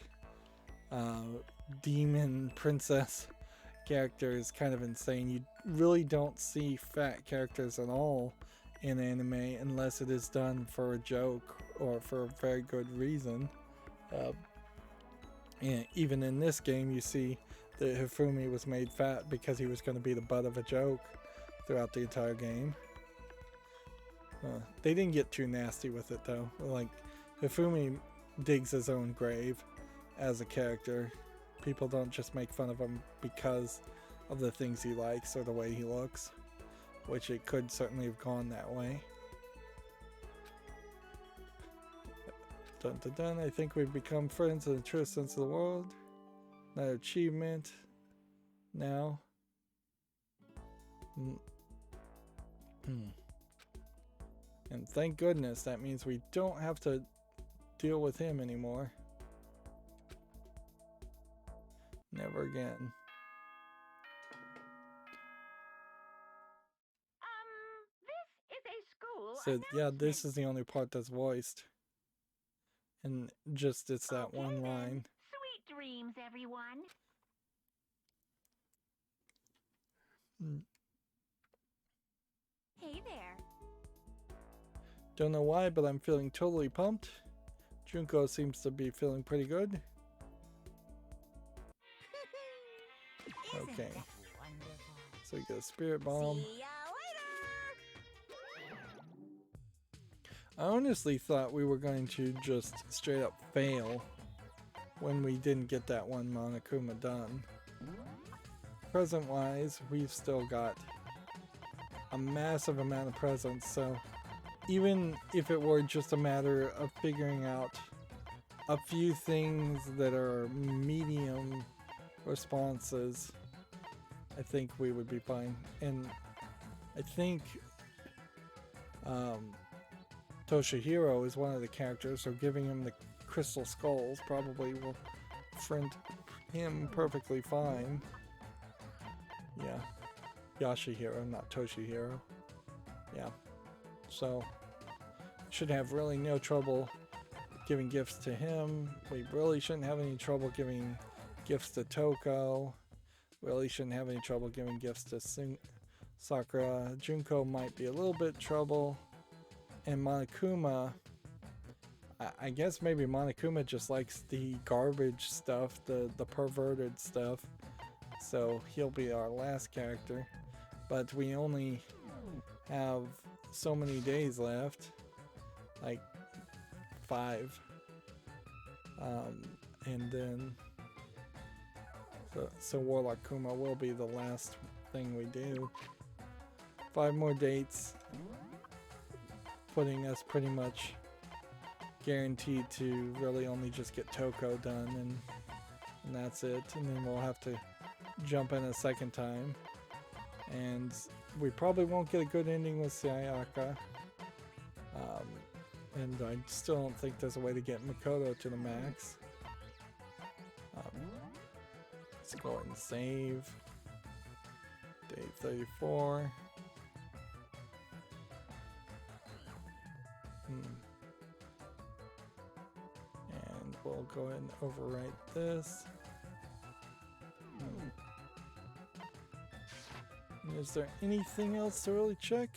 demon princess character is kind of insane. You really don't see fat characters at all in anime unless it is done for a joke or for a very good reason. And even in this game, you see that Hifumi was made fat because he was going to be the butt of a joke throughout the entire game. They didn't get too nasty with it though. Like, Hifumi digs his own grave as a character. People don't just make fun of him because of the things he likes or the way he looks, which it could certainly have gone that way. Dun dun dun, I think we've become friends in the truest sense of the world. Another achievement now. And thank goodness, that means we don't have to deal with him anymore. Never again. This is a school. So yeah, this is the only part that's voiced. And just it's that Okay, one then. line. Sweet dreams, everyone. Hey there. Don't know why, but I'm feeling totally pumped. Junko seems to be feeling pretty good. Isn't Okay. that wonderful? So we get a spirit bomb. See ya later. I honestly thought we were going to just straight up fail when we didn't get that one Monokuma done. Present wise, we've still got a massive amount of presents, so even if it were just a matter of figuring out a few things that are medium responses, I think we would be fine. And I think Toshihiro is one of the characters, so giving him the crystal skulls probably will friend him perfectly fine. Yeah, Yashihiro, not Toshihiro. Yeah, so should have really no trouble giving gifts to him. We really shouldn't have any trouble giving gifts to Toko. Really shouldn't have any trouble giving gifts to Sakura. Junko might be a little bit trouble. And Monokuma, I guess maybe Monokuma just likes the garbage stuff, the perverted stuff. So he'll be our last character. But we only have so many days left. Like 5. And then so Warlock Kuma will be the last thing we do. 5 more dates, putting us pretty much guaranteed to really only just get Toko done, and that's it. And then we'll have to jump in a second time, and we probably won't get a good ending with Sayaka. And I still don't think there's a way to get Makoto to the max. Let's go ahead and save. Day 34. And we'll go ahead and overwrite this. And is there anything else to really check?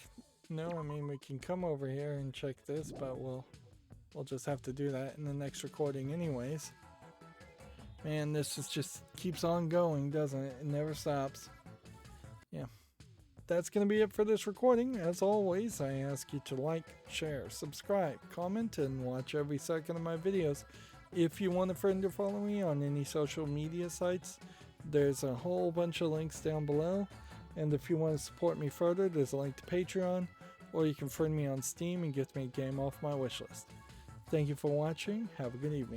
No, I mean, we can come over here and check this, but we'll just have to do that in the next recording anyways. Man, this just keeps on going, doesn't it? It never stops. Yeah. That's going to be it for this recording. As always, I ask you to like, share, subscribe, comment, and watch every second of my videos. If you want a friend or follow me on any social media sites, there's a whole bunch of links down below. And if you want to support me further, there's a link to Patreon, or you can friend me on Steam and get me a game off my wishlist. Thank you for watching. Have a good evening.